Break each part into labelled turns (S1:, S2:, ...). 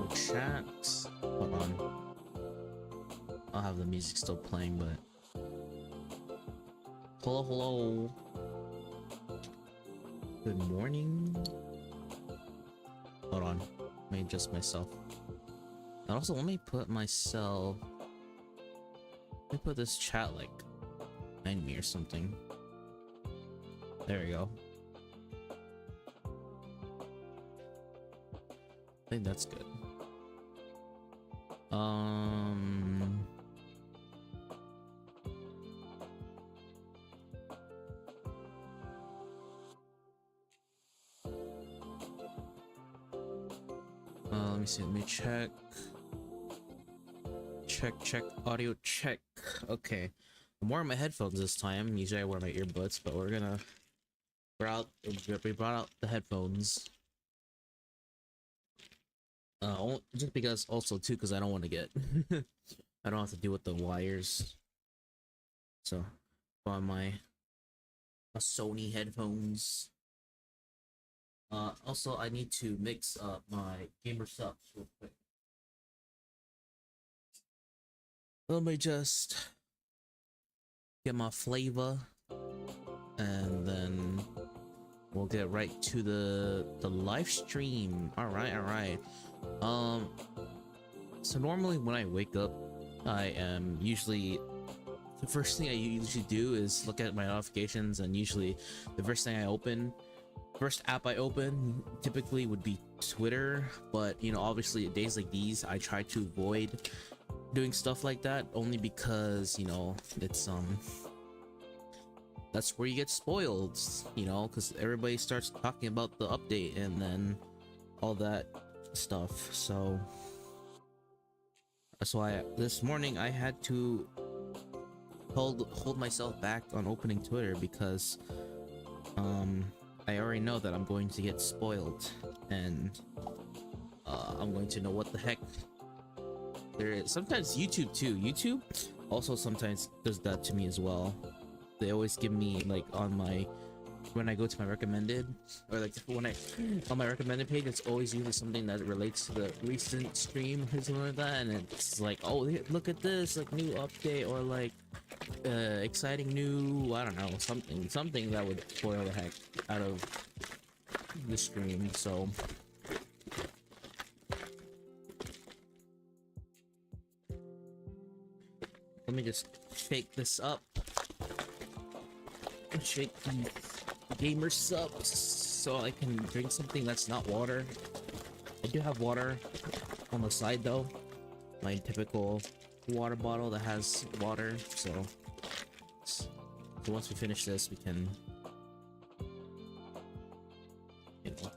S1: chat. Hold on. I'll have the music still playing, but hello. Good morning. Hold on. Let me adjust myself. And also, let me put myself. Let me put this chat like behind me or something. There we go. I think that's good. Let me see. Let me check. Check. Audio check. Okay. I'm wearing my headphones this time. Usually I wear my earbuds, but we brought out the headphones. Just because also too, because I don't want to get I don't have to deal with the wires. So on my Sony headphones. Also I need to mix up my gamer subs real quick. Let me just get my flavor and then we'll get right to the live stream. All right. So normally when I wake up, I am usually the first thing I usually do is look at my notifications, and usually the first app I open typically would be Twitter. But you know, obviously days like these I try to avoid doing stuff like that, only because you know it's that's where you get spoiled, you know, because everybody starts talking about the update and then all that stuff. So that's why this morning I had to hold myself back on opening Twitter, because I already know that I'm going to get spoiled, and I'm going to know what the heck there is. Sometimes YouTube too. YouTube also sometimes does that to me as well. They always give me like when I go to my recommended, or like on my recommended page, it's always usually something that relates to the recent stream or something like that, and it's like, oh, look at this, like new update, or like exciting new, I don't know, something that would spoil the heck out of the stream. So let me just shake this up. Shake the gamer subs so I can drink something that's not water. I do have water on the side though, my typical water bottle that has water. So once we finish this, we can, you know.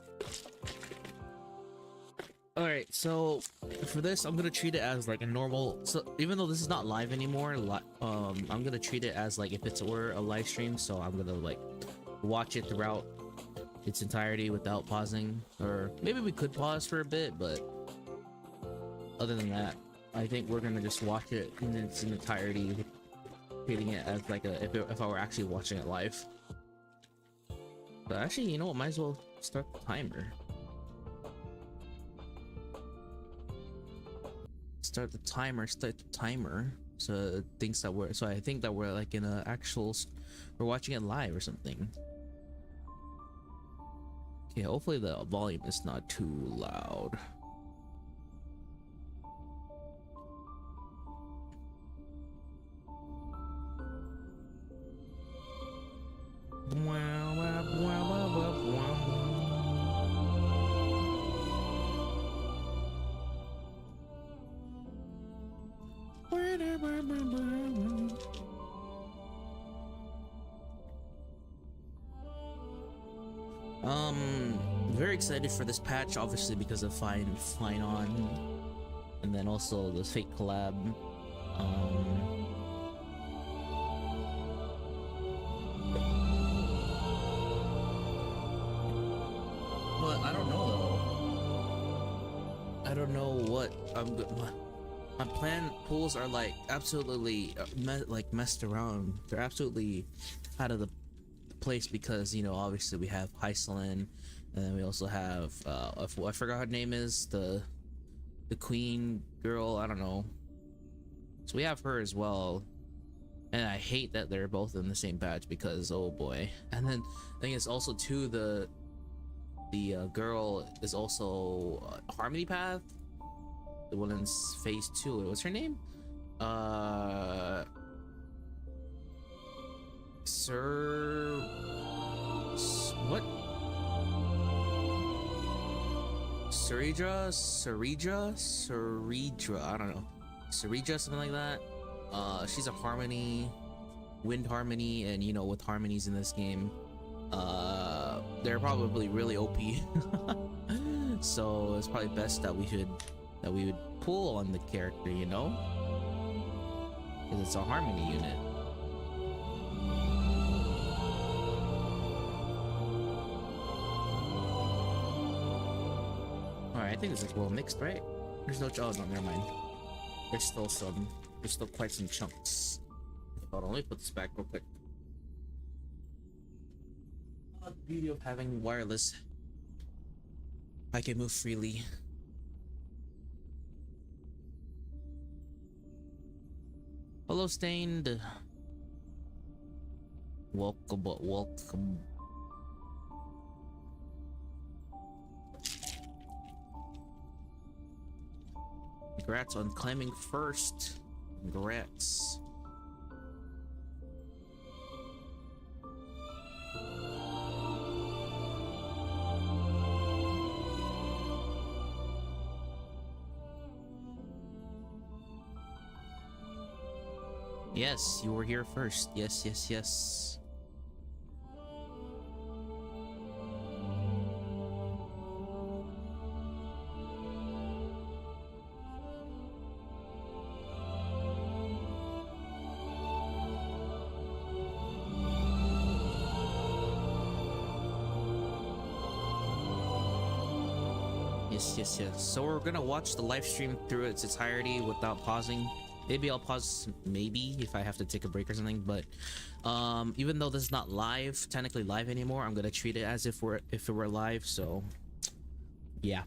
S1: All right, so for this I'm gonna treat it as like a normal, so even though this is not live anymore, I'm gonna treat it as like if it were a live stream. So I'm gonna like watch it throughout its entirety without pausing, or maybe we could pause for a bit, but other than that, I think we're gonna just watch it in its entirety, treating it as like if I were actually watching it live. But actually, you know what, might as well start the timer. Start the timer, so it thinks that I think that we're like in a actual, we're watching it live or something. Okay, hopefully the volume is not too loud. Very excited for this patch, obviously because of PHAINON, and then also the fake collab. But I don't know though. I don't know what my plan pools are like absolutely messed around. They're absolutely out of the place because, you know, obviously we have PHAINON, and then we also have I forgot her name is, the the queen girl, I don't know. So we have her as well. And I hate that they're both in the same batch because oh boy. And then I think it's also too the girl is also Harmony Path, the one in phase 2. What's her name? Sir, what? Saridra, I don't know. Saridra, something like that. She's a Harmony, Wind Harmony, and you know, with harmonies in this game, they're probably really OP. So it's probably best that we would pull on the character, you know, because it's a Harmony unit. Alright, I think this is well mixed, right? There's no, oh no, never mind. There's still quite some chunks. Hold on, let me put this back real quick. The beauty of having wireless, I can move freely. Hello, Stained. Welcome. Congrats on climbing first. Congrats. Yes, you were here first. Yes. Yes. So we're gonna watch the live stream through its entirety without pausing. Maybe I'll pause, maybe if I have to take a break or something. But even though this is not live, technically live anymore, I'm gonna treat it as if it were live. So yeah.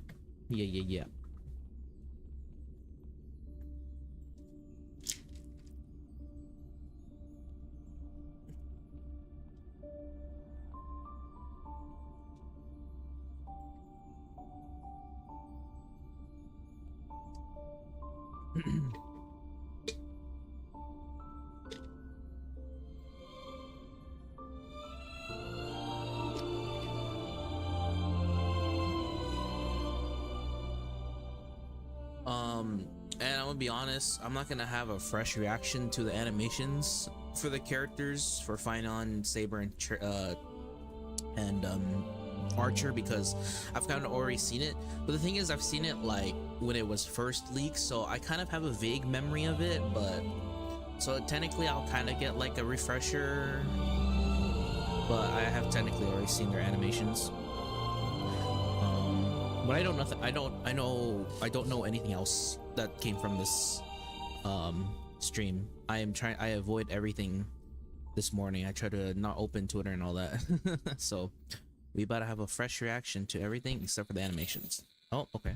S1: And I'm gonna be honest, I'm not gonna have a fresh reaction to the animations for the characters for PHAINON, Saber, and Archer, because I've kind of already seen it. But the thing is, I've seen it like when it was first leaked, so I kind of have a vague memory of it. But so technically I'll kind of get like a refresher, but I have technically already seen their animations. But I don't know anything else that came from this stream. I avoid everything this morning. I try to not open Twitter and all that. So we about to have a fresh reaction to everything except for the animations. Oh, okay.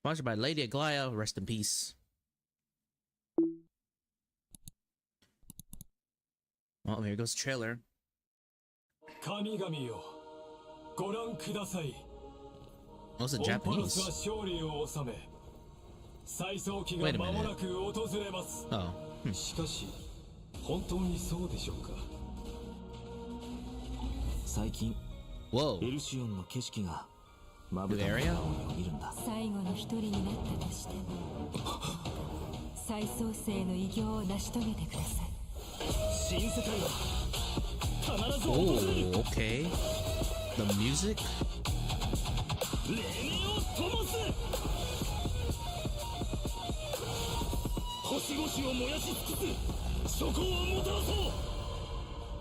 S1: Sponsored by Lady Aglaya, rest in peace. Oh, here goes the trailer. Oh, it's in Japanese. Wait a minute. Oh. Whoa. New area? Oh, okay. The music?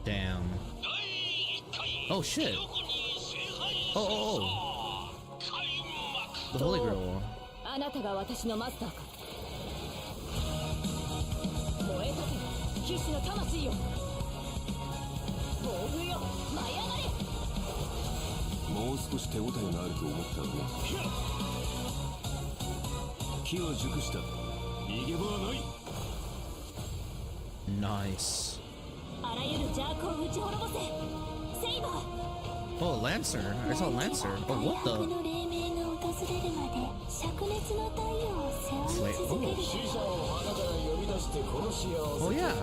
S1: Damn. Oh shit. Oh. The Holy Girl.
S2: もう少し手応えがあると思ったが機は熟した逃げ場はない
S1: Nice.
S3: あらゆる邪悪を打ち滅ぼせセイバー
S1: Oh, Lancer. I saw Lancer. Oh, what the? Wait, oh. Oh, yeah.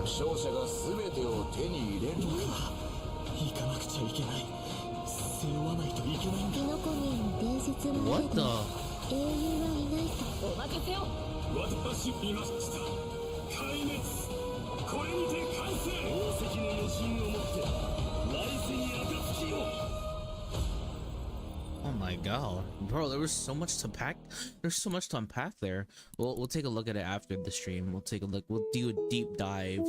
S1: What the?
S3: お任せを
S2: 私見ました壊滅これにて完成宝石の余震をもって来世に暁を
S1: Oh my god, bro! There was so much to pack. There's so much to unpack there. We'll take a look at it after the stream. We'll take a look. We'll do a deep dive.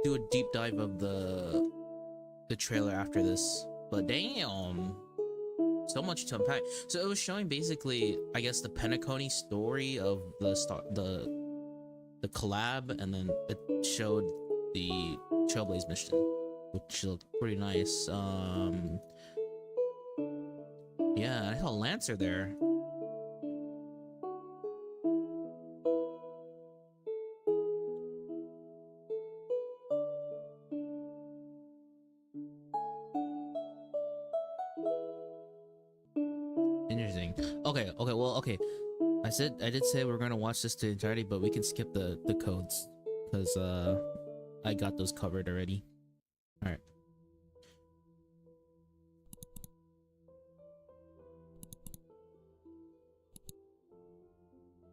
S1: Do a deep dive of the trailer after this. But damn, so much to unpack. So it was showing basically, I guess, the Penacony story of the collab, and then it showed the Trailblaze mission, which looked pretty nice. Yeah, I saw Lancer there. Interesting. Okay, well, okay. I did say we're gonna watch this to entirety, but we can skip the codes because I got those covered already. All right.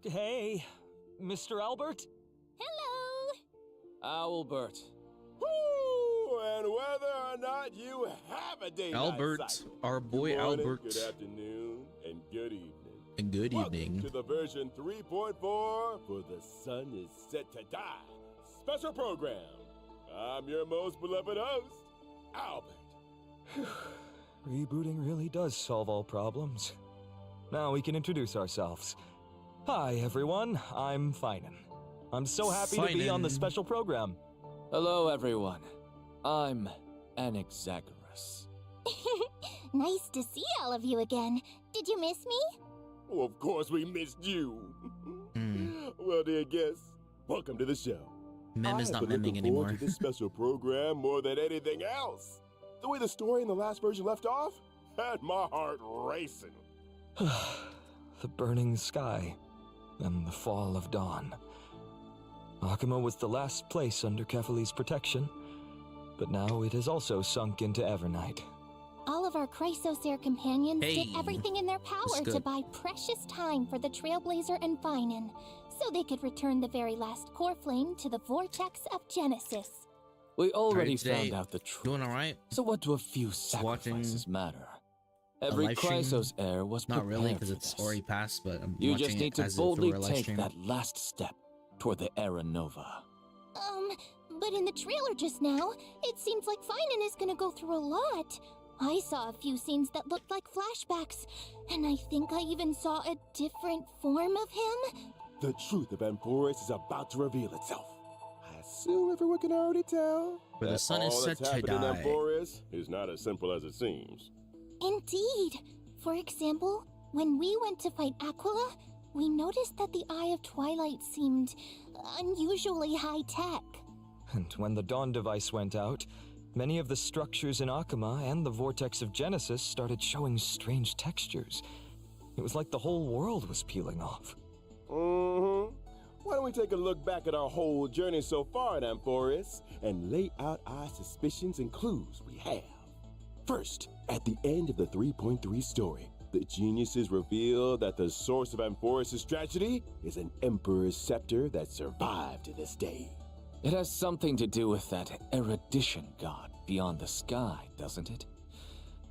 S4: Hey, Mr. Albert?
S3: Hello
S4: Albert.
S5: Woo! And whether or not you have a day
S1: Albert,
S5: night cycle.
S1: our boy
S5: Good morning,
S1: Albert.
S5: Good afternoon and good evening.
S1: And good evening.
S5: Welcome to the version 3.4 for The Sun is Set to Die special program. I'm your most beloved host, Albert.
S4: Rebooting really does solve all problems. Now we can introduce ourselves. Hi, everyone. I'm PHAINON. I'm so happy to be on the special program.
S6: Hello, everyone. I'm Anaxagoras.
S3: Nice to see all of you again. Did you miss me?
S5: Well, of course we missed you. Well, dear guests, welcome to the show.
S1: Mem is not
S5: I've been
S1: memming
S5: looking
S1: anymore.
S5: forward to this special program more than anything else. The way the story in the last version left off had my heart racing.
S4: The burning sky and the fall of dawn. Akuma was the last place under Kefali's protection, but now it has also sunk into Evernight.
S3: All of our Chrysosaur companions
S1: Hey,
S3: did everything in their power
S1: that's
S3: to
S1: good.
S3: buy precious time for the Trailblazer and PHAINON, so they could return the very last core flame to the vortex of Genesis.
S6: We already
S1: Alright, today,
S6: found out the truth.
S1: Doing all right?
S6: So what do a few
S1: watching
S6: sacrifices matter?
S1: a
S6: Every
S1: live stream?
S6: Chrysos heir was
S1: Not really,
S6: prepared
S1: because
S6: for
S1: it's
S6: this.
S1: already passed. But I'm
S6: You
S1: watching
S6: just need
S1: it
S6: to
S1: as if it
S6: boldly
S1: were a live
S6: take
S1: stream.
S6: that last step toward the Era Nova.
S3: But in the trailer just now, it seems like PHAINON is gonna go through a lot. I saw a few scenes that looked like flashbacks, and I think I even saw a different form of him.
S5: The truth of Amphoris is about to reveal itself. I assume everyone can already tell.
S1: Where the
S5: that
S1: sun is
S5: all
S1: set
S5: that's
S1: to
S5: happening in
S1: die.
S5: Amphoris is not as simple as it seems.
S3: Indeed. For example, when we went to fight Aquila, we noticed that the Eye of Twilight seemed unusually high-tech.
S4: And when the Dawn device went out, many of the structures in Akuma and the Vortex of Genesis started showing strange textures. It was like the whole world was peeling off.
S5: Why don't we take a look back at our whole journey so far in Amphoris and lay out our suspicions and clues we have. First, at the end of the 3.3 story, the geniuses reveal that the source of Amphoris' tragedy is an Emperor's scepter that survived to this day.
S6: It has something to do with that erudition god beyond the sky, doesn't it?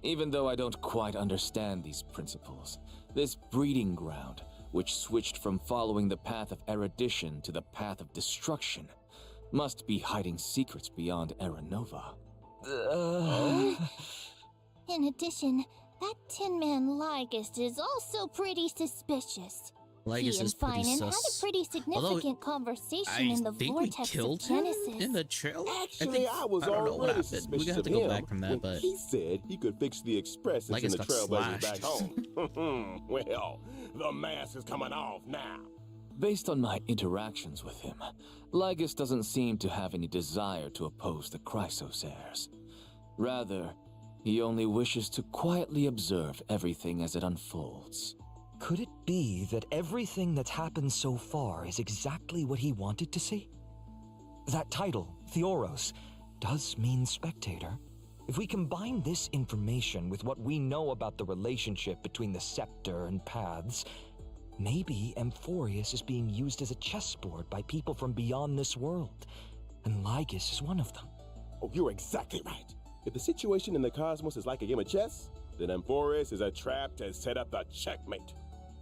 S6: Even though I don't quite understand these principles, this breeding ground, which switched from following the path of erudition to the path of destruction, must be hiding secrets beyond Era Nova.
S3: In addition, that Tin Man Lygist is also pretty suspicious.
S1: Lygus
S3: he
S1: is
S3: and
S1: pretty
S3: Finan had a
S1: sus.
S3: pretty
S1: Although
S3: significant conversation
S1: I
S3: in the
S1: think we
S3: vortex
S1: killed
S3: of
S1: him
S3: Genesis.
S1: in the trailer.
S5: Actually, I was
S1: don't know what
S5: already
S1: happened.
S5: suspicious
S1: We're gonna have to
S5: of
S1: go
S5: him
S1: back from that,
S5: when
S1: but
S5: he said he could fix the Express and
S1: Lygus
S5: send the
S1: got
S5: Trailblazers back
S1: slashed.
S5: home. Well, the mask is coming off now.
S6: Based on my interactions with him, Lygus doesn't seem to have any desire to oppose the Chrysosairs. Rather, he only wishes to quietly observe everything as it unfolds.
S4: Could it be that everything that's happened so far is exactly what he wanted to see? That title, Theoros, does mean spectator. If we combine this information with what we know about the relationship between the Scepter and Paths, maybe Amphorius is being used as a chessboard by people from beyond this world, and Lygus is one of them.
S5: Oh, you're exactly right. If the situation in the cosmos is like a game of chess, then Amphorius is a trap to set up the checkmate.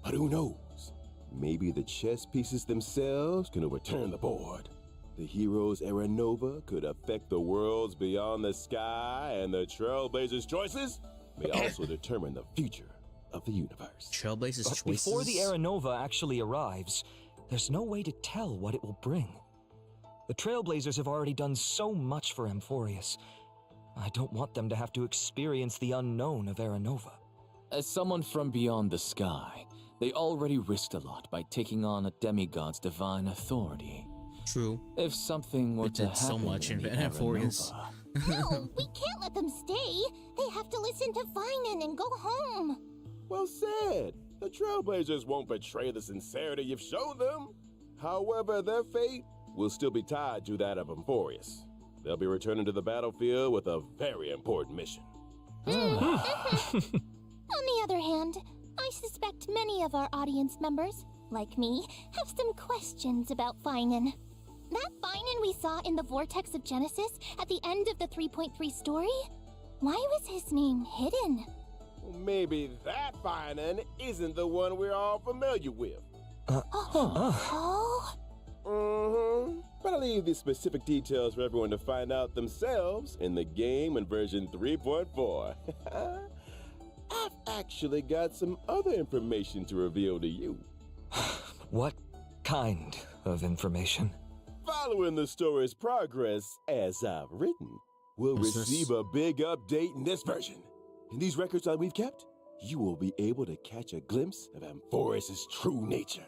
S5: But who knows? Maybe the chess pieces themselves can overturn the board. The hero's era nova could affect the worlds beyond the sky, and the Trailblazers' choices may also determine the future of the universe.
S1: Trailblazers'
S4: But
S1: choices.
S4: before the Era Nova actually arrives, there's no way to tell what it will bring. The Trailblazers have already done so much for Amphorius. I don't want them to have to experience the unknown of Era Nova.
S6: As someone from beyond the sky, they already risked a lot by taking on a demigod's divine authority.
S1: True.
S6: If something were
S1: It
S6: to
S1: did
S6: happen
S1: so much in
S6: the
S1: Amphorius.
S6: Era Nova,
S3: No, we can't let them stay. They have to listen to Finan and go home.
S5: Well said. The Trailblazers won't betray the sincerity you've shown them. However, their fate will still be tied to that of Amphorius. They'll be returning to the battlefield with a very important mission.
S3: On the other hand, I suspect many of our audience members, like me, have some questions about Finan. That Finan we saw in the Vortex of Genesis at the end of the 3.3 story? Why was his name hidden?
S5: Well, maybe that Finan isn't the one we're all familiar with.
S3: Oh?
S5: But I'll leave the specific details for everyone to find out themselves in the game in version 3.4. I've actually got some other information to reveal to you.
S4: What kind of information?
S5: Following the story's progress, as I've written, we'll
S1: What's
S5: receive
S1: this?
S5: a big update in this version. In these records that we've kept, you will be able to catch a glimpse of Amphorius' true nature.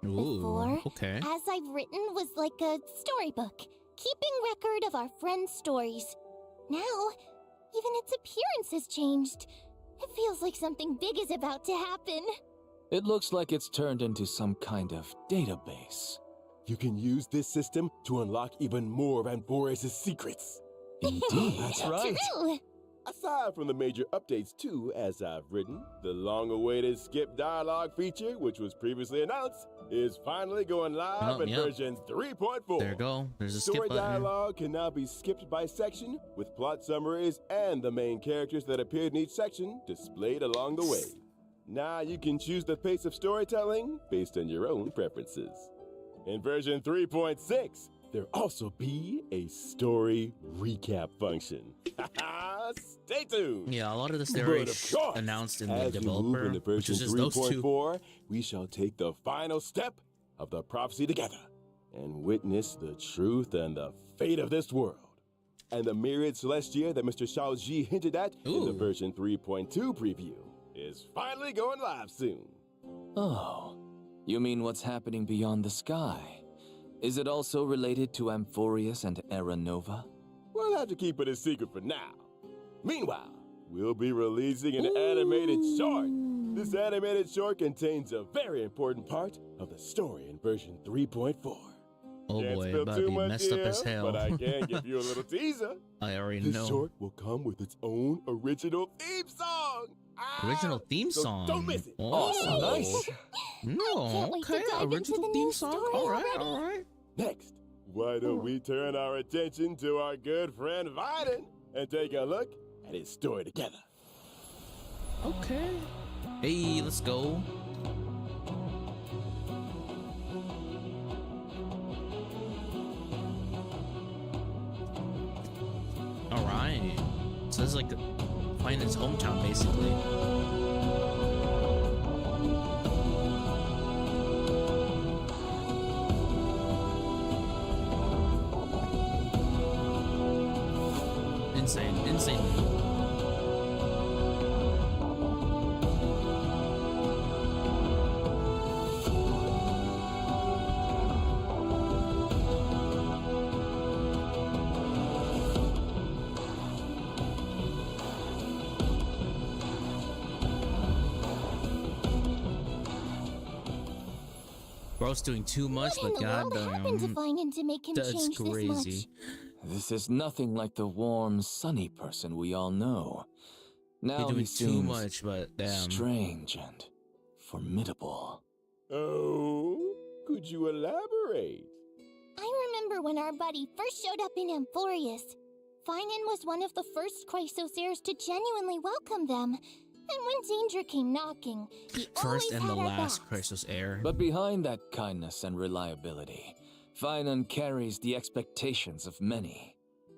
S1: Ooh,
S3: Before,
S1: okay.
S3: as I've written, was like a storybook, keeping record of our friends' stories. Now, even its appearance has changed. It feels like something big is about to happen.
S6: it looks like it's turned into some kind of database.
S5: You can use this system to unlock even more of Amphorius' secrets.
S6: Indeed.
S4: That's right.
S3: True.
S5: Aside from the major updates too, as I've written, the long-awaited skip dialogue feature, which was previously announced, is finally going live
S1: Oh,
S5: in
S1: yeah.
S5: version 3.4.
S1: There you go. There's a
S5: Story
S1: skip button.
S5: dialogue can now be skipped by section, with plot summaries and the main characters that appeared in each section displayed along the way. Now you can choose the pace of storytelling based on your own preferences. In version 3.6, there'll also be a story recap function. Stay tuned!
S1: Yeah, a lot of this they
S5: But
S1: already
S5: of course,
S1: announced in the
S5: as we move
S1: developer,
S5: into
S1: which
S5: version
S1: is just those two.
S5: 3.4, we shall take the final step of the prophecy together and witness the truth and the fate of this world. And the myriad celestia that Mr. Shaoji hinted at in the
S1: Ooh.
S5: version 3.2 preview is finally going live soon.
S6: Oh, you mean what's happening beyond the sky? Is it also related to Amphorius and Era Nova?
S5: We'll have to keep it a secret for now. Meanwhile, we'll be releasing an animated short. This animated short contains a very important part of the story in version 3.4.
S1: Oh
S5: Can't
S1: boy,
S5: spill
S1: about
S5: too
S1: to be
S5: much
S1: messed up
S5: here,
S1: as hell.
S5: But I can give you a little teaser.
S1: I already
S5: This
S1: know.
S5: short will come with its own original theme song.
S1: Original theme
S5: so
S1: song.
S5: don't miss it.
S1: Oh,
S4: Awesome. Nice.
S1: No,
S3: can't wait to
S1: okay.
S3: dive into
S1: Original
S3: the
S1: theme
S3: new
S1: song.
S3: story
S1: All right,
S3: already.
S1: all right.
S5: Next, why don't we turn our attention to our good friend Viden and take a look at his story together.
S1: Okay. Hey, let's go. All right. So this is like finding his hometown, basically. insane. Insane. Bro's doing too much,
S3: What in
S1: but
S3: the world happened to
S1: goddamn,
S3: Finon to make him
S1: that's
S3: change this much?
S1: crazy.
S6: This is nothing like the warm, sunny person we all know. Now
S1: You're
S6: he
S1: doing too
S6: seems
S1: much, but damn.
S6: strange and formidable.
S5: Oh, could you elaborate?
S3: I remember when our buddy first showed up in Amphorius. Finon was one of the first Chrysos heirs to genuinely welcome them. And when danger came knocking, he
S1: First
S3: always
S1: and
S3: had
S1: the
S3: our
S1: last
S3: backs.
S1: Chrysos heir.
S6: But behind that kindness and reliability, Finon carries the expectations of many.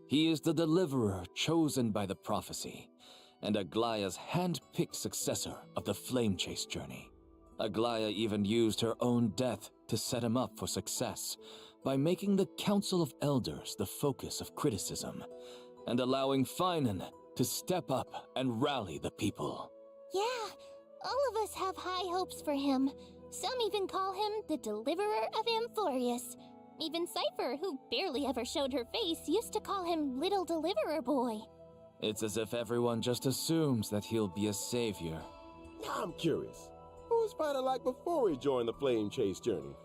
S6: He is the deliverer chosen by the prophecy, and Aglaya's hand-picked successor of the flame chase journey. Aglaya even used her own death to set him up for success by making the Council of Elders the focus of criticism, and allowing Finon to step up and rally the people.
S3: Yeah, all of us have high hopes for him. Some even call him the Deliverer of Amphorius. Even Cypher, who barely ever showed her face, used to call him Little Deliverer Boy.
S6: It's as if everyone just assumes that he'll be a savior.
S5: Now I'm curious. What was Finon like before he joined the flame chase journey?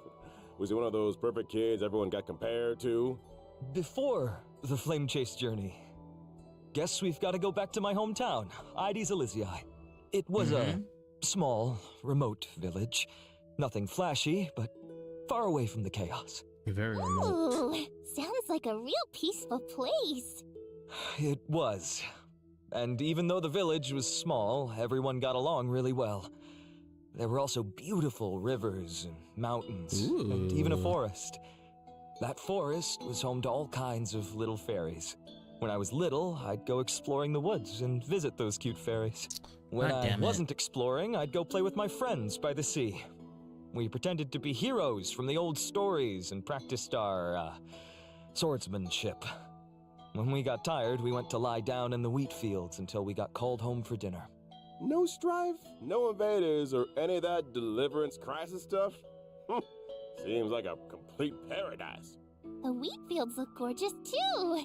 S5: Was he one of those perfect kids everyone got compared to?
S4: Before the flame chase journey, guess we've got to go back to my hometown, Ides Elysiae. It was a small, remote village. Nothing flashy, but far away from the chaos.
S1: You're very remote.
S3: Ooh, sounds like a real peaceful place.
S4: It was. And even though the village was small, everyone got along really well. There were also beautiful rivers and mountains, and even a
S1: Ooh.
S4: forest. That forest was home to all kinds of little fairies. When I was little, I'd go exploring the woods and visit those cute fairies. When
S1: God
S4: I
S1: damn it.
S4: wasn't exploring, I'd go play with my friends by the sea. We pretended to be heroes from the old stories and practiced our, swordsmanship. When we got tired, we went to lie down in the wheat fields until we got called home for dinner.
S5: No strife, no invaders, or any of that deliverance crisis stuff? Seems like a complete paradise.
S3: The wheat fields look gorgeous too.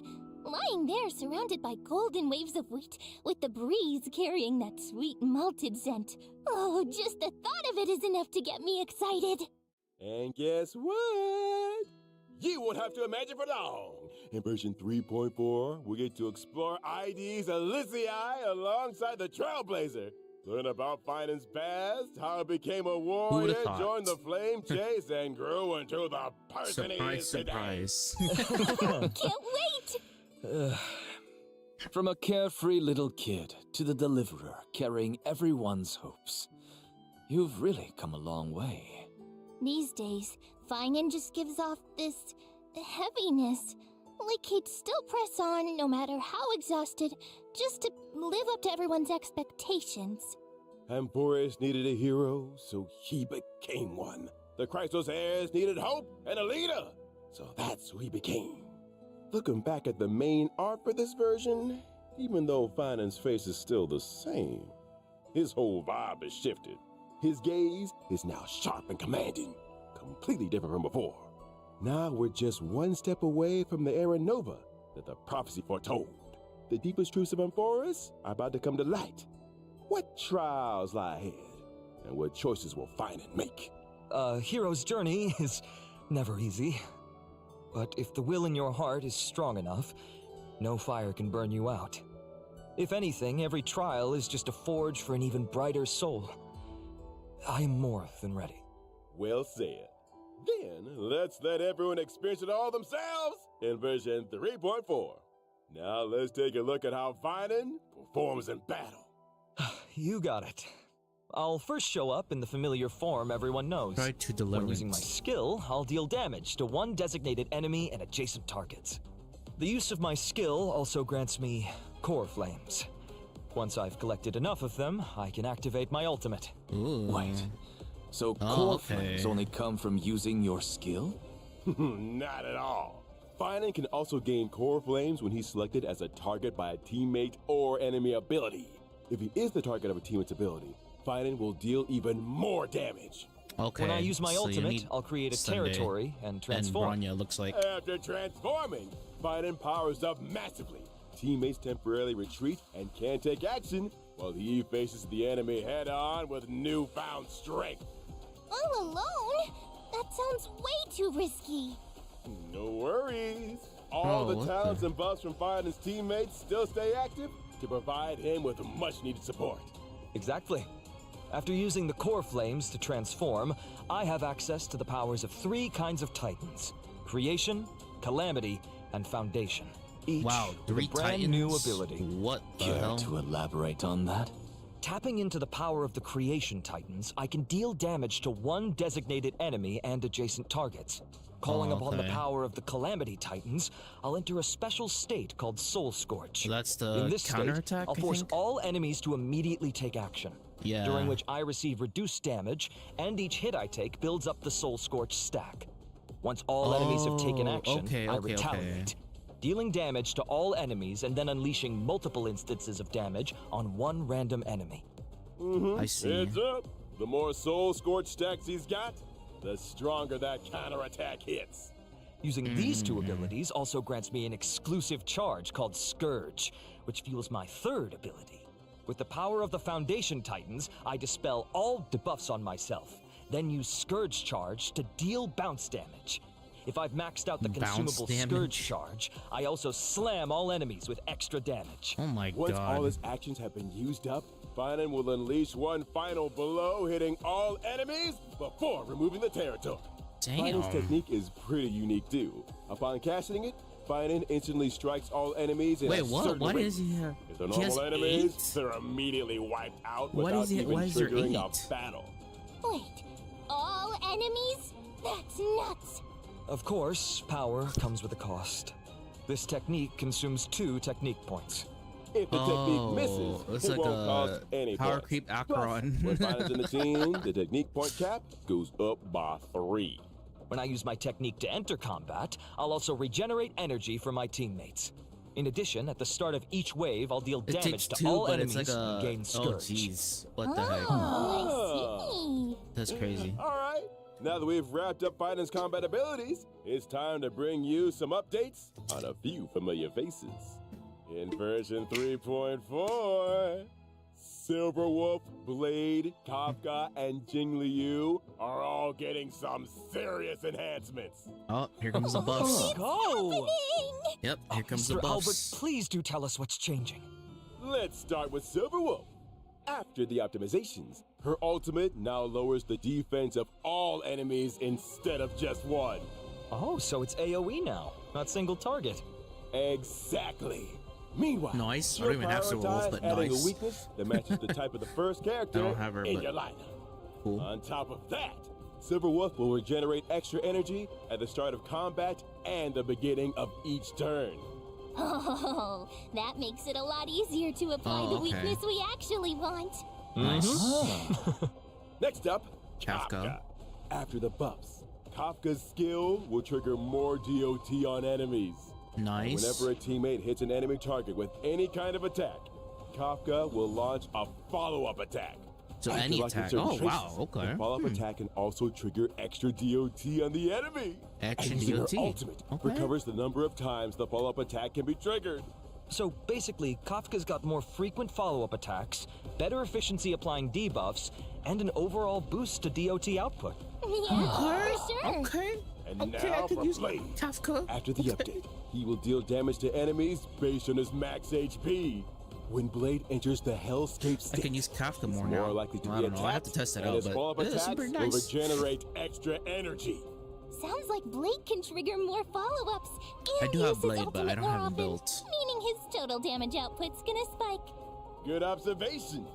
S3: Lying there surrounded by golden waves of wheat, with the breeze carrying that sweet malted scent. Oh, just the thought of it is enough to get me excited.
S5: And guess what? You won't have to imagine for long. In version 3.4, we get to explore Ides Elysiae alongside the Trailblazer. Learn about Finon's past, how he became a warrior,
S1: thought?
S5: joined the flame chase, and grew into the person he
S1: Surprise,
S5: is today.
S1: surprise.
S3: Can't wait!
S6: From a carefree little kid to the deliverer carrying everyone's hopes. You've really come a long way.
S3: These days, Finon just gives off this heaviness. Like he'd still press on no matter how exhausted, just to live up to everyone's expectations.
S5: Amphorius needed a hero, so he became one. The Chrysos heirs needed hope and a leader, so that's who he became. Looking back at the main art for this version, even though Finon's face is still the same, his whole vibe has shifted. His gaze is now sharp and commanding, completely different from before. Now we're just one step away from the era Nova that the prophecy foretold. The deepest truths of Amphorius are about to come to light. What trials lie ahead, and what choices will Finon make?
S4: A hero's journey is never easy. But if the will in your heart is strong enough, no fire can burn you out. If anything, every trial is just a forge for an even brighter soul. I am more than ready.
S5: Well said. Then, let's let everyone experience it all themselves in version 3.4. Now let's take a look at how Finon performs in battle.
S4: You got it. I'll first show up in the familiar form everyone knows.
S1: Try to
S4: When using my
S1: deliverance.
S4: skill, I'll deal damage to one designated enemy and adjacent targets. The use of my skill also grants me core flames. Once I've collected enough of them, I can activate my ultimate.
S1: Ooh.
S6: Wait, so
S1: Oh,
S6: core
S1: okay.
S6: flames only come from using your skill?
S5: Not at all. Finon can also gain core flames when he's selected as a target by a teammate or enemy ability. If he is the target of a teammate's ability, Finon will deal even more damage.
S1: Okay.
S4: When I use my
S1: so you
S4: ultimate,
S1: need
S4: I'll create a
S1: Sunday
S4: territory and transform.
S1: And Bronya looks like.
S5: After transforming, Finon powers up massively. Teammates temporarily retreat and can't take action while he faces the enemy head-on with newfound strength.
S3: All alone? That sounds way too risky.
S5: No worries. All the
S1: what
S5: talents
S1: the-
S5: and buffs from Finon's teammates still stay active to provide him with much-needed support.
S4: Exactly. After using the core flames to transform, I have access to the powers of 3 kinds of titans: Creation, Calamity, and Foundation. Each
S1: Wow,
S4: with
S1: 3
S4: a brand
S1: titans.
S4: new ability.
S1: What the
S6: Care
S1: hell?
S6: to elaborate on that?
S4: Tapping into the power of the Creation Titans, I can deal damage to one designated enemy and adjacent targets. Calling upon the
S1: okay.
S4: power of the Calamity Titans, I'll enter a special state called Soul Scorch.
S1: So that's the
S4: In this state,
S1: counterattack,
S4: I'll
S1: I
S4: force
S1: think?
S4: all enemies to immediately take action.
S1: Yeah.
S4: During which I receive reduced damage, and each hit I take builds up the Soul Scorch stack. Once all enemies have taken
S1: Oh,
S4: action,
S1: okay,
S4: I
S1: okay,
S4: retaliate, dealing damage to all enemies and then unleashing multiple instances of damage on one random enemy.
S1: I see.
S5: Heads up. The more Soul Scorch stacks he's got, the stronger that counterattack hits.
S4: Using these 2 abilities also grants me an exclusive charge called Scourge, which fuels my 3rd ability. With the power of the Foundation Titans, I dispel all debuffs on myself, then use Scourge Charge to deal bounce damage. If I've maxed out the
S1: Bounce
S4: consumable
S1: damage?
S4: Scourge Charge, I also slam all enemies with extra damage.
S1: Oh my
S5: Once
S1: god.
S5: all his actions have been used up, Finon will unleash one final blow, hitting all enemies before removing the territory. Finon's
S1: Damn.
S5: technique is pretty unique too. Upon casting it, Finon instantly strikes all enemies in
S1: Wait,
S5: a
S1: what?
S5: certain
S1: What
S5: rate.
S1: is he?
S5: If they're
S1: He has
S5: normal enemies,
S1: 8?
S5: they're immediately wiped out
S1: What
S5: without
S1: is it?
S5: even
S1: Why is there
S5: triggering
S1: 8?
S5: a battle.
S3: Wait, all enemies? That's nuts.
S4: Of course, power comes with a cost. This technique consumes 2 technique points.
S5: If the technique misses,
S1: it's
S5: it
S1: like
S5: won't cost any
S1: power
S5: points.
S1: creep
S5: Plus,
S1: Acheron.
S5: when Finon's in the team, the technique point cap goes up by 3.
S4: When I use my technique to enter combat, I'll also regenerate energy for my teammates. In addition, at the start of each wave, I'll deal
S1: It
S4: damage
S1: takes
S4: to
S1: 2,
S4: all
S1: but it's
S4: enemies
S1: like a.
S4: and gain
S1: Oh
S4: Scourge.
S1: jeez. What the heck?
S3: Oh,
S1: That's crazy.
S5: All right. Now that we've wrapped up Finon's combat abilities, it's time to bring you some updates on a few familiar faces. In version 3.4, Silverwolf, Blade, Kafka, and Jingliu are all getting some serious enhancements.
S1: Oh, here comes the buffs.
S4: Go!
S1: Yep, here comes the
S4: Mr. Albert,
S1: buffs.
S4: please do tell us what's changing.
S5: Let's start with Silverwolf. After the optimizations, her ultimate now lowers the defense of all enemies instead of just one.
S4: Oh, so it's AoE now, not single target.
S5: Exactly. Meanwhile,
S1: Nice. I
S5: you'll
S1: don't even have Silverwolf,
S5: prioritize
S1: but
S5: adding
S1: nice.
S5: a weakness that matches the type of the first character
S1: I don't have her,
S5: in
S1: but
S5: your lineup.
S1: cool.
S5: On top of that, Silverwolf will regenerate extra energy at the start of combat and the beginning of each turn.
S3: Oh, that makes it a lot easier to apply
S1: Oh,
S3: the
S1: okay.
S3: weakness we actually want.
S1: Nice.
S5: Next up,
S1: Kafka.
S5: After the buffs, Kafka's skill will trigger more DOT on enemies.
S1: Nice.
S5: Whenever a teammate hits an enemy target with any kind of attack, Kafka will launch a follow-up attack.
S1: So
S5: After
S1: any
S5: locking
S1: attack.
S5: certain
S1: Oh,
S5: traces,
S1: wow, okay.
S5: The follow-up attack can also trigger extra DOT on the enemy.
S1: Action
S5: And using
S1: DOT.
S5: her ultimate
S1: Okay.
S5: recovers the number of times the follow-up attack can be triggered.
S4: So basically, Kafka's got more frequent follow-up attacks, better efficiency applying debuffs, and an overall boost to DOT output.
S3: Yeah, for sure.
S1: Okay.
S5: And
S1: Okay,
S5: now
S1: I can
S5: for
S1: use
S5: Blade.
S1: Kafka.
S5: After the update, he will deal damage to enemies based on his max HP. When Blade enters the Hellscape
S1: I
S5: state,
S1: can use Kafka more
S5: he's
S1: now.
S5: more likely to
S1: I
S5: be
S1: don't know. I have
S5: attacked,
S1: to test that
S5: and
S1: out,
S5: his
S1: but
S5: follow-up
S1: it is
S5: attacks
S1: super
S5: will
S1: nice.
S5: regenerate extra energy.
S3: Sounds like Blade can trigger more follow-ups
S1: I
S3: and
S1: do
S3: use
S1: have
S3: his
S1: Blade, but
S3: ultimate
S1: I don't
S3: more
S1: have him
S3: often,
S1: built.
S3: meaning his total damage output's gonna spike.
S5: Good observation.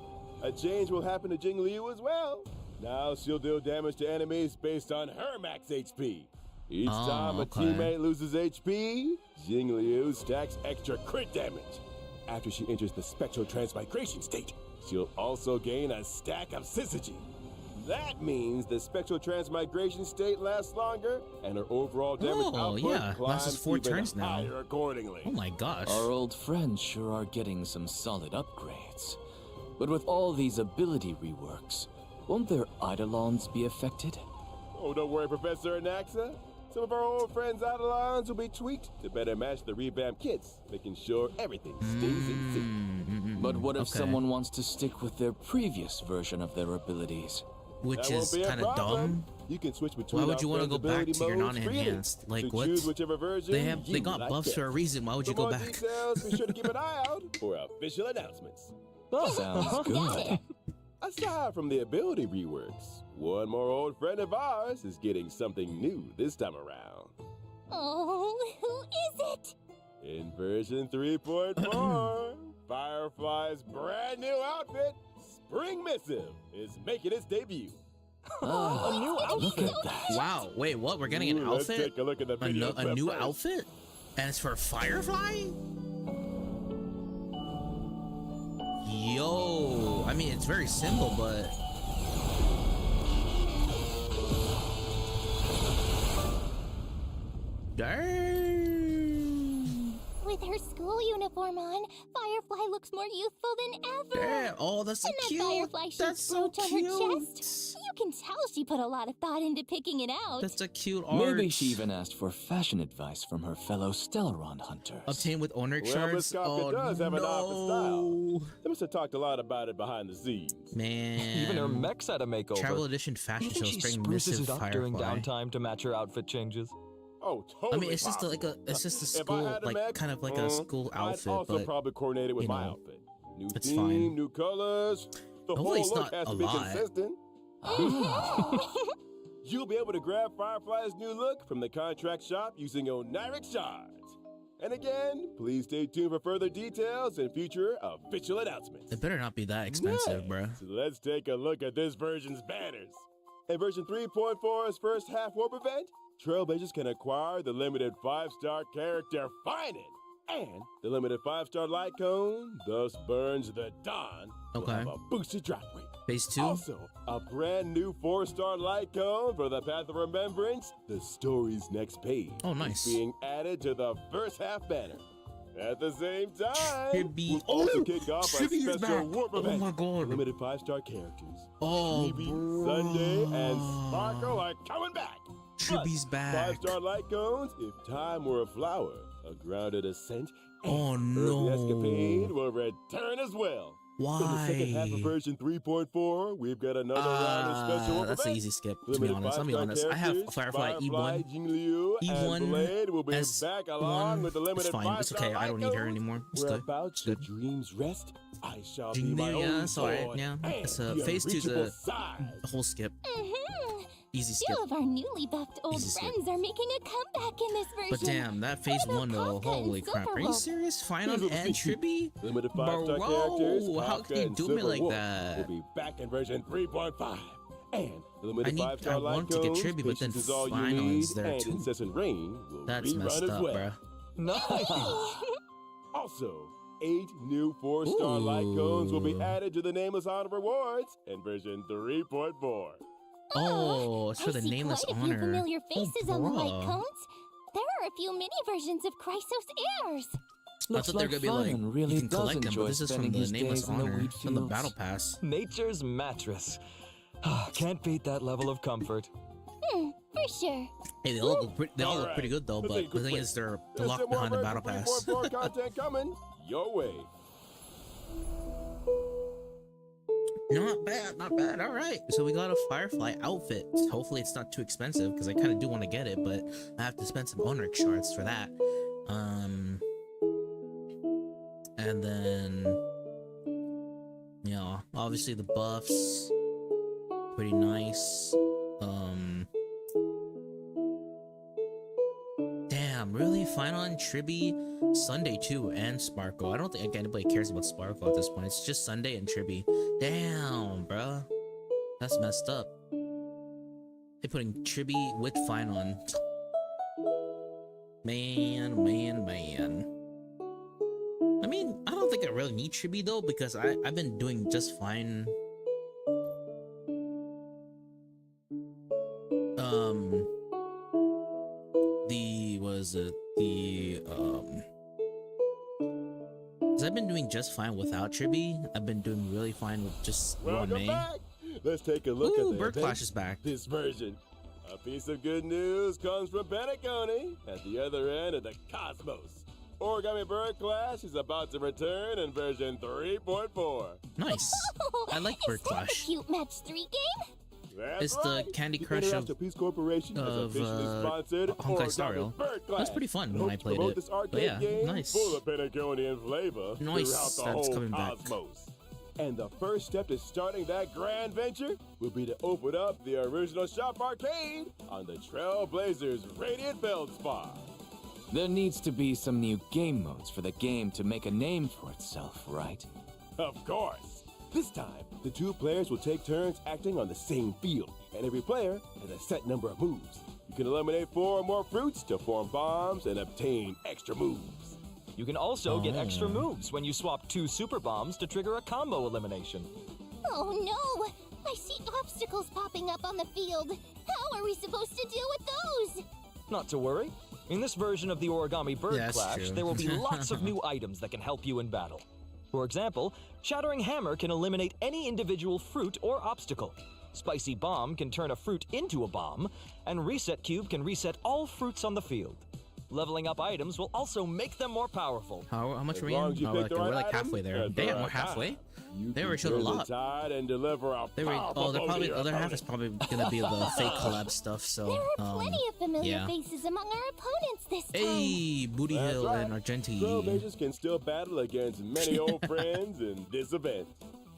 S5: A change will happen to Jingliu as well. Now she'll deal damage to enemies based on her max HP. Each
S1: Oh,
S5: time a
S1: okay.
S5: teammate loses HP, Jingliu stacks extra crit damage. After she enters the spectral transmigration state, she'll also gain a stack of syzygy. That means the spectral transmigration state lasts longer, and her overall damage output
S1: yeah,
S5: climbs
S1: lasts 4
S5: even
S1: turns now.
S5: higher accordingly.
S1: Oh my gosh.
S6: Our old friends sure are getting some solid upgrades. But with all these ability reworks, won't their Eidolons be affected?
S5: Oh, don't worry, Professor Anaxa. Some of our old friends' Eidolons will be tweaked to better match the revamped kits, making sure everything stays in sync.
S6: But what if
S1: Okay.
S6: someone wants to stick with their previous version of their abilities?
S1: Which
S5: That won't
S1: is
S5: be a
S1: kind of
S5: problem.
S1: dumb.
S5: You can switch between
S1: Why would
S5: our
S1: you want to
S5: friends'
S1: go back
S5: ability
S1: to your
S5: modes freely.
S1: non-enhanced? Like
S5: So
S1: what?
S5: choose whichever version
S1: They
S5: you
S1: got
S5: like
S1: buffs for a
S5: best.
S1: reason. Why would you
S5: For
S1: go
S5: more
S1: back?
S5: details, be sure to keep an eye out for official announcements.
S6: Sounds good.
S5: Aside from the ability reworks, one more old friend of ours is getting something new this time around.
S3: Oh, who is it?
S5: In version 3.4, Firefly's brand new outfit, Spring Missive, is making its debut.
S6: Ah,
S3: A new
S6: look
S3: outfit?
S6: at that.
S1: Wow. Wait, what? We're getting an
S5: Ooh, let's
S1: outfit?
S5: take a look at the
S1: A,
S5: video
S1: a new
S5: first.
S1: outfit? And it's for Firefly? Yo. I mean, it's very simple, but... Dang.
S3: With her school uniform on, Firefly looks more youthful than ever.
S1: Damn. Oh, that's so
S3: And that
S1: cute.
S3: Firefly
S1: That's
S3: shaped
S1: so
S3: brooch on
S1: cute.
S3: her chest. You can tell she put a lot of thought into picking it out.
S1: That's a cute art.
S6: Maybe she even asked for fashion advice from her fellow Stellaron hunters.
S1: Obtained with Onyx
S5: Well,
S1: shards.
S5: Miss Kafka
S1: Oh,
S5: does have an outfit style.
S1: no.
S5: They must have talked a lot about it behind the scenes.
S1: Man.
S4: Even her mech's had a makeover.
S1: Travel edition fashion
S4: You think
S1: show
S4: she
S1: spring
S4: spruces
S1: missive
S4: it up during
S1: Firefly.
S4: downtime to match her outfit changes?
S5: Oh, totally.
S1: I mean, it's just
S5: possible.
S1: it's just a
S5: If I
S1: school,
S5: had a
S1: like
S5: mech,
S1: kind of like a school outfit,
S5: I'd also
S1: but
S5: probably coordinate it with
S1: you
S5: my
S1: know,
S5: outfit. New
S1: it's
S5: theme,
S1: fine.
S5: new colors. The
S1: Hopefully
S5: whole
S1: it's
S5: look
S1: not
S5: has
S1: a
S5: to be
S1: lot.
S5: consistent.
S3: Mhm.
S5: You'll be able to grab Firefly's new look from the contract shop using Oniric shards. And again, please stay tuned for further details and future official announcements.
S1: it better not be that expensive, bruh.
S5: Next, let's take a look at this version's banners. In version 3.4's first half warp event, Trailblazers can acquire the limited 5-star character Finon, and the limited 5-star light cone thus burns the dawn. Will
S1: Okay.
S5: have a boosted drop rate.
S1: Phase 2?
S5: Also, a brand new 4-star light cone for the Path of Remembrance, the story's next page.
S1: Oh,
S5: is
S1: nice.
S5: being added to the first half banner. At the same time,
S1: Tribby.
S5: we'll also
S1: Oh,
S5: kick off a
S1: Tribby is
S5: special
S1: back.
S5: warp
S1: Oh
S5: event.
S1: my God.
S5: Limited 5-star characters.
S1: Oh,
S5: Tribby,
S1: bro.
S5: Sunday, and Sparkle are coming back.
S1: Tribby's back.
S5: 5-star light cones, if time were a flower, a grounded ascent, and
S1: Oh,
S5: Early Escapade
S1: no.
S5: will return as well. In the
S1: Why?
S5: second half of version 3.4, we've got another round of special warp
S1: That's an
S5: events.
S1: easy skip, to be
S5: Limited
S1: honest. Let me be
S5: 5-star
S1: honest. I have
S5: characters,
S1: Firefly E1.
S5: Jingliu,
S1: E1
S5: and Blade will be
S1: as
S5: back along
S1: one.
S5: with the
S1: It's
S5: limited
S1: fine. It's
S5: 5-star
S1: okay. I don't need her
S5: light
S1: anymore. It's
S5: Where
S1: good.
S5: about
S1: It's
S5: your
S1: good.
S5: dreams rest, I shall be my
S1: Jingliu, yeah,
S5: own
S1: it's alright,
S5: sword
S1: yeah.
S5: and
S1: It's
S5: the
S1: phase 2's
S5: unreachable
S1: a
S5: side.
S1: whole skip.
S3: Mhm.
S1: Easy
S3: Two
S1: skip.
S3: of our newly buffed old
S1: Easy skip.
S3: friends are making a comeback in this version.
S1: But damn, that phase
S3: What about
S1: 1 though,
S3: Kafka and
S1: holy crap. Are you
S3: Silverwolf?
S1: serious?
S5: Here's
S1: Finon
S5: what
S1: and
S5: we see.
S1: Tribby?
S5: Limited 5-star
S1: Bro,
S5: characters,
S1: how
S5: Kafka
S1: can you
S5: and
S1: do me like
S5: Silverwolf
S1: that?
S5: will be back in version 3.5. And the limited
S1: I
S5: 5-star light
S1: want to get
S5: cones,
S1: Tribby, but then
S5: patience is all you
S1: Finon's
S5: need,
S1: there
S5: and
S1: too.
S5: Incessant Rain will
S1: That's
S5: rerun
S1: messed
S5: as
S1: up,
S5: well.
S1: bruh.
S4: Nice.
S5: Also, 8 new 4-star light cones will be
S1: Ooh.
S5: added to the Nameless Honor rewards in version 3.4.
S1: Oh, it's for
S3: I
S1: the
S3: see
S1: nameless
S3: quite a few
S1: honor.
S3: familiar faces on the light
S1: bruh.
S3: cones. There are a few mini versions of Chrysos heirs.
S1: I
S6: Looks
S1: thought they were
S6: like
S1: gonna be like,
S6: Finon really
S1: you can
S6: does
S1: collect them, but
S6: enjoy
S1: this is from
S6: spending
S1: the
S6: his
S1: nameless
S6: days in the
S1: honor,
S6: wheat
S1: from the
S6: fields.
S1: battle pass.
S4: Nature's mattress. Can't beat that level of comfort.
S3: For sure.
S1: Hey, they all look pretty,
S5: Alright,
S1: pretty good though,
S5: let's
S1: but
S5: take a
S1: the
S5: quick
S1: thing
S5: break.
S1: is they're
S5: There's
S1: locked
S5: some more
S1: behind the
S5: version
S1: battle pass.
S5: 3.4 content coming your way.
S1: Not bad, not bad. All right, so we got a Firefly outfit. Hopefully it's not too expensive because I kind of do want to get it, but I have to spend some Onyx shards for that. And then, you know, obviously the buffs, pretty nice. Damn, really? Finon, Tribby, Sunday too, and Sparkle. I don't think anybody cares about Sparkle at this point. It's just Sunday and Tribby. Damn, bruh. That's messed up. They're putting Tribby with Finon. Man, man, man. I mean, I don't think I really need Tribby though, because I've been doing just fine Cause I've been doing just fine without Chibi. I've been doing really fine with just
S5: Welcome
S1: May.
S5: back. Let's take a look
S1: Ooh,
S5: at the
S1: Bird
S5: event
S1: Clash is back.
S5: this version. A piece of good news comes from Penacony at the other end of the cosmos. Origami Bird Clash is about to return in version 3.4.
S1: Nice. I like Bird
S3: Is that the
S1: Clash.
S3: cute match 3 game?
S5: That's
S1: It's the
S5: right.
S1: Candy
S5: The
S1: Crush
S5: Interactive Peace Corporation has
S1: of,
S5: officially sponsored
S1: Honkai Star Rail.
S5: Origami Bird Clash.
S1: That's pretty fun when I
S5: Hopes
S1: played
S5: promote
S1: it.
S5: This
S1: But
S5: arcade
S1: yeah,
S5: game
S1: nice.
S5: full of Penaconian flavor
S1: Nice
S5: throughout the
S1: that it's
S5: whole
S1: coming back.
S5: cosmos. And the first step to starting that grand venture will be to open up the original shop arcade on the Trailblazers Radiant Feldspar.
S6: There needs to be some new game modes for the game to make a name for itself, right?
S5: Of course. This time, the two players will take turns acting on the same field, and every player has a set number of moves. You can eliminate 4 or more fruits to form bombs and obtain extra moves.
S4: You can also get extra moves when you swap 2 super bombs to trigger a combo elimination.
S3: Oh no! I see obstacles popping up on the field. How are we supposed to deal with those?
S4: Not to worry. In this version of the Origami Bird
S1: Yeah, that's
S4: Clash,
S1: true.
S4: there will be lots of new items that can help you in battle. For example, Shattering Hammer can eliminate any individual fruit or obstacle. Spicy Bomb can turn a fruit into a bomb, and Reset Cube can reset all fruits on the field. Leveling up items will also make them more powerful.
S1: How much
S5: As
S1: were we
S5: long
S1: in?
S5: as you
S1: Oh,
S5: pick
S1: like,
S5: the
S1: we're
S5: right
S1: like
S5: item
S1: halfway there.
S5: at the
S1: Damn,
S5: right
S1: we're halfway.
S5: time, you
S1: They
S5: can
S1: already showed a
S5: turn the
S1: lot.
S5: tide and deliver a
S1: They were. Oh, they're
S5: powerful
S1: probably
S5: blow
S1: the
S5: to
S1: other
S5: your
S1: half is
S5: opponent.
S1: probably gonna be the fake collab stuff. So.
S3: There are plenty of familiar
S1: yeah.
S3: faces among our opponents this time.
S1: Hey, Booty
S5: That's
S1: Hill
S5: right.
S1: and Argenti.
S5: Trailblazers can still battle against many old friends in this event.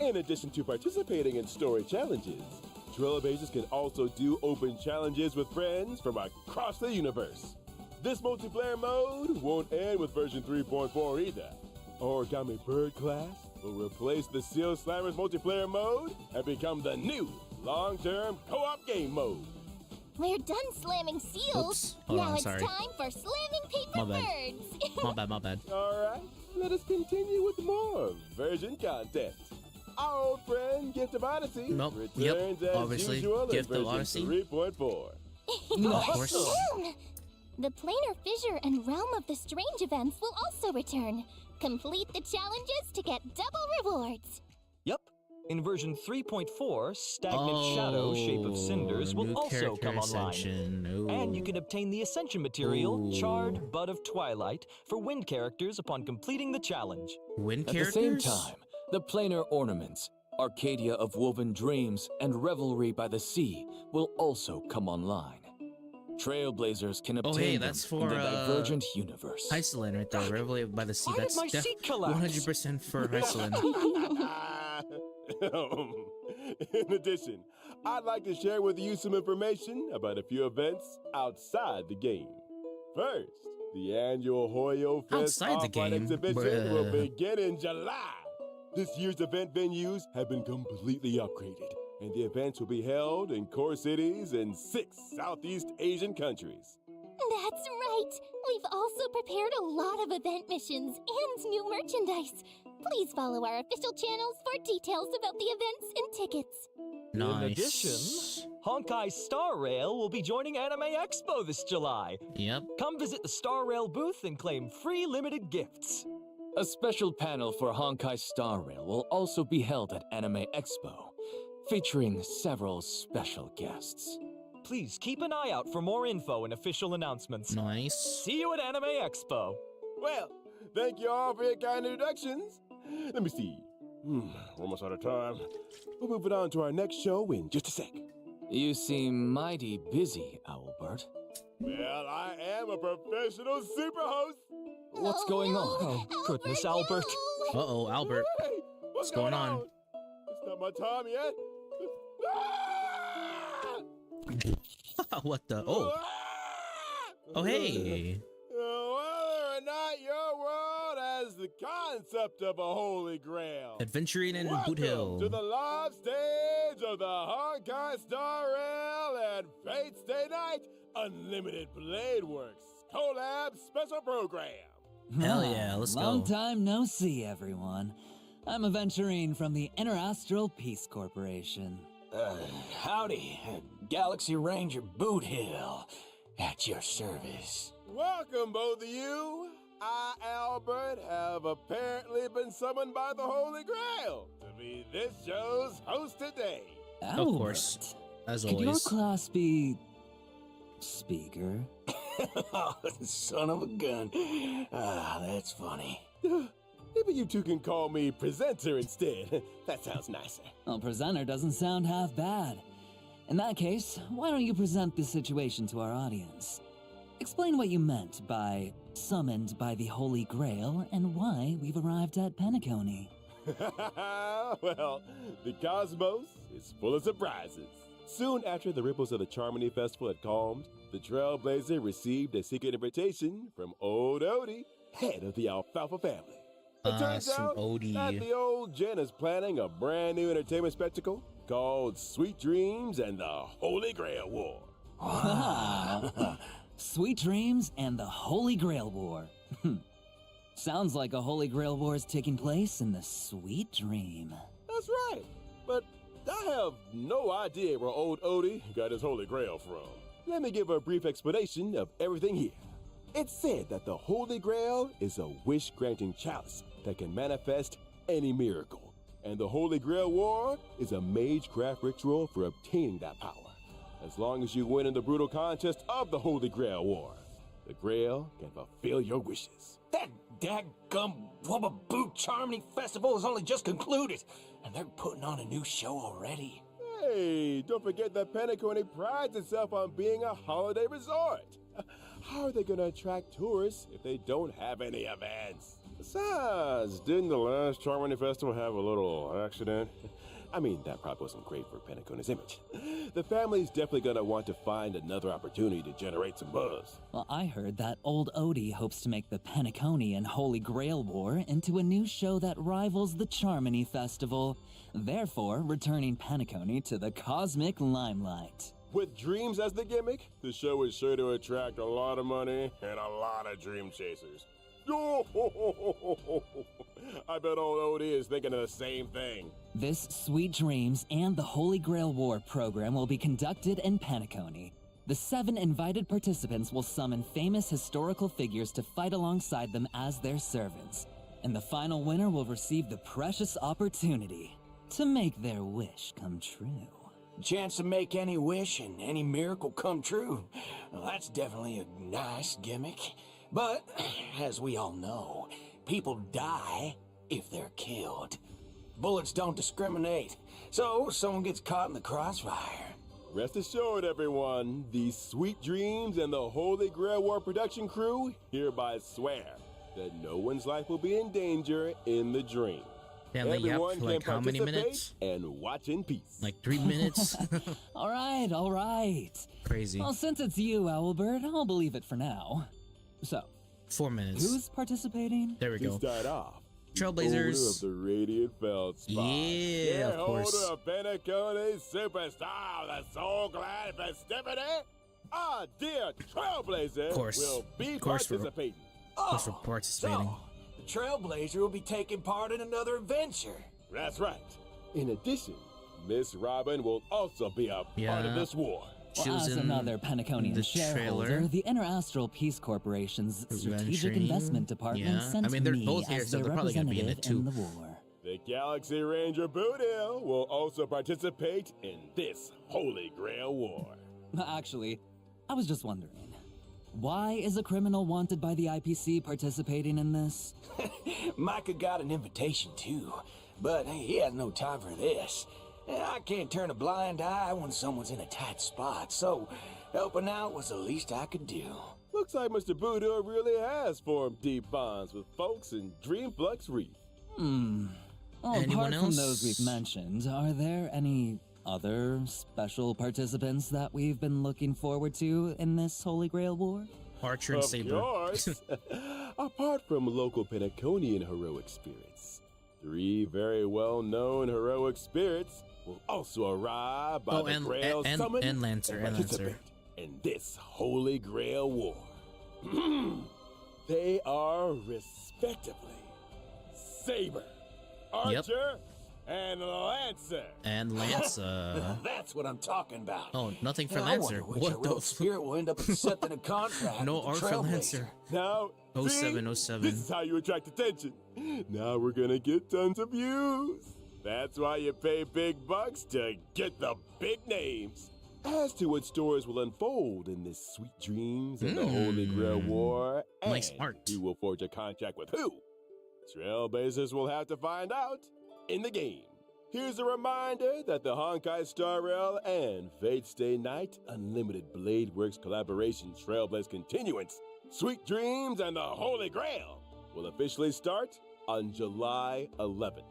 S5: In addition to participating in story challenges, Trailblazers can also do open challenges with friends from across the universe. This multiplayer mode won't end with version 3.4 either. Origami Bird Clash will replace the Seal Slammers multiplayer mode and become the new long-term co-op game mode.
S3: We're done slamming seals.
S1: Oops. Hold
S3: Now
S1: on,
S3: it's
S1: sorry.
S3: time for slamming paper
S1: My bad.
S3: birds.
S1: My bad, my bad.
S5: All right, let us continue with more version content. Our old friend Gift of Odyssey
S1: Nope.
S5: returns
S1: Yep.
S5: as
S1: Obviously,
S5: usual
S1: Gift
S5: in
S1: of
S5: version
S1: Odyssey.
S5: 3.4.
S1: Of course.
S3: Awesome. The Planar Fissure and Realm of the Strange events will also return. Complete the challenges to get double rewards.
S4: Yep. In version 3.4, Stagnant Shadow Shape of Cinders will
S1: new
S4: also
S1: character
S4: come online.
S1: ascension.
S4: And you can obtain the Ascension material,
S1: Ooh.
S4: Charred Bud of Twilight, for wind characters upon completing the challenge.
S1: Wind
S6: At
S1: characters.
S6: the same time, the planar ornaments, Arcadia of Woven Dreams, and Revelry by the Sea will also come online. Trailblazers can obtain
S1: hey,
S6: them
S1: that's
S6: in
S1: for,
S6: the divergent universe.
S1: Iceland right there. Reveille by the Sea.
S4: Why did
S1: That's
S4: my seat collapse?
S1: 100% for Iceland.
S5: In addition, I'd like to share with you some information about a few events outside the game. First, the annual Hoyo Fest
S1: Outside the
S5: Off-White
S1: game?
S5: exhibition will
S1: Bruh.
S5: begin in July. This year's event venues have been completely upgraded, and the events will be held in core cities in 6 Southeast Asian countries.
S3: That's right. We've also prepared a lot of event missions and new merchandise. Please follow our official channels for details about the events and tickets.
S1: Nice.
S4: In addition, Honkai Star Rail will be joining Anime Expo this July.
S1: Yep.
S4: Come visit the Star Rail booth and claim free limited gifts.
S6: A special panel for Honkai Star Rail will also be held at Anime Expo, featuring several special guests.
S4: Please keep an eye out for more info and official announcements.
S1: Nice.
S4: See you at Anime Expo.
S5: Well, thank you all for your kind introductions. Let me see. We're almost out of time. We'll move it on to our next show in just a sec.
S6: You seem mighty busy, Owlbert.
S5: Well, I am a professional super host.
S6: What's going on?
S4: Oh, goodness, Albert.
S3: no.
S1: Uh-oh, Albert.
S5: Hey,
S1: What's going on?
S5: It's not my time yet.
S1: What the? Oh.
S5: Ah!
S1: Oh, hey.
S5: Whether or not your world has the concept of a holy grail.
S1: Adventuring in
S5: Welcome
S1: Boot Hill.
S5: to the live stage of the Honkai Star Rail and Fate Stay Night Unlimited Blade Works COLLAB special program.
S1: Hell yeah, let's go.
S7: Long time no see, everyone. I'm Aventurine from the Interastral Peace Corporation.
S2: Howdy, Galaxy Ranger Boot Hill, at your service.
S5: Welcome, both of you. I, Albert, have apparently been summoned by the Holy Grail to be this show's host today.
S1: Of course, as
S7: Could your
S1: always.
S7: class be... speaker?
S2: Son of a gun. That's funny.
S5: Maybe you two can call me presenter instead. That sounds nicer.
S7: Well, presenter doesn't sound half bad. In that case, why don't you present the situation to our audience? Explain what you meant by summoned by the Holy Grail and why we've arrived at Penacony.
S5: Well, the cosmos is full of surprises. Soon after the ripples of the Charmony Festival had calmed, the Trailblazer received a secret invitation from old Odie, head of the Alfalfa family. It turns out
S1: Odie.
S5: that the old Jen is planning a brand new entertainment spectacle called Sweet Dreams and the Holy Grail War.
S7: Sweet Dreams and the Holy Grail War. Sounds like a Holy Grail War is taking place in the Sweet Dream.
S5: That's right, but I have no idea where old Odie got his Holy Grail from. Let me give a brief explanation of everything here. It's said that the Holy Grail is a wish-granting chalice that can manifest any miracle. And the Holy Grail War is a magecraft ritual for obtaining that power. As long as you win in the brutal contest of the Holy Grail War, the Grail can fulfill your wishes.
S2: That dadgum Wubba Boot Charmony Festival has only just concluded, and they're putting on a new show already.
S5: Hey, don't forget that Penacony prides itself on being a holiday resort. How are they going to attract tourists if they don't have any events? Besides, didn't the last Charmony Festival have a little accident? I mean, that probably wasn't great for Penacony's image. The family's definitely going to want to find another opportunity to generate some buzz.
S7: Well, I heard that old Odie hopes to make the Penacony and Holy Grail War into a new show that rivals the Charmony Festival, therefore returning Penacony to the cosmic limelight.
S5: With dreams as the gimmick, the show is sure to attract a lot of money and a lot of dream chasers. I bet old Odie is thinking of the same thing.
S7: This Sweet Dreams and the Holy Grail War program will be conducted in Penacony. The 7 invited participants will summon famous historical figures to fight alongside them as their servants. And the final winner will receive the precious opportunity to make their wish come true.
S2: Chance to make any wish and any miracle come true. Well, that's definitely a nice gimmick. But, as we all know, people die if they're killed. Bullets don't discriminate, so someone gets caught in the crossfire.
S5: Rest assured, everyone, the Sweet Dreams and the Holy Grail War production crew hereby swear that no one's life will be in danger in the dream.
S1: Damn, they yapped
S5: Everyone
S1: for like
S5: can
S1: how many
S5: participate
S1: minutes?
S5: and watch in peace.
S1: Like 3 minutes?
S7: All right.
S1: Crazy.
S7: Well, since it's you, Owlbird, I'll believe it for now. So,
S1: 4 minutes.
S7: who's participating?
S1: There we
S5: To
S1: go.
S5: start off, the
S1: Trailblazers.
S5: owner of the Radiant Feldspar.
S1: Yeah, of course.
S5: Shareholder of Penacony's superstar, the Soul Glad festivity. Our dear Trailblazer
S1: Of course.
S5: will be
S1: Of course we're-
S5: participating.
S1: Thanks for participating.
S2: So, the Trailblazer will be taking part in another adventure.
S5: That's right. In addition, Miss Robin will also be a part
S1: Yeah.
S5: of this war.
S1: She
S7: Well,
S1: was
S7: as
S1: in
S7: another Penaconian
S1: the
S7: shareholder,
S1: trailer.
S7: the Interastral Peace Corporation's Strategic
S1: Adventuring.
S7: Investment Department
S1: Yeah.
S7: sent
S1: I mean, they're
S7: me
S1: both here,
S7: as
S1: so
S7: their
S1: they're probably gonna be in it
S7: representative
S1: too.
S7: in the war.
S5: The Galaxy Ranger Boothill will also participate in this Holy Grail War.
S7: Actually, I was just wondering, why is a criminal wanted by the IPC participating in this?
S2: Micah got an invitation too, but he has no time for this. I can't turn a blind eye when someone's in a tight spot, so helping out was the least I could do.
S5: Looks like Mr. Boothill really has formed deep bonds with folks in Dreamflux Reef.
S7: Well,
S1: Anyone
S7: apart from
S1: else?
S7: those we've mentioned, are there any other special participants that we've been looking forward to in this Holy Grail War?
S1: Archer and
S5: Of
S1: Saber.
S5: course. Apart from local Penaconian heroic spirits, 3 very well-known heroic spirits will also arrive by
S1: Oh,
S5: the
S1: and-
S5: Grail
S1: and-
S5: Summit
S1: and Lancer, and
S5: participate
S1: Lancer.
S5: in this Holy Grail War. They are respectively Saber, Archer, And Lancer.
S1: And Lancer.
S2: That's what I'm talking about.
S1: Oh, nothing for
S2: And I
S1: Lancer.
S2: wonder which
S1: What
S2: real
S1: the
S2: spirit will end up accepting a contract.
S1: No
S2: with
S1: art
S2: the
S1: for
S2: Trailblazer.
S1: Lancer.
S5: Now,
S1: Oh,
S5: see?
S1: 07.
S5: This is how you attract attention. Now we're gonna get tons of views. That's why you pay big bucks to get the big names. As to what stories will unfold in this Sweet Dreams and the Holy Grail War,
S1: Nice
S5: and
S1: art.
S5: who will forge a contract with who, Trailblazers will have to find out in the game. Here's a reminder that the Honkai Star Rail and Fate Stay Night Unlimited Blade Works collaboration Trailblaze Continuance, Sweet Dreams and the Holy Grail will officially start on July 11th.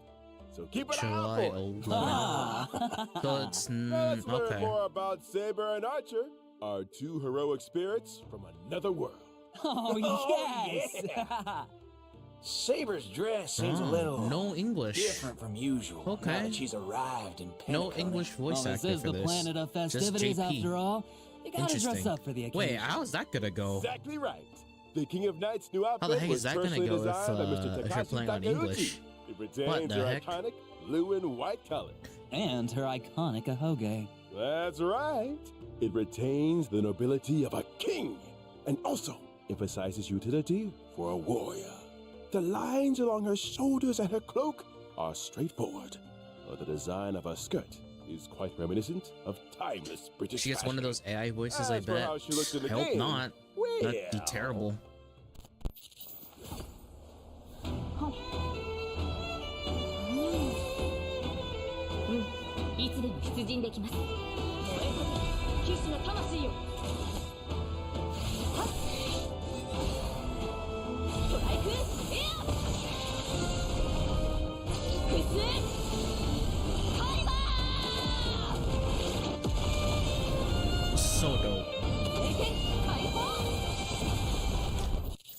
S5: So keep an eye
S1: July
S5: out for it.
S1: 11th. So it's
S5: Let's learn
S1: okay.
S5: more about Saber and Archer, our two heroic spirits from another world.
S7: Oh,
S2: Oh,
S7: yes!
S2: Saber's dress seems a
S1: Oh,
S2: little
S1: no English.
S2: different from usual.
S1: Okay.
S2: Now that she's arrived in
S1: No
S2: Penacony.
S1: English voice
S7: Well, this
S1: actor
S7: is
S1: for
S7: the
S1: this.
S7: planet of
S1: Just
S7: festivities
S1: JP.
S7: after all. You gotta dress
S1: Interesting.
S7: up for the occasion.
S1: Wait, how's that gonna go?
S5: Exactly right. The King of Night's new outfit
S1: How the heck
S5: was
S1: is that gonna
S5: personally
S1: go if,
S5: designed by Mr.
S1: if you're
S5: Takashi
S1: playing on
S5: Takeuchi.
S1: English?
S5: It retains
S1: the
S5: her
S1: heck?
S5: iconic blue and white color.
S7: And her iconic ahoge.
S5: That's right. It retains the nobility of a king and also emphasizes utility for a warrior. The lines along her shoulders and her cloak are straightforward, but the design of her skirt is quite reminiscent of timeless British
S1: She gets one of those AI voices, I
S5: As for
S1: bet.
S5: how she looks in the
S1: I hope
S5: game,
S1: not.
S5: well,
S1: That'd be terrible.
S8: いつでも出陣できます。燃えさせ騎士の魂よ。はっ。ストライクエア。フス。タイマー。
S1: So dope.
S8: 聖剣解放。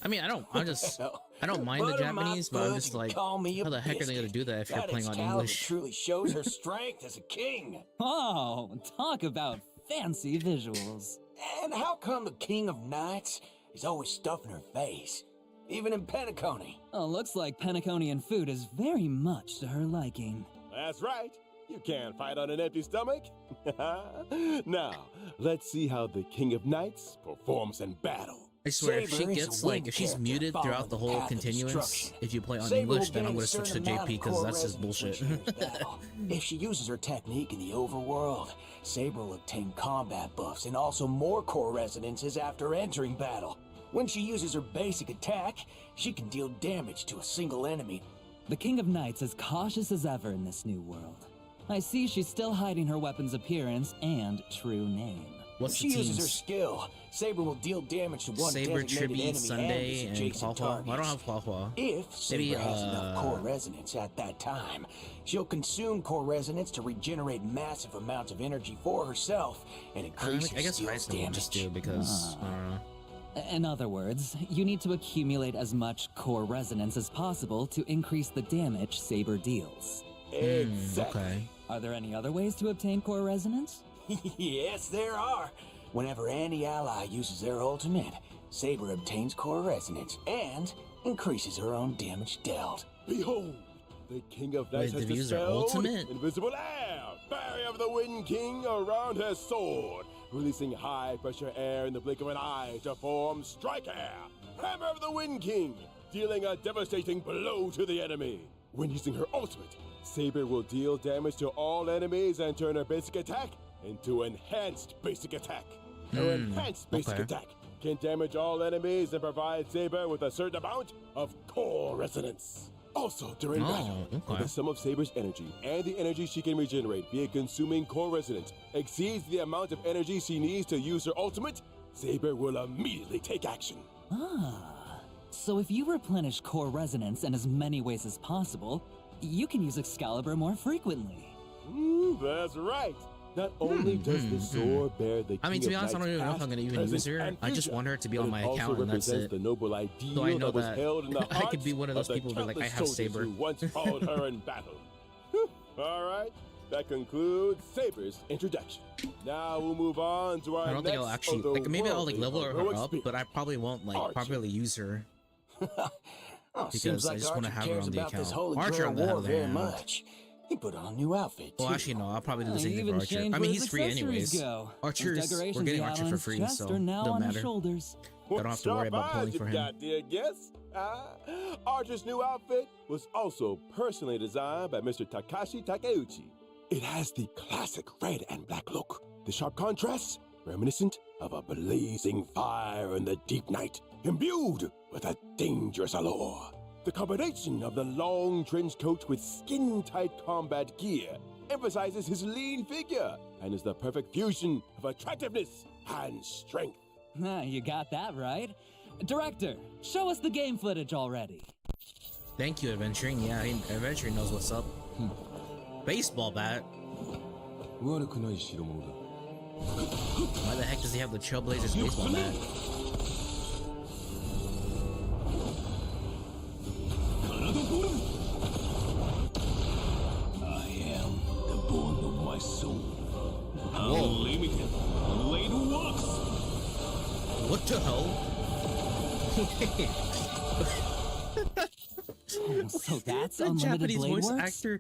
S1: I mean, I don't mind the Japanese, but I'm just like, how the heck are they gonna do that if you're playing on English?
S2: Truly shows her strength as a king.
S7: Oh, talk about fancy visuals.
S2: And how come the King of Knights is always stuffing her face, even in Penacony?
S7: Oh, looks like Penaconian food is very much to her liking.
S5: That's right. You can't fight on an empty stomach. Now, let's see how the King of Knights performs in battle.
S1: I swear, if she
S2: Saber is
S1: gets
S2: a
S1: like,
S2: winged
S1: if she's
S2: character
S1: muted
S2: following
S1: throughout the
S2: the
S1: whole
S2: path of
S1: continuance,
S2: destruction.
S1: if you play on
S2: Saber
S1: English,
S2: will
S1: then I'm
S2: gain
S1: gonna
S2: a
S1: switch to
S2: certain amount
S1: JP
S2: of
S1: because
S2: core
S1: that's just
S2: resonance when
S1: bullshit.
S2: she enters battle. If she uses her technique in the overworld, Saber will obtain combat buffs and also more core resonances after entering battle. When she uses her basic attack, she can deal damage to a single enemy.
S7: The King of Knights is cautious as ever in this new world. I see she's still hiding her weapon's appearance and true name.
S1: What's
S2: If she
S1: the
S2: uses her
S1: teams?
S2: skill, Saber will deal damage to one
S1: Saber,
S2: designated
S1: Tribute,
S2: enemy
S1: Sunday,
S2: and
S1: and
S2: its adjacent
S1: Hua Hua. I don't
S2: targets.
S1: have Hua Hua.
S2: If Saber
S1: Maybe,
S2: has enough core resonance at that time, she'll consume core resonance to regenerate massive amounts of energy for herself and increase her
S1: I guess
S2: skill's
S1: Ryzen will
S2: damage.
S1: just do because, I don't know.
S7: In other words, you need to accumulate as much core resonance as possible to increase the damage Saber deals.
S2: Exactly.
S1: Okay.
S7: Are there any other ways to obtain core resonance?
S2: Yes, there are. Whenever any ally uses their ultimate, Saber obtains core resonance and increases her own damage dealt.
S5: Behold, the King of Knights
S1: Wait,
S5: has
S1: did he use her
S5: dispelled
S1: ultimate?
S5: invisible air, barrier of the Wind King around her sword, releasing high-pressure air in the blink of an eye to form Strike Air, Hammer of the Wind King, dealing a devastating blow to the enemy. When using her ultimate, Saber will deal damage to all enemies and turn her basic attack into enhanced basic attack. Her enhanced basic
S1: okay.
S5: attack can damage all enemies and provide Saber with a certain amount of core resonance. Also, during battle, when
S1: okay.
S5: the sum of Saber's energy and the energy she can regenerate via consuming core resonance exceeds the amount of energy she needs to use her ultimate, Saber will immediately take action.
S7: So if you replenish core resonance in as many ways as possible, you can use Excalibur more frequently.
S5: That's right. Not only does the sword bear the
S1: I mean,
S5: King
S1: to be
S5: of
S1: honest, I don't
S5: Knights
S1: even know if I'm
S5: past,
S1: gonna even
S5: present,
S1: use her.
S5: and
S1: I just
S5: future,
S1: want her to be
S5: but
S1: on
S5: it
S1: my
S5: also
S1: account, and that's
S5: represents
S1: it.
S5: the noble ideal
S1: So I know
S5: that was
S1: that
S5: held in the
S1: I could be one of those
S5: the
S1: people that, like, I
S5: countless
S1: have
S5: soldiers
S1: Saber.
S5: who once followed her in battle. All right, that concludes Saber's introduction. Now we'll move on to our
S1: I don't think I'll
S5: next
S1: actually, like, maybe I'll like level her
S5: heroic
S1: up,
S5: spirit.
S1: but I probably won't like
S5: Archer.
S1: properly use her.
S2: Oh,
S1: Because
S2: seems
S1: I
S2: like
S1: just wanna
S2: Archer
S1: have her
S2: cares
S1: on the
S2: about this
S1: account.
S2: Holy
S1: Archer
S2: Grail
S1: on the
S2: War
S1: other
S2: very
S1: hand.
S2: much. He put on a new outfit, too.
S1: Well, actually, no. I'll probably do the same thing
S7: Even
S1: for Archer.
S7: changed
S1: I
S7: where
S1: mean,
S7: his
S1: he's free
S7: accessories
S1: anyways.
S7: go.
S1: Archer's,
S7: Those decorations
S1: we're getting
S7: the
S1: Archer for
S7: Outland's
S1: free,
S7: chest
S1: so
S7: are now
S1: don't
S7: on his
S1: matter.
S7: shoulders.
S1: I don't have to worry about pulling
S5: you
S1: for him.
S5: got there, guess? Archer's new outfit was also personally designed by Mr. Takashi Takeuchi. It has the classic red and black look. The sharp contrasts, reminiscent of a blazing fire in the deep night, imbued with a dangerous allure. The combination of the long trench coat with skin-tight combat gear emphasizes his lean figure and is the perfect fusion of attractiveness and strength.
S7: You got that right. Director, show us the game footage already.
S1: Thank you, Adventuring. Yeah, Adventuring knows what's up. Baseball bat. Why the heck does he have the Trailblazers baseball bat?
S2: I am the bone of my soul.
S9: Unlimited, laid works.
S1: What the hell?
S7: So that's
S1: The
S7: unlimited
S1: Japanese
S7: blade
S1: voice
S7: works?
S1: actor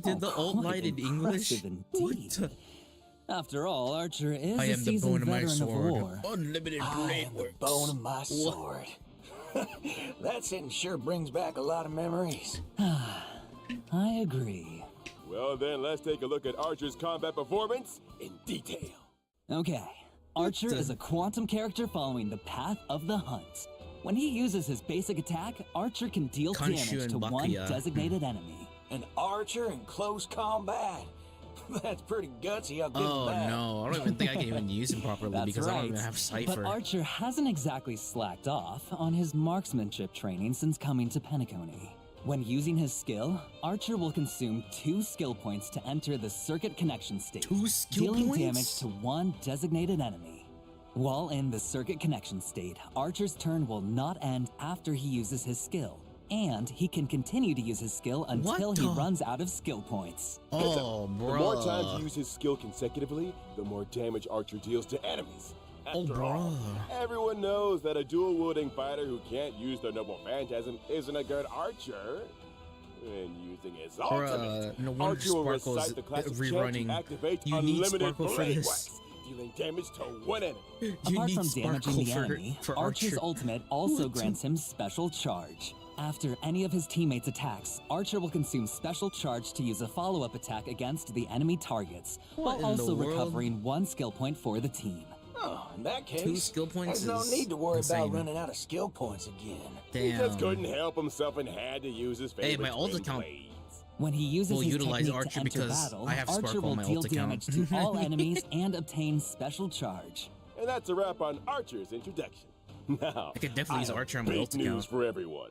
S1: did the old
S7: quite
S1: line in English.
S7: impressive
S1: What
S7: indeed.
S1: the-
S7: After all, Archer is
S1: I
S7: a
S1: am the
S7: seasoned
S1: bone of my
S7: veteran of
S1: sword.
S7: war.
S1: Unlimited
S2: I
S1: blade
S2: am the
S1: works.
S2: bone of my sword. That sentence sure brings back a lot of memories.
S7: I agree.
S5: Well then, let's take a look at Archer's combat performance in detail.
S7: Okay, Archer is a quantum character following the path of the hunt. When he uses his basic attack, Archer can deal
S1: Khonshu
S7: damage
S1: and
S7: to one
S1: Bakuya.
S7: designated enemy.
S2: An archer in close combat. That's pretty gutsy, I'll give
S1: Oh
S2: him that.
S1: no, I don't even think I can even use him properly
S7: That's
S1: because
S7: right.
S1: I don't even have Cypher.
S7: But Archer hasn't exactly slacked off on his marksmanship training since coming to Penacony. When using his skill, Archer will consume 2 skill points to enter the circuit connection state,
S1: 2 skill
S7: dealing
S1: points?
S7: damage to one designated enemy. While in the circuit connection state, Archer's turn will not end after he uses his skill, and he can continue to use his skill until he runs out of skill points.
S1: Oh, bro.
S5: The more times you use his skill consecutively, the more damage Archer deals to enemies. After all, everyone knows that a dual-wielding fighter who can't use their noble phantasm isn't a good archer. When using his ultimate,
S1: no wonder
S5: Archer will
S1: Sparkle's
S5: recite the classic
S1: rerunning.
S5: chant to activate
S1: You need
S5: unlimited
S1: Sparkle for
S5: blade
S1: this.
S5: wax, dealing damage to one enemy.
S1: You
S7: Apart
S1: need
S7: from
S1: Sparkle
S7: damaging the
S1: for,
S7: enemy,
S1: for
S7: Archer's
S1: Archer.
S7: ultimate also
S1: What?
S7: grants him special charge. After any of his teammates' attacks, Archer will consume special charge to use a follow-up attack against the enemy targets,
S1: What
S7: while
S1: in the
S7: also
S1: world?
S7: recovering 1 skill point for the team.
S2: Oh, in that case,
S1: 2 skill points
S2: there's no
S1: is
S2: need to worry
S1: insane.
S2: about running out of skill points again.
S5: He just
S1: Damn.
S5: couldn't help himself and had to use his favorite
S1: Hey, my ult
S5: twin
S1: account-
S5: blades.
S7: When he uses
S1: We'll
S7: his
S1: utilize
S7: technique
S1: Archer
S7: to enter
S1: because
S7: battle,
S1: I have
S7: Archer
S1: Sparkle
S7: will
S1: on my
S7: deal
S1: ult account.
S7: damage to all enemies and obtain special charge.
S5: And that's a wrap on Archer's introduction. Now,
S1: I could definitely use
S5: have
S1: Archer on my
S5: big
S1: ult
S5: news
S1: account.
S5: for everyone.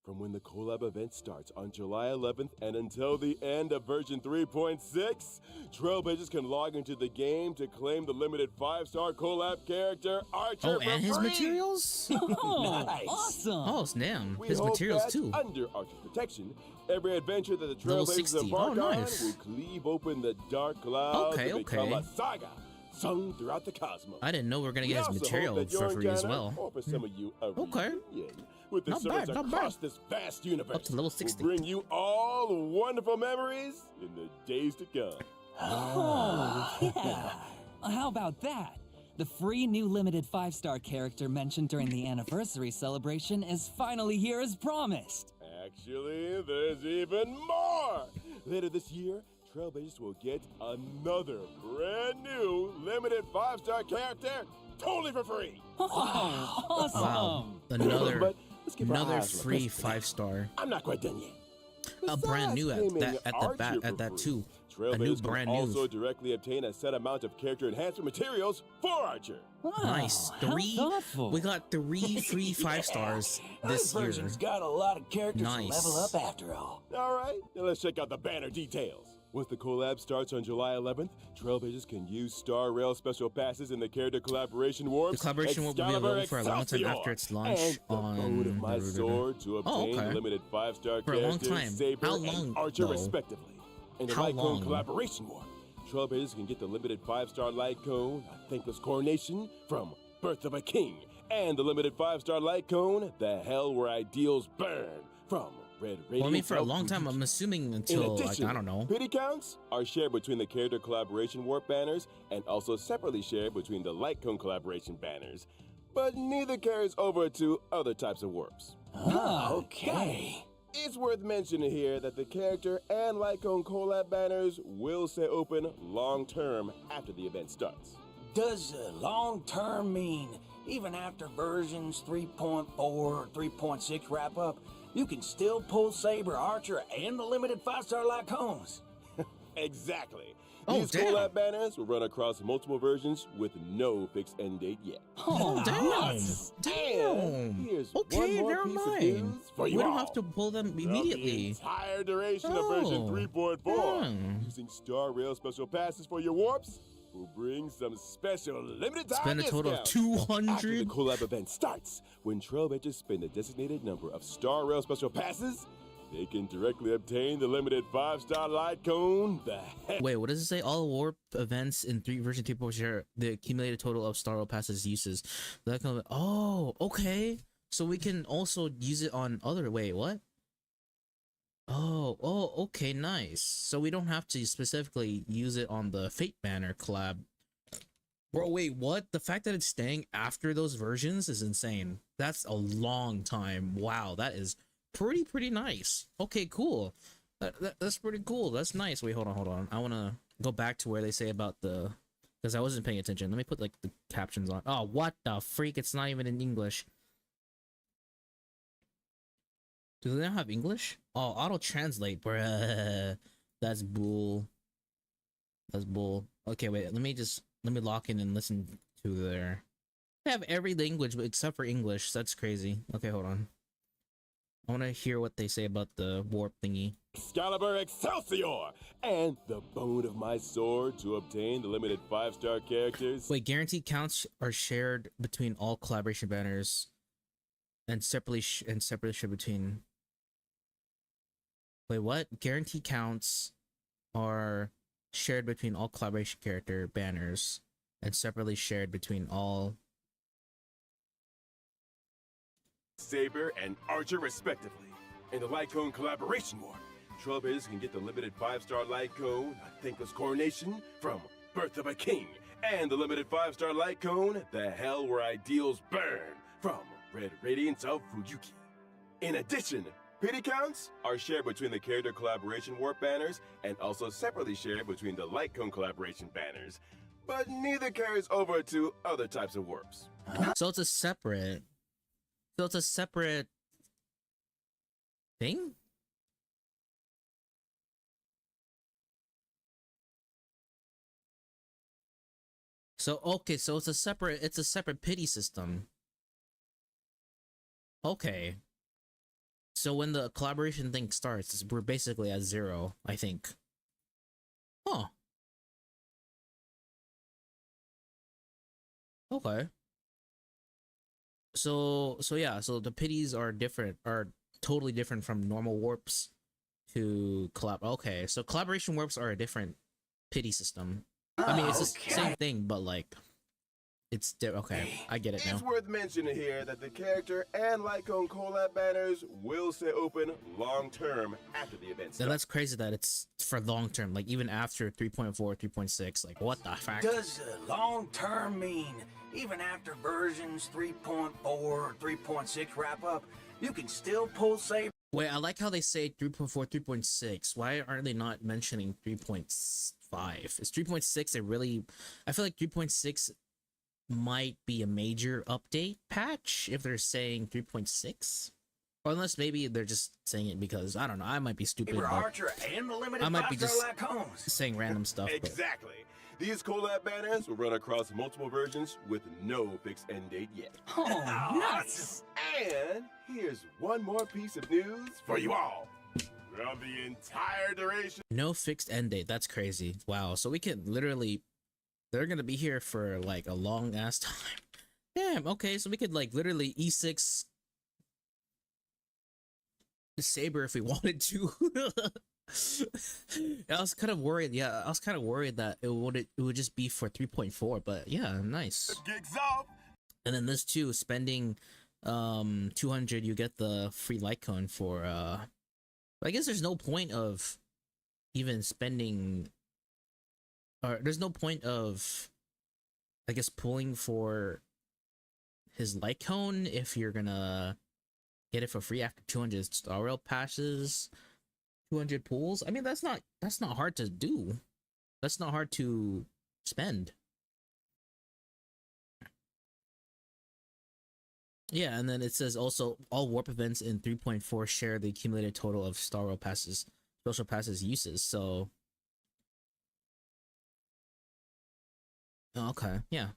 S5: From when the collab event starts on July 11th and until the end of version 3.6, Trailblazers can log into the game to claim the limited 5-star collab character Archer
S1: Oh,
S5: for
S1: and his
S5: free.
S1: materials?
S7: Oh,
S2: Nice.
S7: awesome!
S1: Oh, damn.
S5: We
S1: His
S5: hope
S1: materials
S5: that
S1: too.
S5: under Archer's protection, every adventure that the
S1: Level
S5: Trailblazers
S1: 60.
S5: embark
S1: Oh,
S5: on
S1: nice.
S5: will cleave open the dark clouds
S1: Okay,
S5: to become
S1: okay.
S5: a saga sung throughout the cosmos.
S1: I didn't know we were gonna
S5: We
S1: get his
S5: also
S1: material
S5: hope that
S1: for
S5: your
S1: free as
S5: encounter,
S1: well.
S5: or for some of you, a
S1: Okay.
S5: reunion with the
S1: Not
S5: servants
S1: bad, not
S5: across
S1: bad.
S5: this vast universe
S1: Up to level 60.
S5: will bring you all wonderful memories in the days to come.
S7: Oh, yeah. How about that? The free new limited 5-star character mentioned during the anniversary celebration is finally here as promised.
S5: Actually, there's even more! Later this year, Trailblazers will get another brand new limited 5-star character totally for free.
S7: Oh, awesome!
S1: Wow. Another
S5: But let's keep our
S1: another
S5: eyes on the
S1: free
S5: prize tag.
S1: 5-star.
S5: I'm not quite done yet.
S1: A brand new
S5: Besides claiming
S1: at the bat
S5: Archer
S1: at that
S5: for
S1: too.
S5: free,
S1: A new
S5: Trailblazers
S1: brand
S5: can
S1: new.
S5: also directly obtain a set amount of character enhancement materials for Archer.
S7: Wow,
S1: Nice.
S7: how
S1: 3.
S7: thoughtful.
S1: We got 3 free 5-stars this year.
S2: version's got a lot of characters
S1: Nice.
S2: to level up after all.
S5: All right, now let's check out the banner details. Once the collab starts on July 11th, Trailblazers can use Star Rail special passes in the character collaboration warps.
S1: The collaboration will be
S5: Excalibur,
S1: available for a long time
S5: Excelsior,
S1: after its launch
S5: and the
S1: on
S5: Bone of my sword to obtain
S1: okay.
S5: limited 5-star
S1: For a long
S5: characters,
S1: time.
S5: Saber,
S1: How
S5: and
S1: long,
S5: Archer
S1: though?
S5: respectively. In the
S1: How
S5: Light Cone
S1: long?
S5: collaboration warp, Trailblazers can get the limited 5-star Light Cone, A Thankless Coronation from Birth of a King, and the limited 5-star Light Cone, The Hell Where Ideals Burn from red
S1: Well, I mean, for a
S5: Radiance
S1: long
S5: of
S1: time, I'm
S5: Fujuki.
S1: assuming
S5: In
S1: until, like,
S5: addition,
S1: I don't know.
S5: pity counts are shared between the character collaboration warp banners and also separately shared between the light cone collaboration banners, but neither carries over to other types of warps.
S2: Ah, okay.
S5: It's worth mentioning here that the character and light cone collab banners will stay open long term after the event starts.
S2: Does long term mean even after versions 3.4 or 3.6 wrap up, you can still pull Saber Archer and the limited 5-star Lycones?
S5: Exactly.
S1: Oh,
S5: These
S1: damn.
S5: collab banners will run across multiple versions with no fixed end date yet.
S1: Oh, damn.
S5: And
S1: Damn.
S5: here's
S1: Okay,
S5: one more
S1: never
S5: piece of
S1: mind.
S5: news for you
S1: We don't
S5: all.
S1: have to pull them
S5: Throughout the
S1: immediately.
S5: entire duration of version
S1: Oh.
S5: 3.4,
S1: Hmm.
S5: using Star Rail special passes for your warps will bring some special limited time
S1: Spend a total of
S5: discounts. After the
S1: 200.
S5: collab event starts, when Trailbreakers spend a designated number of Star Rail special passes, they can directly obtain the limited 5-star light cone. The heck.
S1: Wait, what does it say? All warp events in version 3.0 share the accumulated total of Star Rail passes uses. That kind of, oh, okay. So we can also use it on other. Wait, what? Oh, okay, nice. So we don't have to specifically use it on the Fate banner collab. Bro, wait, what? The fact that it's staying after those versions is insane. That's a long time. Wow, that is pretty nice. Okay, cool. That's pretty cool. That's nice. Wait, hold on. I want to go back to where they say about the, because I wasn't paying attention. Let me put like the captions on. Oh, what the freak? It's not even in English. Do they not have English? Oh, auto translate, bruh. That's bull. That's bull. Okay, wait. Let me lock in and listen to their. They have every language but except for English. That's crazy. Okay, hold on. I want to hear what they say about the warp thingy.
S5: Excalibur Excelsior! And the bone of my sword to obtain the limited 5-star characters.
S1: Wait, guaranteed counts are shared between all collaboration banners, and separately shared between. Wait, what? Guaranteed counts are shared between all collaboration character banners, and separately shared between all.
S5: Saber and Archer respectively. In the Light Cone collaboration war, Trailblazers can get the limited 5-star Light Cone, A Thankless Coronation from Birth of a King, and the limited 5-star Light Cone, The Hell Where Ideals Burn from Red Radiance of Fujuki. In addition, pity counts are shared between the character collaboration warp banners and also separately shared between the Light Cone collaboration banners, but neither carries over to other types of warps.
S1: So it's a separate. So it's a separate thing? So okay, so it's a separate pity system. Okay. So when the collaboration thing starts, we're basically at 0, I think. Huh. Okay. So yeah, so the pities are totally different from normal warps to collab. Okay, so collaboration warps are a different pity system. I mean, it's the same thing, but like, it's okay. I get it now.
S5: It's worth mentioning here that the character and Light Cone collab banners will stay open long term after the event
S1: And
S5: starts.
S1: that's crazy that it's for long term, like even after 3.4, 3.6. Like, what the fuck?
S2: Does long term mean even after versions 3.4 or 3.6 wrap up, you can still pull Saber?
S1: Wait, I like how they say 3.4, 3.6. Why aren't they not mentioning 3.5? Is 3.6 a really? I feel like 3.6 might be a major update patch if they're saying 3.6, or unless maybe they're just saying it because I don't know. I might be stupid.
S2: Saber
S1: But
S2: Archer and the limited
S1: I might be
S2: 5-star
S1: just
S2: Lycones.
S1: saying random stuff. But
S5: Exactly. These collab banners will run across multiple versions with no fixed end date yet.
S2: Oh, nice.
S5: And here's one more piece of news for you all. Throughout the entire duration.
S1: no fixed end date. That's crazy. Wow. So we can literally. They're gonna be here for like a long ass time. Damn. Okay. So we could like literally E6 Saber if we wanted to. I was kind of worried. Yeah, I was kind of worried that it would just be for 3.4. But yeah, nice.
S5: Gigs off.
S1: And then this too, spending 200, you get the free light cone for I guess there's no point of even spending, or there's no point of, I guess, pulling for his light cone if you're gonna get it for free after 200 Star Rail passes, 200 pulls. I mean, that's not hard to do. That's not hard to spend. Yeah, and then it says also all warp events in 3.4 share the accumulated total of Star Rail passes, social passes uses. So, okay, yeah.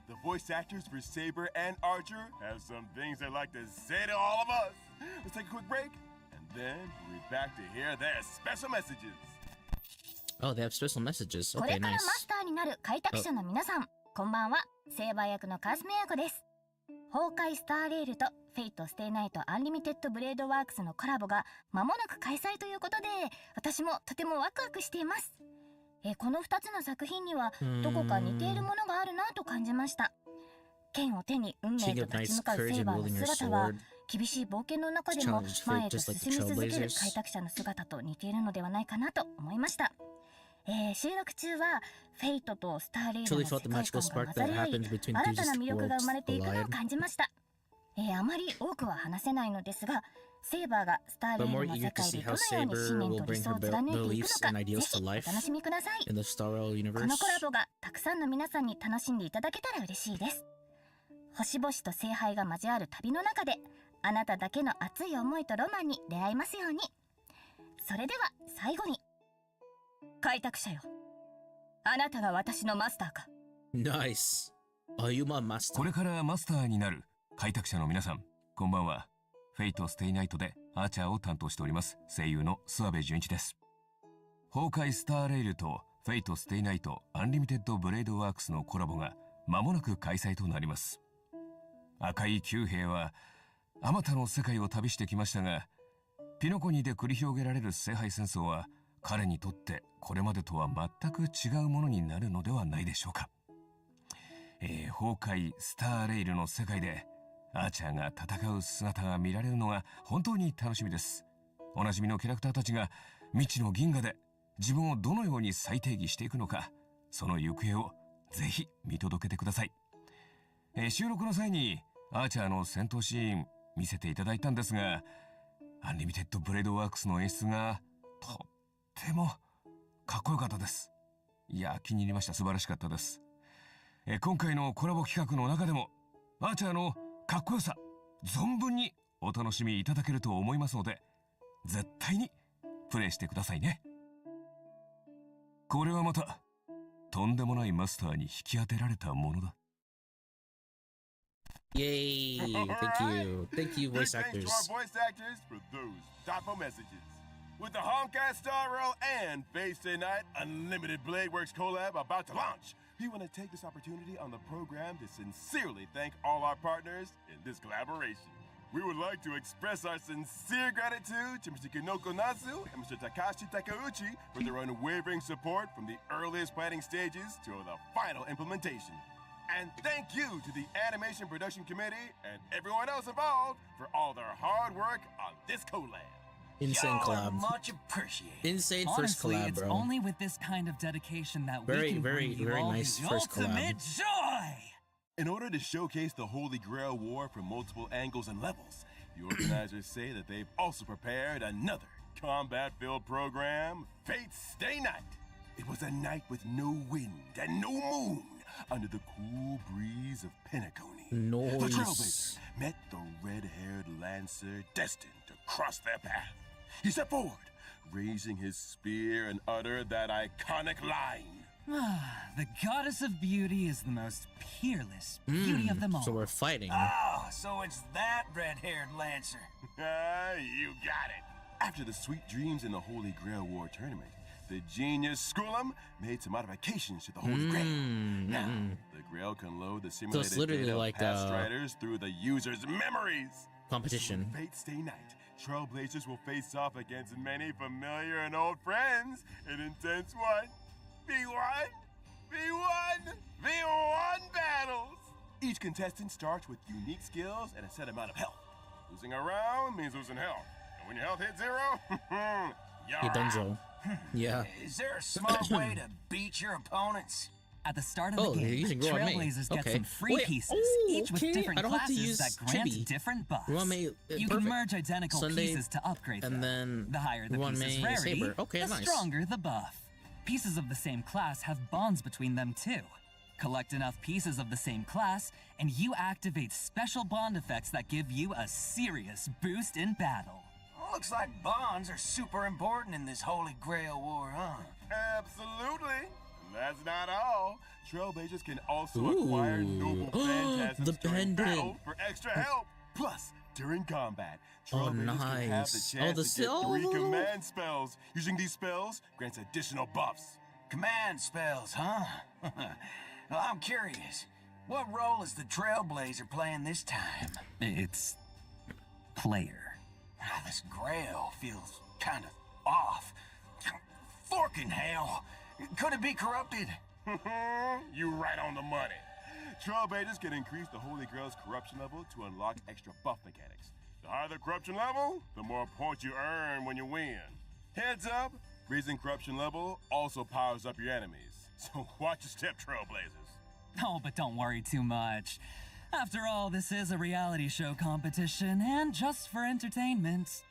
S5: The voice actors for Saber and Archer have some things they'd like to say to all of us. Let's take a quick break, and then we'll be back to hear their special messages.
S1: Oh, they have special messages.
S8: こ
S1: Okay,
S8: れから
S1: nice.
S8: マスターになる開拓者の皆さん、こんばんは。セーバー役のカズメヤコです。崩壊スターレールとフェイトステイナイトアンリミテッドブレードワークスのコラボが間もなく開催ということで、私もとてもワクワクしています。この2つの作品にはどこか似ているものがあるなと感じました。剣を手に運命と立ち向かうセーバーの姿は、厳しい冒険の中でも前へと進み続ける開拓者の姿と似ているのではないかなと思いました。収録中はフェイトとスターレイドの世界観が混ざり合い、新たな魅力が生まれていくのを感じました。あまり多くは話せないのですが、セーバーがスターレイドの世界でどのように信念と理想を貫いていくのか、ぜひお楽しみください。このコラボがたくさんの皆さんに楽しんでいただけたら嬉しいです。星々と聖杯が交わる旅の中で、あなただけの熱い思いとロマンに出会えますように。それでは最後に、開拓者よ、あなたが私のマスターか。
S1: Nice. Are you my master?
S9: これからマスターになる開拓者の皆さん、こんばんは。フェイトステイナイトでアーチャーを担当しております声優の諏訪部純一です。崩壊スターレイルとフェイトステイナイトアンリミテッドブレードワークスのコラボが間もなく開催となります。赤い九兵はあまたの世界を旅してきましたが、ピノコニで繰り広げられる聖杯戦争は彼にとってこれまでとは全く違うものになるのではないでしょうか。崩壊スターレイルの世界でアーチャーが戦う姿が見られるのが本当に楽しみです。おなじみのキャラクターたちが未知の銀河で自分をどのように再定義していくのか、その行方をぜひ見届けてください。収録の際にアーチャーの戦闘シーン見せていただいたんですが、アンリミテッドブレードワークスの演出がとってもかっこよかったです。いや、気に入りました。素晴らしかったです。今回のコラボ企画の中でもアーチャーのかっこよさ存分にお楽しみいただけると思いますので、絶対にプレイしてくださいね。これはまたとんでもないマスターに引き当てられたものだ。
S1: Yay! Thank you, voice actors.
S5: Thanks to our voice actors for those thoughtful messages. With the Honkai Star Rail and Face Day Night Unlimited Blade Works collab about to launch, we want to take this opportunity on the program to sincerely thank all our partners in this collaboration. We would like to express our sincere gratitude to Mr. Kinoko Natsu and Mr. Takashi Takeuchi for their unwavering support from the earliest planning stages to the final implementation. And thank you to the Animation Production Committee and everyone else involved for all their hard work on this collab.
S1: Insane collab.
S2: Much appreciated.
S1: Insane first
S7: Honestly,
S1: collab,
S7: it's
S1: bro.
S7: only with this kind of dedication that we
S1: Very,
S7: can
S1: very,
S7: bring you
S1: very
S7: all
S1: nice
S7: the
S1: first collab.
S7: ultimate joy.
S5: In order to showcase the Holy Grail War from multiple angles and levels, the organizers say that they've also prepared another combat-filled program, Fate's Stay Night. It was a night with no wind and no moon under the cool breeze of Penacony.
S1: Noise.
S5: The Trailblazers met the red-haired Lancer destined to cross their path. He stepped forward, raising his spear and uttered that iconic line.
S7: The goddess of beauty is the most peerless beauty of them all.
S1: So we're fighting.
S2: Oh, so it's that red-haired Lancer.
S5: You got it. After the sweet dreams in the Holy Grail War tournament, the genius Skullum made some modifications to the Holy Grail. Now, the Grail can load the simulated
S1: literally
S5: data
S1: like,
S5: of past striders through the user's memories.
S1: Competition.
S5: So Fate Stay Night, Trailblazers will face off against many familiar and old friends in intense V1 battles. Each contestant starts with unique skills and a set amount of health. Losing a round means losing health. When your health hits 0,
S1: He Dunzo. Yeah.
S2: Is there a smart way to beat your opponents?
S7: At the start of
S1: Oh,
S7: the
S1: they're
S7: game,
S1: using Ruame.
S7: Trailblazers get
S1: Okay.
S7: some free
S1: Wait,
S7: pieces,
S1: oh,
S7: each with
S1: okay.
S7: different
S1: I don't have to
S7: classes
S1: use
S7: that grant
S1: Chibi.
S7: different buffs.
S1: Ruame,
S7: You can
S1: perfect.
S7: merge identical
S1: Sunday,
S7: pieces to upgrade
S1: and
S7: them.
S1: then
S7: The higher the
S1: Ruame
S7: piece's rarity,
S1: Saber. Okay,
S7: the
S1: nice.
S7: stronger the buff. Pieces of the same class have bonds between them too. Collect enough pieces of the same class, and you activate special bond effects that give you a serious boost in battle.
S2: Looks like bonds are super important in this Holy Grail war, huh?
S5: Absolutely. And that's not all. Trailblazers can also
S1: Ooh.
S5: acquire noble phantasms
S1: The
S5: during
S1: pendant.
S5: battle for extra help. Plus, during combat,
S1: Oh,
S5: Trailblazers can have the
S1: nice.
S5: chance
S1: Oh, the
S5: to get
S1: sil-
S5: 3 command spells. Using these spells grants additional buffs.
S2: Command spells, huh? Well, I'm curious. What role is the Trailblazer playing this time?
S7: It's player.
S2: This Grail feels kind of off. Forking hell. Could it be corrupted?
S5: You right on the money. Trailblazers can increase the Holy Grail's corruption level to unlock extra buff mechanics. The higher the corruption level, the more points you earn when you win. Heads up, raising corruption level also powers up your enemies. So watch your step, Trailblazers.
S7: Oh, but don't worry too much. After all, this is a reality show competition, and just for entertainment.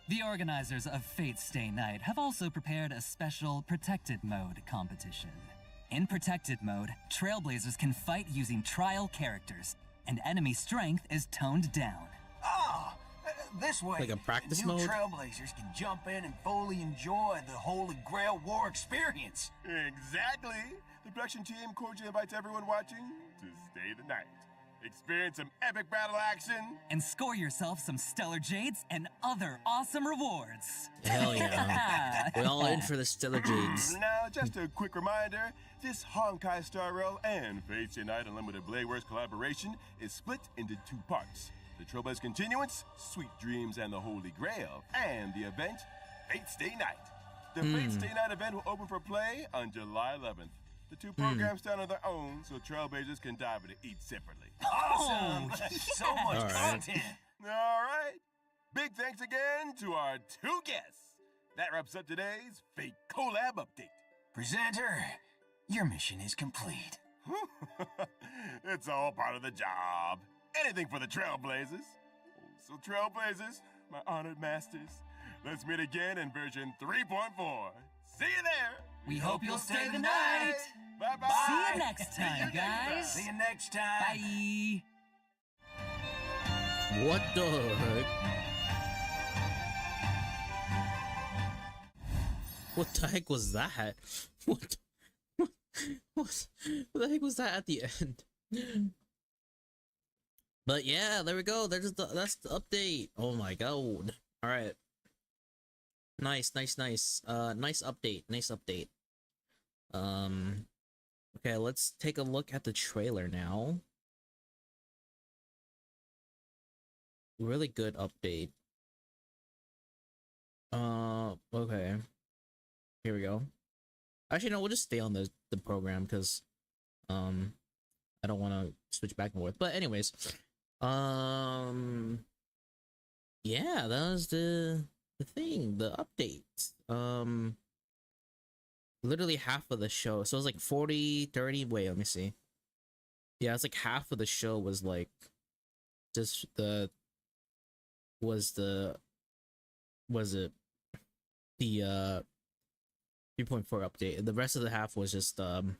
S7: The organizers of Fate's Stay Night have also prepared a special Protected Mode competition. In Protected Mode, Trailblazers can fight using trial characters, and enemy strength is toned down.
S2: Oh, this way,
S1: Like a practice
S2: new
S1: mode?
S2: Trailblazers can jump in and fully enjoy the Holy Grail War experience.
S5: Exactly. The production team cordially invites everyone watching to stay the night. Experience some epic battle action.
S7: And score yourself some Stellar Jades and other awesome rewards.
S1: Hell yeah. We're all in for the Stellar Jades.
S5: Now, just a quick reminder, this Honkai Star Rail and Fate's Stay Night Unlimited Blade Works collaboration is split into 2 parts. The Trailblazer Continuance, Sweet Dreams and the Holy Grail, and the event, Fate's Stay Night. The Fate's Stay Night event will open for play on July 11th. The 2 programs stand on their own, so Trailblazers can dive into each separately.
S2: Awesome! So much
S1: All right.
S2: content.
S5: All right. Big thanks again to our 2 guests. That wraps up today's Fate Collab update.
S2: Presenter, your mission is complete.
S5: It's all part of the job. Anything for the Trailblazers. So Trailblazers, my honored masters, let's meet again in version 3.4. See you there.
S7: We hope you'll stay the night.
S5: Bye-bye.
S7: See you next time, guys.
S2: See you next time.
S7: Bye.
S1: What the heck? What the heck was that? What the heck was that at the end? But yeah, there we go. That's the update. Oh my god. All right. Nice. Nice update. Okay, let's take a look at the trailer now. Really good update. Okay. Here we go. Actually, no, we'll just stay on the program because I don't want to switch back and forth. But anyways, yeah, that was the thing, the update. Literally half of the show. So it was like 40, 30. Wait, let me see. Yeah, it's like half of the show was like just the 3.4 update. The rest of the half was just oh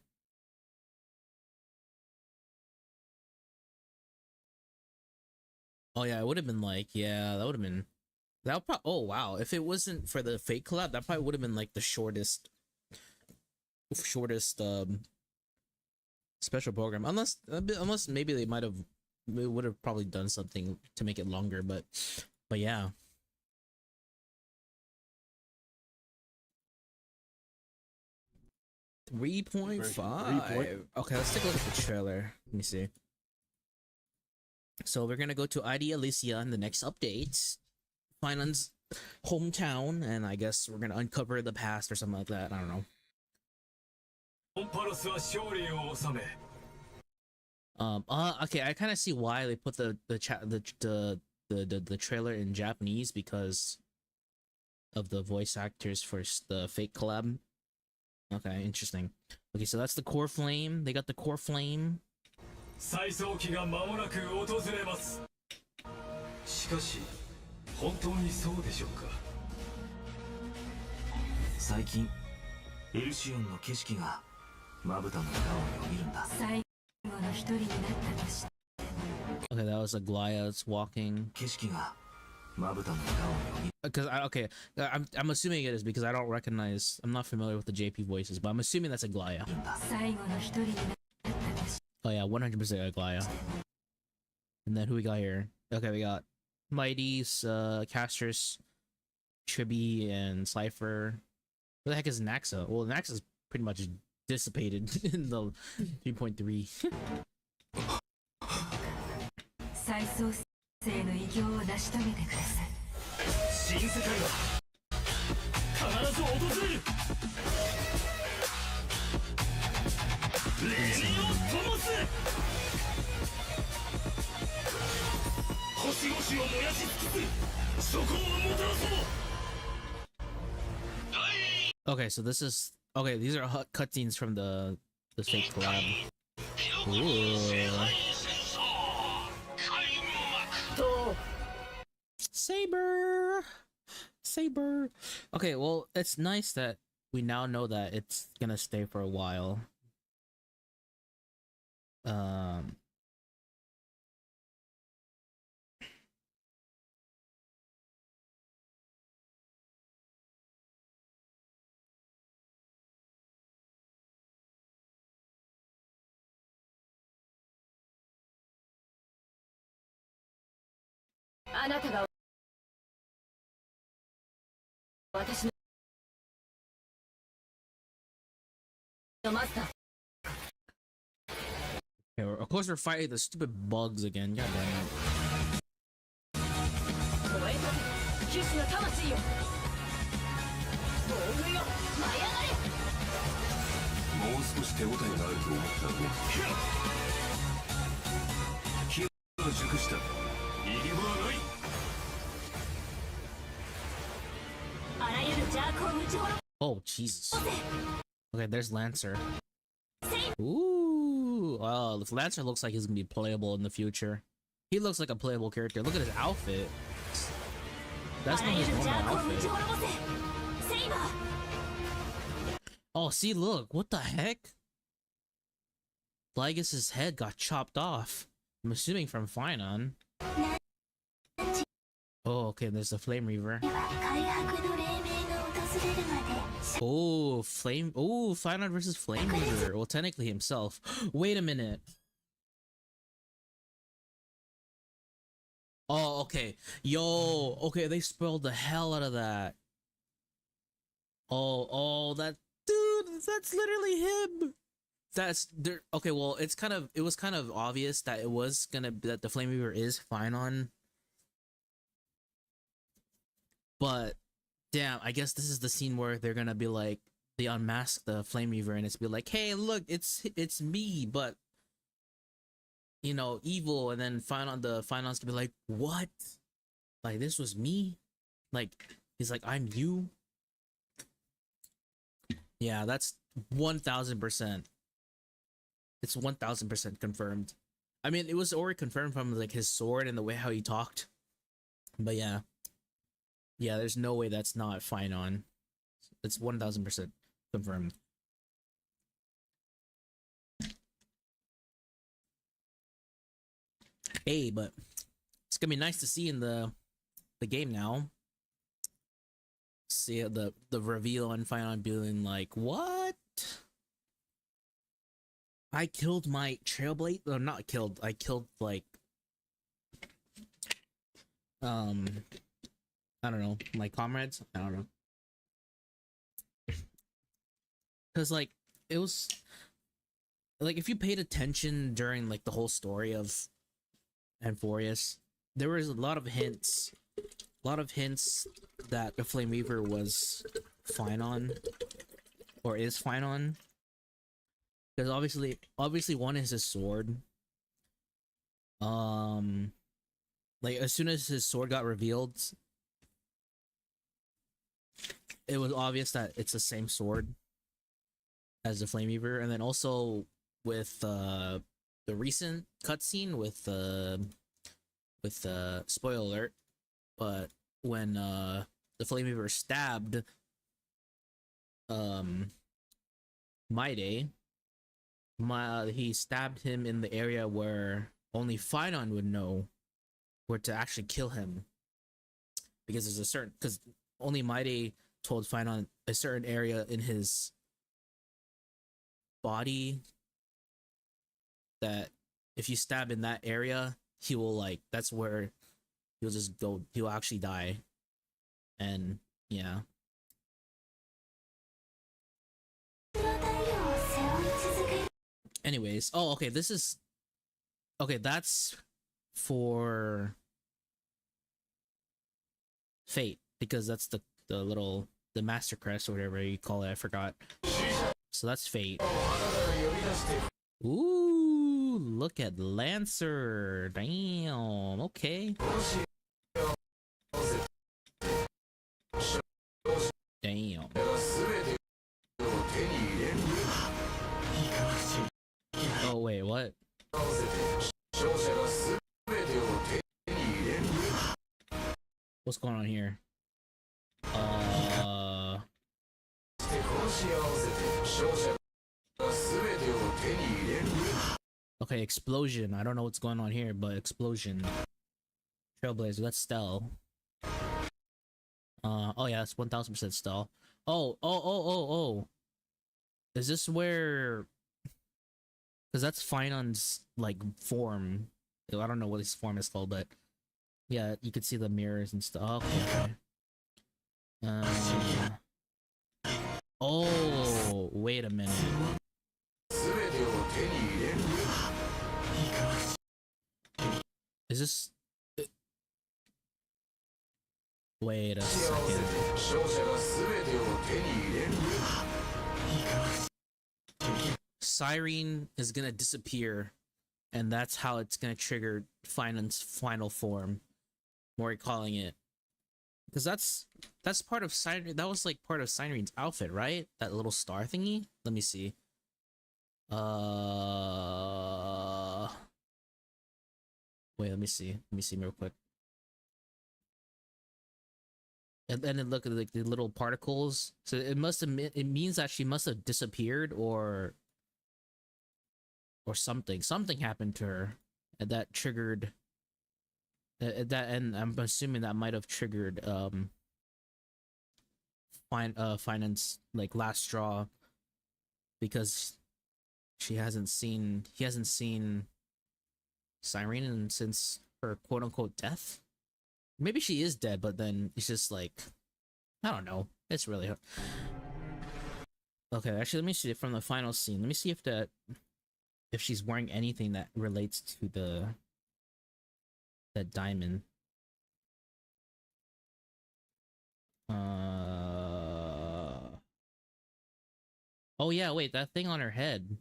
S1: yeah, it would have been like, yeah, that would have been, that would probably, oh wow, if it wasn't for the Fate collab, that probably would have been like the shortest special program, unless maybe they would have probably done something to make it longer, but yeah. .5. Okay, let's take a look at the trailer. Let me see. So we're gonna go to ID Alicia in the next update, FAINON's hometown, and I guess we're gonna uncover the past or something like that. I don't know. Okay, I kind of see why they put the trailer in Japanese, because of the voice actors for the fake collab. Okay, interesting. Okay, so that's the core flame. They got the core flame.
S10: 再送機が間もなく訪れます。しかし本当にそうでしょうか。最近エルシオンの景色がまぶたの裏をよぎるんだ。最後の一人になったとして。
S1: Okay, that was Aglaya that's walking.
S10: 景色がまぶたの裏をよぎる。
S1: Because I'm assuming it is because I don't recognize. I'm not familiar with the JP voices, but I'm assuming that's Aglaya.
S10: 最後の一人になったとして。
S1: Oh yeah, 100% Aglaya. And then who we got here? Okay, we got Mighty's, Casters, Chibi, and Cypher. Where the heck is Naxa? Well, Naxa's pretty much dissipated in the 3.3.
S10: 再創生の偉業を成し遂げてください。新世界は必ず訪れる。黎明を灯す。星々を燃やし尽くす。そこをもたらそう。
S1: Okay, so this is okay. These are cutscenes from the fake collab. Ooh. Saber. Okay, well, it's nice that we now know that it's gonna stay for a while. Okay, of course we're fighting the stupid bugs again. God damn it. Oh Jesus. Okay, there's Lancer. Ooh, wow, this Lancer looks like he's gonna be playable in the future. He looks like a playable character. Look at his outfit. That's not his normal outfit. Oh, see, look, what the heck? Lygus' head got chopped off. I'm assuming from Phainon. Oh, okay, there's the Flame Reaver. Oh, Phainon versus Flame Reaver. Well, technically himself. Wait a minute. Oh, okay. Yo, okay, they spoiled the hell out of that. Oh, that dude, that's literally him. That's there. Okay, well, it was kind of obvious that that the Flame Reaver is Phainon. But damn, I guess this is the scene where they're gonna be like, they unmask the Flame Reaver and it's be like, hey, look, it's me, but you know, evil, and then Phainon's gonna be like, what? Like, this was me? Like, he's like, I'm you? Yeah, that's 1000%. It's 1000% confirmed. I mean, it was already confirmed from like his sword and the way how he talked. But yeah. Yeah, there's no way that's not Phainon. It's 1000% confirmed. Hey, but it's gonna be nice to see in the game now. See the reveal on Phainon being like, what? I killed my trailblade, or not killed, I killed like I don't know, my comrades? I don't know. Cause like it was like, if you paid attention during like the whole story of Amphorius, there was a lot of hints that the Flame Weaver was Phainon, or is Phainon. Because obviously one is his sword. Like as soon as his sword got revealed, it was obvious that it's the same sword as the Flameweaver, and then also with the recent cutscene with spoiler alert, but when the Flameweaver stabbed Maide, he stabbed him in the area where only PHAINON would know where to actually kill him, because there's a certain, because only Maide told PHAINON a certain area in his body that if you stab in that area, he will, like, that's where he'll just go, he'll actually die. And yeah. Anyways, oh, okay, this is, okay, that's for Fate, because that's the little, the Master Crest or whatever you call it, I forgot. So that's Fate. Ooh, look at Lancer. Damn, okay. Damn. Oh, wait, what? What's going on here? Okay, explosion. I don't know what's going on here, but explosion. Trailblazer, that's Stell. Oh yeah, it's 1000% Stell. Oh. Is this where... Because that's PHAINON's, like, form. I don't know what his form is called, but... Yeah, you could see the mirrors and stuff. Okay. Oh, wait a minute. Is this... Wait a second. Cyrene is gonna disappear, and that's how it's gonna trigger PHAINON's final form. More calling it, because that's part of Cyrene. That was like part of Cyrene's outfit, right? That little star thingy. Let me see. Wait, let me see real quick. And then look at like the little particles. So it must have, it means that she must have disappeared or something. Something happened to her, and that triggered that, and I'm assuming that might have triggered PHAINON's like last straw, because he hasn't seen Cyrene since her quote unquote death. Maybe she is dead, but then it's just like, I don't know. It's really hard. Okay, actually, let me see it from the final scene. Let me see if she's wearing anything that relates to that diamond. Oh yeah, wait, that thing on her head.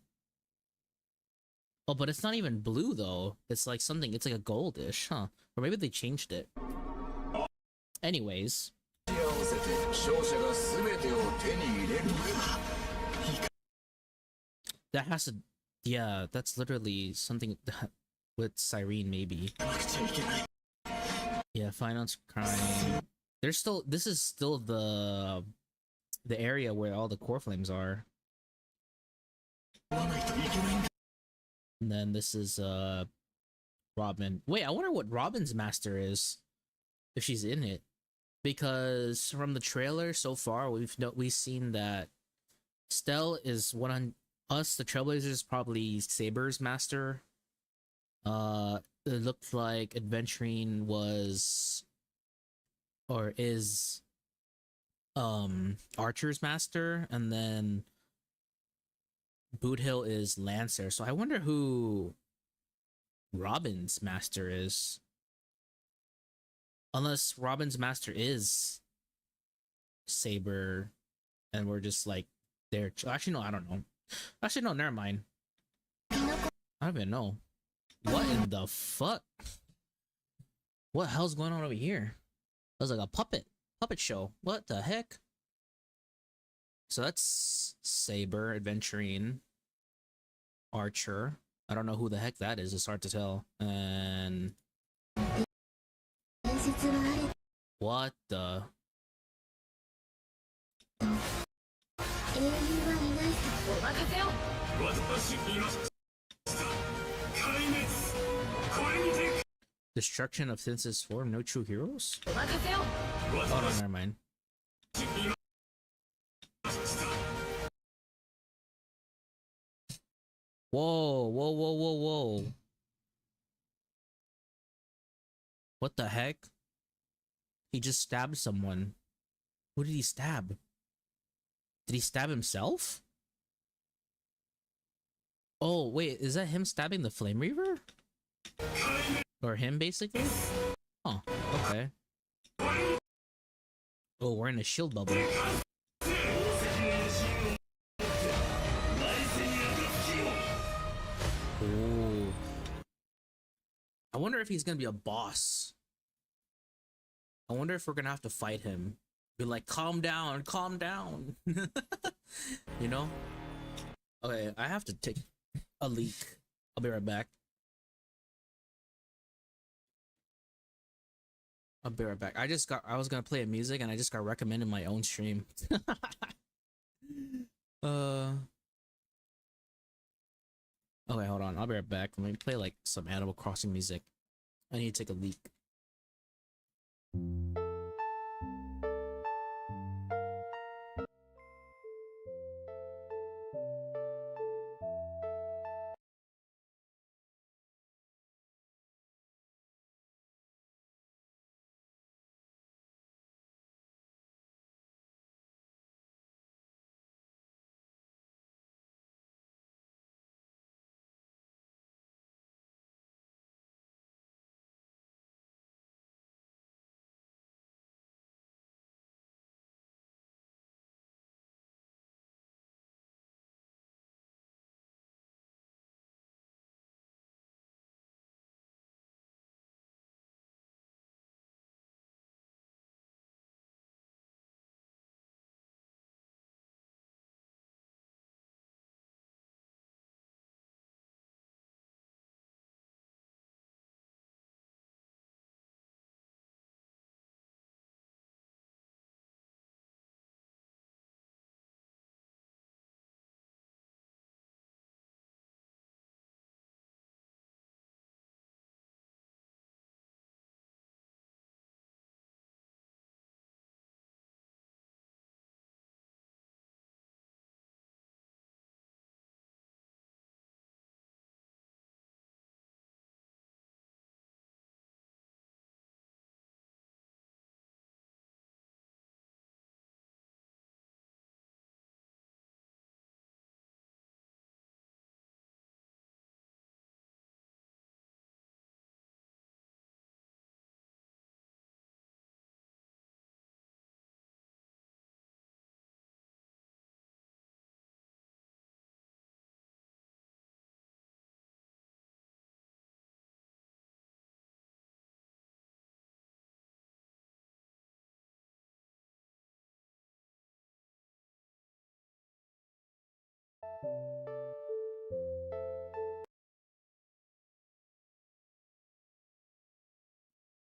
S1: Oh, but it's not even blue though. It's like something, it's like a goldish, huh? Or maybe they changed it. Anyways. That has to, yeah, that's literally something with Cyrene, maybe. Yeah, PHAINON's crying. There's still, this is still the area where all the core flames are. And then this is Robin. Wait, I wonder what Robin's master is, if she's in it, because from the trailer so far we've seen that Stell is one on us. The Trailblazers probably Saber's master. It looked like Adventurine was or is Archer's master, and then Boothill is Lancer. So I wonder who Robin's master is. Unless Robin's master is Saber, and we're just like there. Actually, no, I don't know. Actually, no, never mind. I don't even know. What in the fuck? What hell's going on over here? That was like a puppet show. What the heck? So that's Saber, Adventurine, Archer. I don't know who the heck that is. It's hard to tell. And what the? Destruction of Senses form. No true heroes. Oh no, never mind. Whoa, whoa, whoa, whoa, whoa. What the heck? He just stabbed someone. Who did he stab? Did he stab himself? Oh, wait, is that him stabbing the Flame Reaver? Or him, basically? Oh, okay. Oh, we're in a shield bubble. Oh. I wonder if he's gonna be a boss. I wonder if we're gonna have to fight him. Be like, calm down, calm down. You know? Okay, I have to take a leak. I'll be right back. I'll be right back. I was gonna play a music and I just got recommended my own stream. Okay, hold on. I'll be right back. Let me play like some Animal Crossing music. I need to take a leak.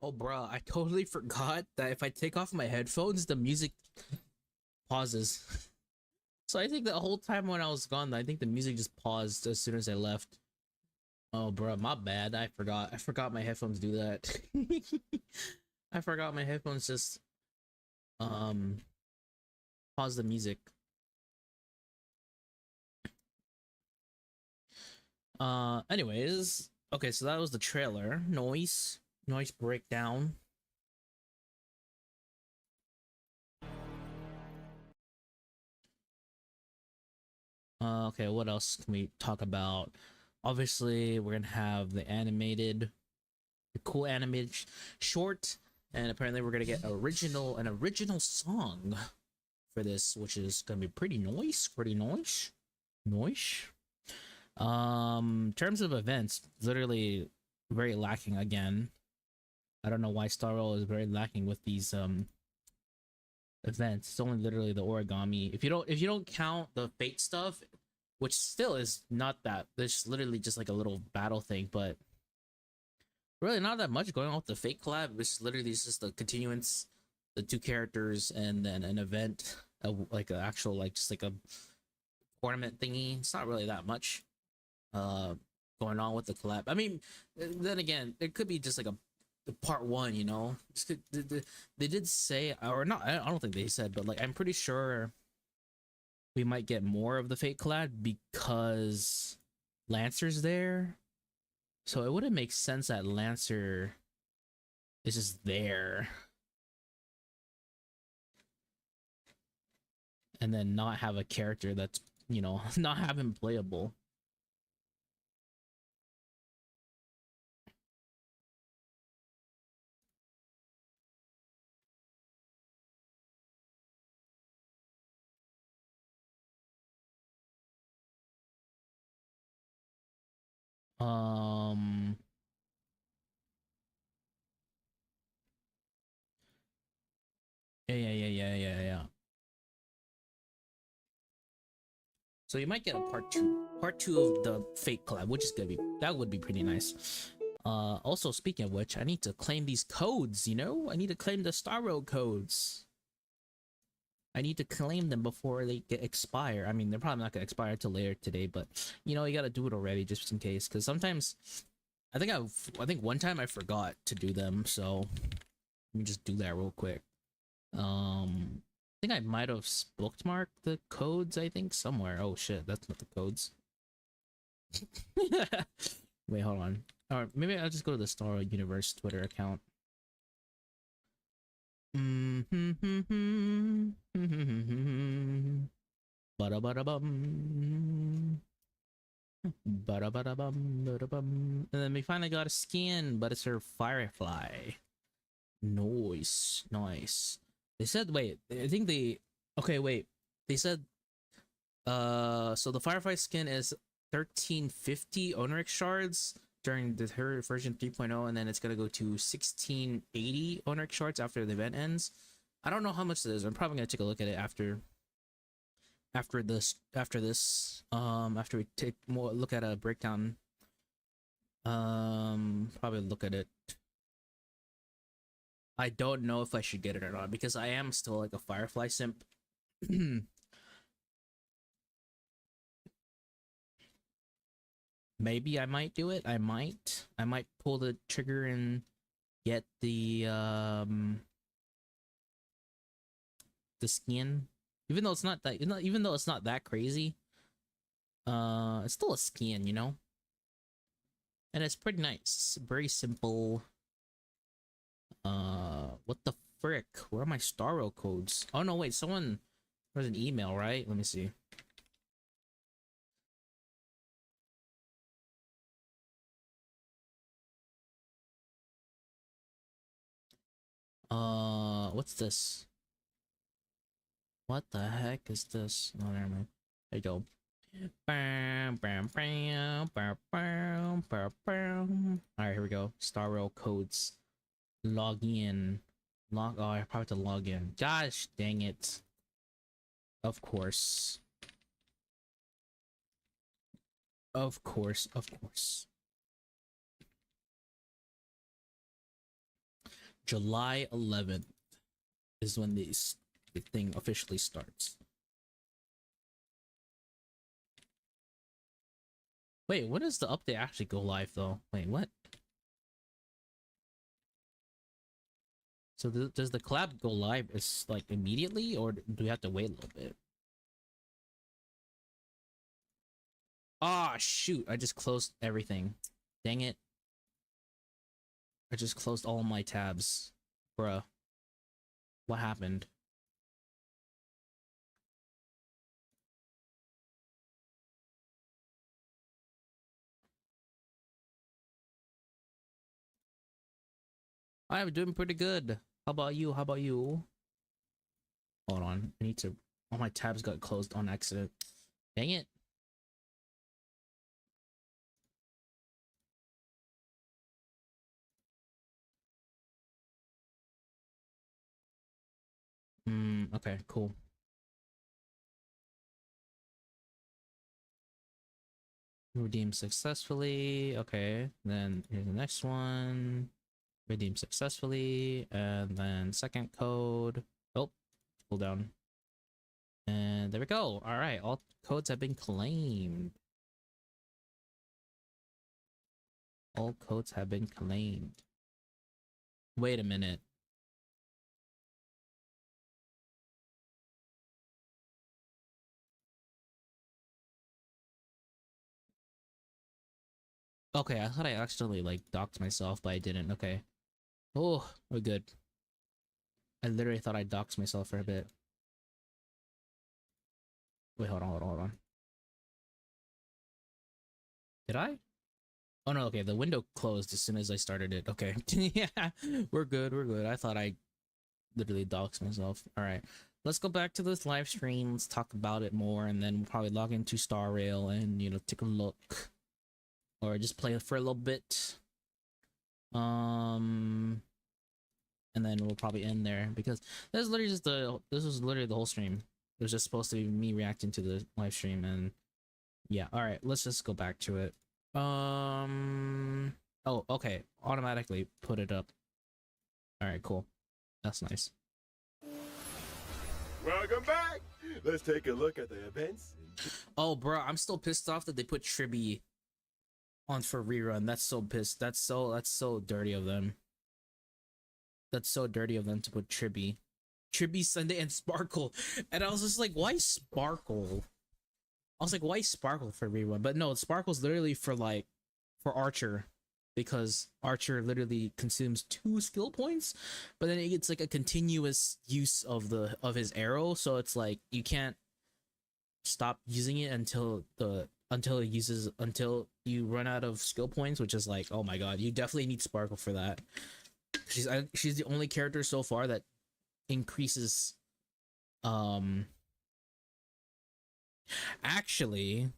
S1: Oh, bruh, I totally forgot that if I take off my headphones, the music pauses. So I think the whole time when I was gone, I think the music just paused as soon as I left. Oh, bruh, my bad. I forgot. I forgot my headphones do that. I forgot my headphones just pause the music. Anyways, okay, so that was the trailer. Noise breakdown. Okay, what else can we talk about? Obviously, we're gonna have the cool animated short, and apparently we're gonna get an original song for this, which is gonna be pretty nice. In terms of events, literally very lacking again. I don't know why Star Rail is very lacking with these events. It's only literally the origami. If you don't count the fate stuff, which still is not that. There's literally just like a little battle thing, but really not that much going on with the fate collab. Which is literally just the continuance, the two characters, and then an event, like an actual like just like a ornament thingy. It's not really that much going on with the collab. I mean, then again, it could be just like a part one, you know. They did say, or not, I don't think they said, but like I'm pretty sure we might get more of the fate collab because Lancer's there, so it wouldn't make sense that Lancer is just there and then not have a character that's, you know, not have him playable. Um yeah. So you might get a part two of the fate collab, which is gonna be, that would be pretty nice. Also, speaking of which, I need to claim these codes, you know? I need to claim the Star Road codes. I need to claim them before they get expire. I mean, they're probably not gonna expire till later today, but you know, you gotta do it already just in case, because sometimes I think one time I forgot to do them, so let me just do that real quick. I think I might have bookmarked the codes, I think, somewhere. Oh shit, that's not the codes. Wait, hold on. Or maybe I'll just go to the Star Universe Twitter account. And then we finally got a skin, but it's her Firefly. Nice. They said, wait, I think they, okay, wait, they said, so the Firefly skin is 1350 Onrix shards during the her version 3.0, and then it's gonna go to 1680 Onrix shards after the event ends. I don't know how much it is. I'm probably gonna take a look at it after we take more look at a breakdown. Probably look at it. I don't know if I should get it or not, because I am still like a Firefly simp. Maybe I might do it. I might pull the trigger and get the skin. Even though it's not that, even though it's not that crazy. It's still a skin, you know? And it's pretty nice. Very simple. What the frick? Where are my Starro codes? Oh no, wait, there's an email, right? Let me see. What's this? What the heck is this? Oh, never mind. There you go. Alright, here we go. Starro codes. Log in. Oh, I probably have to log in. Gosh dang it. Of course. July 11th is when the thing officially starts. Wait, when does the update actually go live though? Wait, what? So does the collab go live is like immediately, or do we have to wait a little bit? Ah, shoot, I just closed everything. Dang it. I just closed all my tabs. Bruh. What happened? I'm doing pretty good. How about you? Hold on. I need to... All my tabs got closed on accident. Dang it. Okay, cool. Redeem successfully. Okay, then here's the next one. Redeem successfully, and then second code. Oh, pull down. And there we go. All right, all codes have been claimed. All codes have been claimed. Wait a minute. Okay, I thought I accidentally like docked myself, but I didn't. Okay. Oh, we're good. I literally thought I doxed myself for a bit. Wait, hold on. Did I? Oh no, okay, the window closed as soon as I started it. Okay. Yeah, we're good, we're good. I thought I literally doxed myself. Alright. Let's go back to this live stream. Let's talk about it more, and then we'll probably log into Star Rail and, you know, take a look. Or just play it for a little bit. And then we'll probably end there, because this is literally just this was literally the whole stream. It was just supposed to be me reacting to the live stream, and yeah. All right, let's just go back to it. Oh, okay, automatically put it up. All right, cool. That's nice.
S5: Welcome back. Let's take a look at the events.
S1: Oh, bro, I'm still pissed off that they put Tribby on for rerun. That's so pissed. That's so dirty of them. That's so dirty of them to put Tribby, Sunday, and Sparkle. And I was just like, why Sparkle? I was like, why Sparkle for rerun? But no, Sparkle's literally for like, for Archer, because Archer literally consumes 2 skill points, but then it's like a continuous use of his arrow, so it's like you can't stop using it until you run out of skill points, which is like, oh my god, you definitely need Sparkle for that. She's the only character so far that increases actually,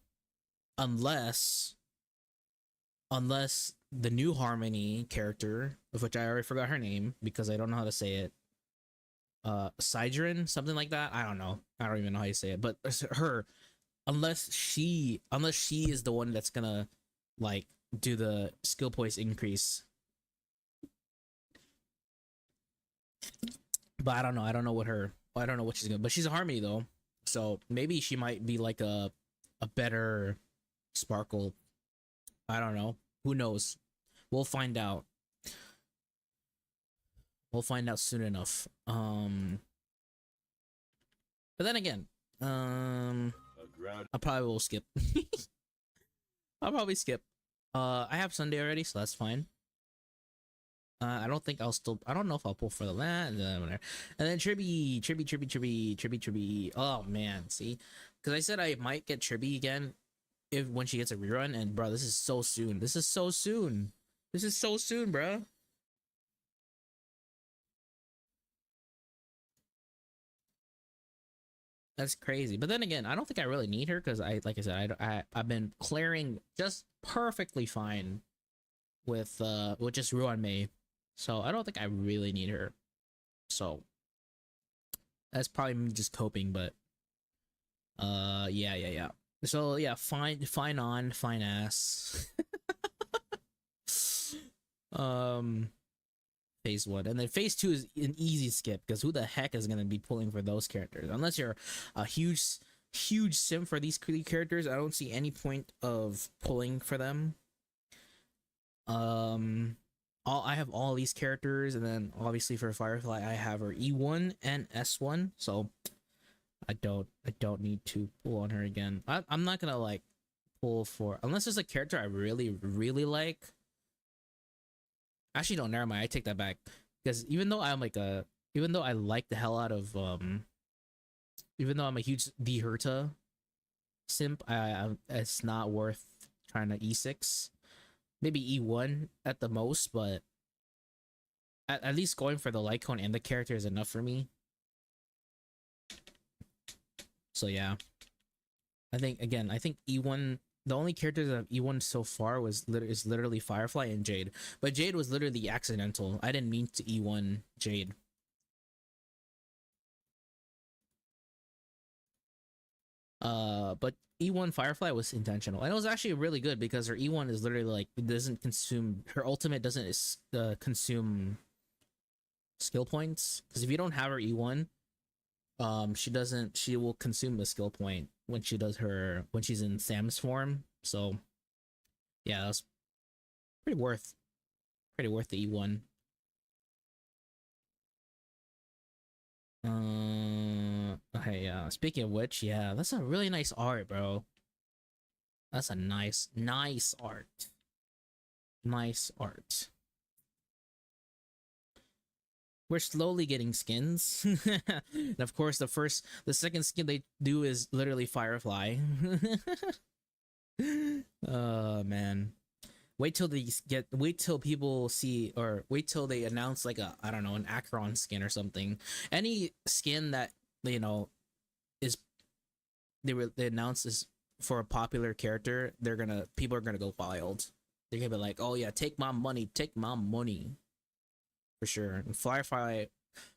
S1: unless the new Harmony character, of which I already forgot her name because I don't know how to say it, Sidrin, something like that. I don't know, I don't even know how you say it, but her, unless she is the one that's gonna like do the skill points increase. But I don't know what she's gonna, but she's a Harmony though, so maybe she might be like a better Sparkle. I don't know, who knows. We'll find out soon enough. But then again, I probably will skip. I'll probably skip. I have Sunday already, so that's fine. I don't think I don't know if I'll pull for the land, and then Tribby. Oh man, see, because I said I might get Tribby again when she gets a rerun, and bro, this is so soon, bro. That's crazy. But then again, I don't think I really need her, because like I said, I've been clearing just perfectly fine with just Ruan Mei. So I don't think I really need her. So that's probably me just coping, but yeah. So yeah, fine ass. Phase 1, and then phase 2 is an easy skip, because who the heck is gonna be pulling for those characters unless you're a huge sim for these characters? I don't see any point of pulling for them. I have all these characters, and then obviously for Firefly I have her E1 and S1, so I don't need to pull on her again. I'm not gonna like pull for, unless there's a character I really like. Actually, no, never mind, I take that back, because even though I like the hell out of even though I'm a huge D Herta simp, it's not worth trying to E6. Maybe E1 at the most, but at least going for the Lycone and the character is enough for me. So yeah, I think E1, the only characters that have E1 so far is literally Firefly and Jade, but Jade was literally accidental. I didn't mean to E1 Jade. But E1 Firefly was intentional, and it was actually really good because her E1 is literally like, it doesn't consume, her ultimate doesn't consume skill points, because if you don't have her E1, she will consume the skill point when she's in Sam's form. So yeah, that's pretty worth the E1. Okay, speaking of which, yeah, that's a really nice art, bro. That's a nice art. Nice art. We're slowly getting skins. And of course, the second skin they do is literally Firefly. Oh man. Wait till people see, or wait till they announce like I don't know, an Acheron skin or something. Any skin that, you know, is they announce is for a popular character, people are gonna go wild. They're gonna be like, oh yeah, take my money. For sure. And Firefly,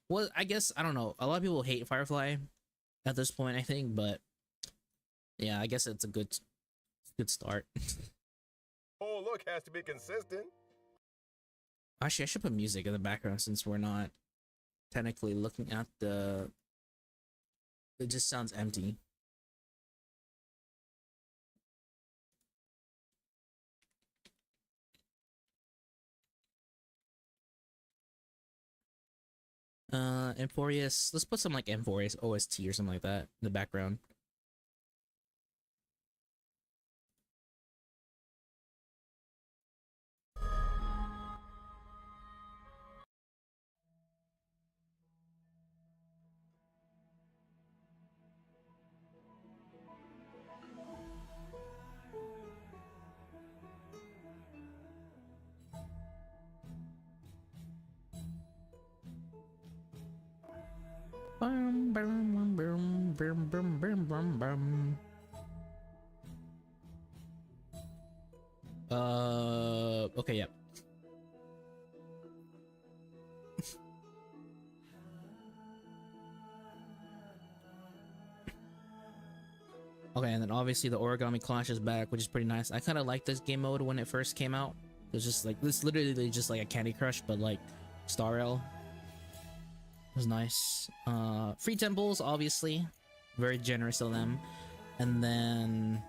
S1: well, I guess, I don't know, a lot of people hate Firefly at this point, I think, but yeah, I guess it's a good start.
S5: Oh, look, has to be consistent.
S1: Actually, I should put music in the background since we're not technically looking at the... It just sounds empty. Emporius, let's put some like Emporius OST or something like that in the background. Bum, bum, bum, bum, bum, bum, bum, bum. Okay, yep. Okay, and then obviously the Origami Clash is back, which is pretty nice. I kind of liked this game mode when it first came out. It was just like, this literally just like a Candy Crush, but like Star Rail. It was nice. Free temples, obviously. Very generous of them. And then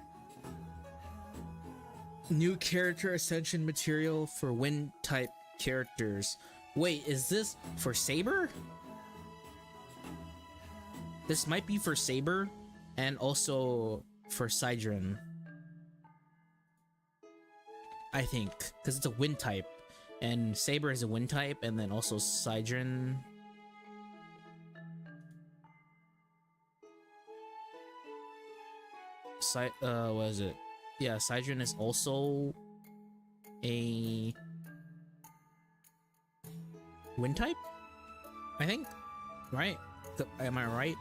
S1: new character ascension material for wind type characters. Wait, is this for Saber? This might be for Saber and also for Sidron, I think, because it's a wind type, and Saber is a wind type, and then also Sidron. What is it? Yeah, Sidron is also a wind type, I think, right? Am I right?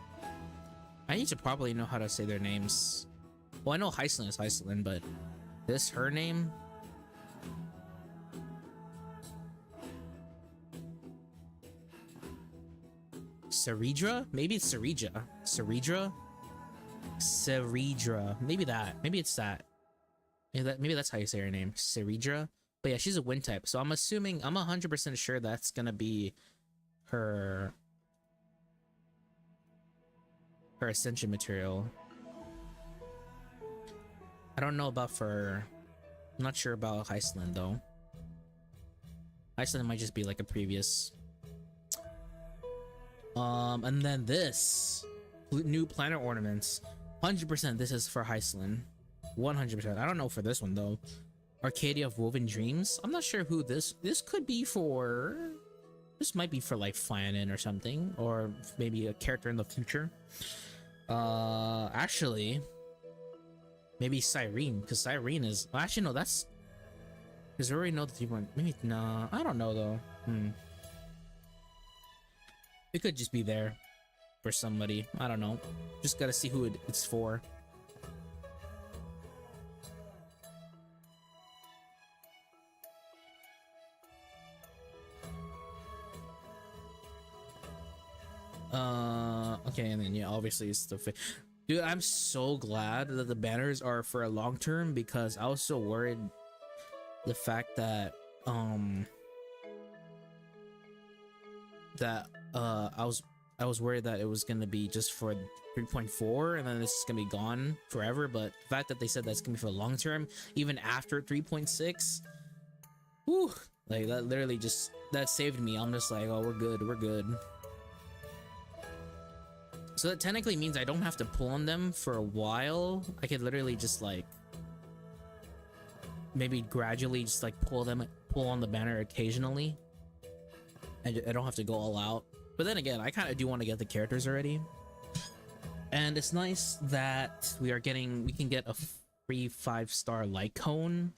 S1: I need to probably know how to say their names. Well, I know Heisland is Heisland, but this her name? Ceridra? Maybe it's Ceridra. Ceridra? Ceridra. Maybe that. Maybe it's that. Maybe that's how you say her name. Ceridra. But yeah, she's a wind type. So I'm assuming, I'm 100% sure that's gonna be her ascension material. I don't know about I'm not sure about Heisland though. Heisland might just be like a previous. And then this new planet ornaments. 100% this is for Heisland. 100%. I don't know for this one though. Arcadia of Woven Dreams. I'm not sure who this could be for. This might be for like PHAINON or something, or maybe a character in the future. Actually, maybe Cyrene, because Cyrene is, well, actually no, that's because we already know that you want. Maybe nah, I don't know though. It could just be there for somebody. I don't know. Just gotta see who it's for. Okay, and then yeah, obviously it's the Dude, I'm so glad that the banners are for a long term, because I was so worried the fact that I was worried that it was gonna be just for 3.4 and then this is gonna be gone forever. But the fact that they said that's gonna be for long term, even after 3.6, whew, like that literally just that saved me. I'm just like, oh, we're good, we're good. So that technically means I don't have to pull on them for a while. I could literally just like maybe gradually just like pull on the banner occasionally. I don't have to go all out. But then again, I kind of do want to get the characters already. And it's nice that we can get a free 5-star light cone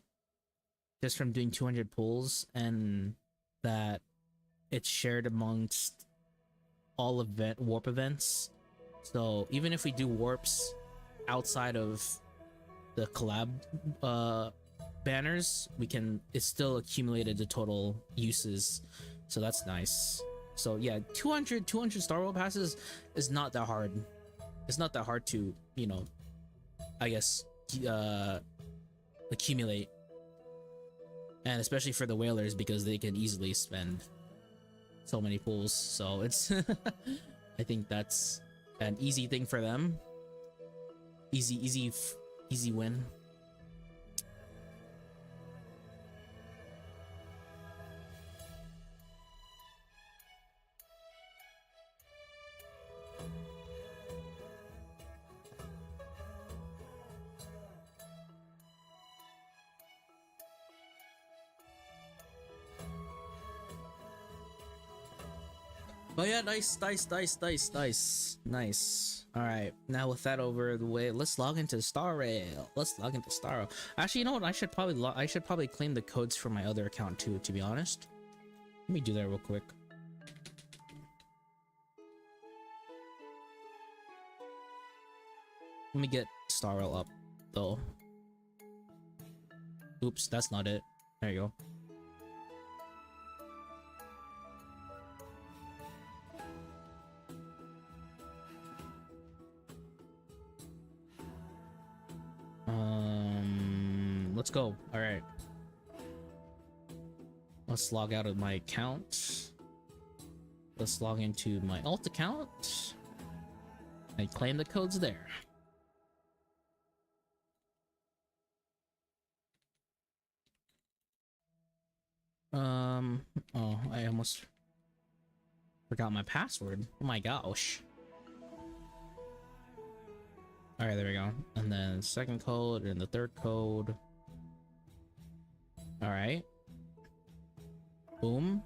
S1: just from doing 200 pulls, and that it's shared amongst all warp events. So even if we do warps outside of the collab banners, it's still accumulated the total uses. So that's nice. So yeah, 200 Star World passes is not that hard. It's not that hard to, you know, I guess, accumulate. And especially for the whalers, because they can easily spend so many pools. So it's I think that's an easy thing for them. Easy win. But yeah, nice. All right, now with that over the way, let's log into Star Rail. Actually, you know what? I should probably claim the codes for my other account too, to be honest. Let me do that real quick. Let me get Star Rail up though. Oops, that's not it. There you go. Let's go. All right. Let's log out of my account. Let's log into my alt account and claim the codes there. Oh, I almost forgot my password. Oh my gosh. All right, there we go. And then second code and the third code. All right. Boom.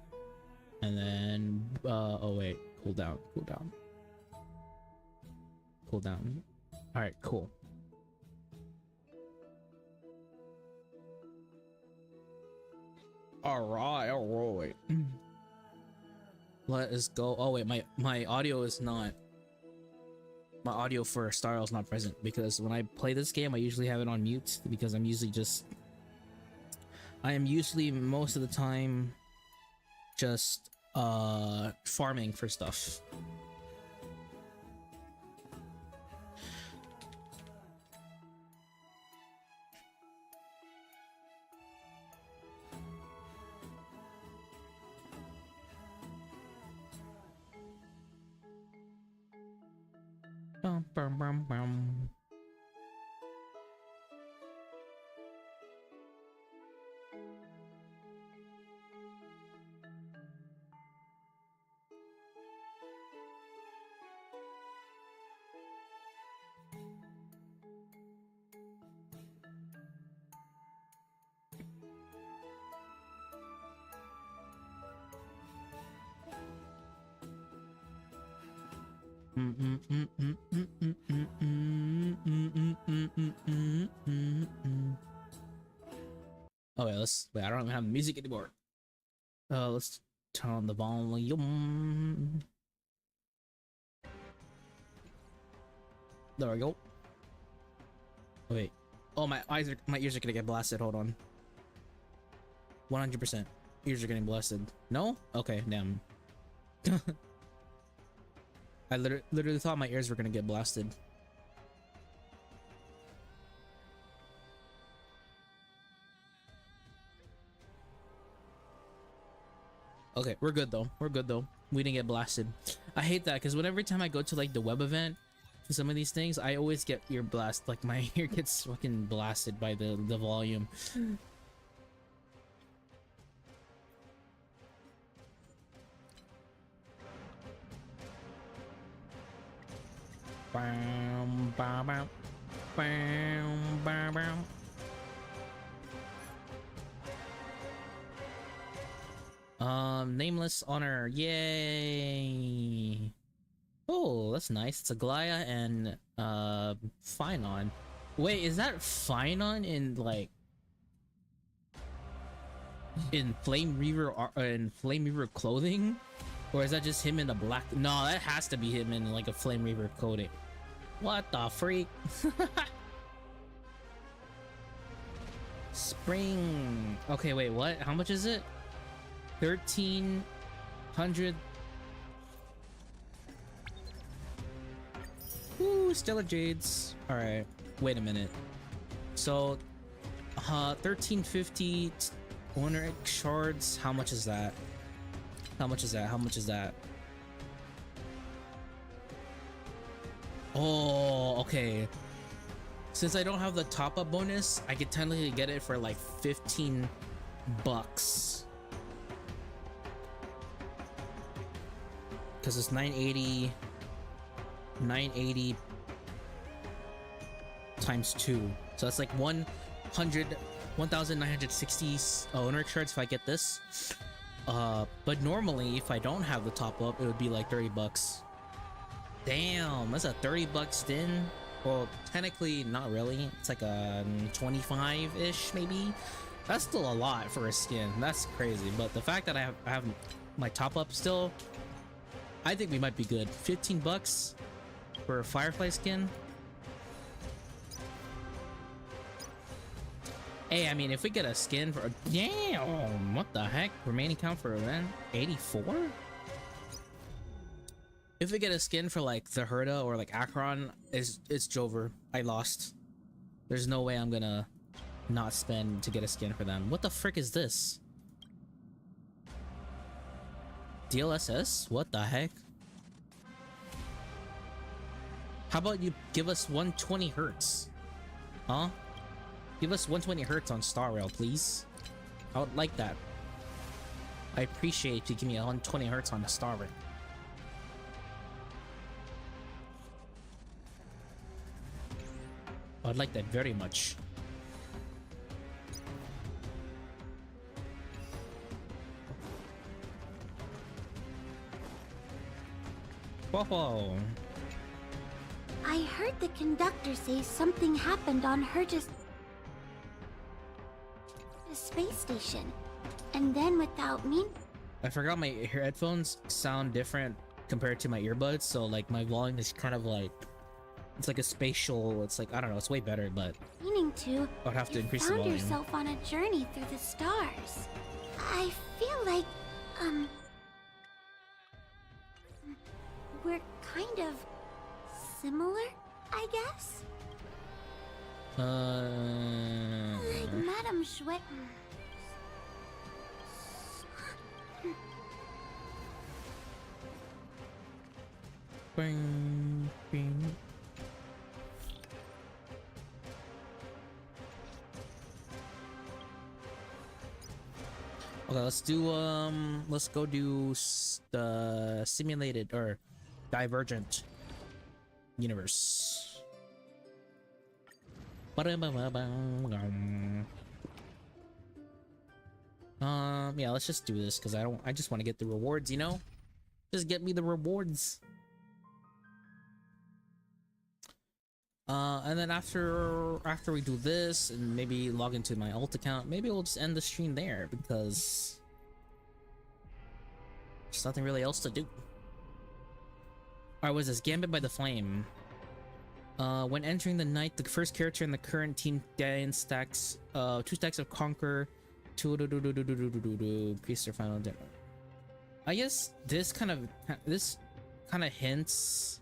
S1: And then, oh wait, cool down. All right, cool. All right. Let us go. Oh wait, my audio is not. My audio for Star Rail is not present, because when I play this game, I usually have it on mute, because I am usually most of the time just farming for stuff. Bum. Oh wait, I don't even have music anymore. Let's turn on the volume. There we go. Wait. Oh, my ears are gonna get blasted. Hold on. 100%. Ears are getting blasted. No? Okay, damn. I literally thought my ears were gonna get blasted. Okay, we're good though. We're good though. We didn't get blasted. I hate that because whenever time I go to like the web event for some of these things, I always get ear blast. Like my ear gets fucking blasted by the volume. Bam, bam, bam, bam, bam, bam. Nameless honor, yay! Oh, that's nice. It's a Glaya and PHAINON. Wait, is that PHAINON in like in Flame Reaver clothing, or is that just him in the black? No, that has to be him in like a Flame Reaver clothing. What the freak? Spring. Okay, wait, what? How much is it? 1300. Ooh, Stellar Jades. All right, wait a minute. So 1350 owner shards. How much is that? How much is that? How much is that? Oh, okay. Since I don't have the top-up bonus, I could technically get it for like 15 bucks. Because it's 980 times 2. So that's like 1960 owner shards if I get this. But normally if I don't have the top up, it would be like 30 bucks. Damn, that's a 30 bucks stint. Well, technically not really. It's like a 25-ish maybe. That's still a lot for a skin. That's crazy. But the fact that I have my top up still, I think we might be good. 15 bucks for a Firefly skin. Hey, I mean, if we get a skin for damn, what the heck? Remaining count for event 84. If we get a skin for like the Herda or like Akron, it's Jover. I lost. There's no way I'm gonna not spend to get a skin for them. What the frick is this? DLSS? What the heck? How about you give us 120 hertz? Huh? Give us 120 hertz on Star Rail, please. I would like that. I appreciate if you give me 120 hertz on the Star Rail. I'd like that very much. Whoa.
S3: I heard the conductor say something happened on her just the space station, and then without me.
S1: I forgot my headphones sound different compared to my earbuds, so like my volume is kind of like, it's like a spatial, it's like, I don't know, it's way better, but
S3: Meaning to,
S1: I'd have to increase the
S3: found
S1: volume.
S3: yourself on a journey through the stars. I feel like, we're kind of similar, I guess? Like Madame Schwet.
S1: Bing, bing. Okay, let's go do the simulated or divergent universe. Yeah, let's just do this because I just want to get the rewards, you know? Just get me the rewards. And then after we do this and maybe log into my alt account, maybe we'll just end the stream there because there's nothing really else to do. Alright, was this Gambit by the Flame? When entering the night, the first character in the current team gains stacks, 2 stacks of Conquer, increase their final demo. I guess this kind of hints.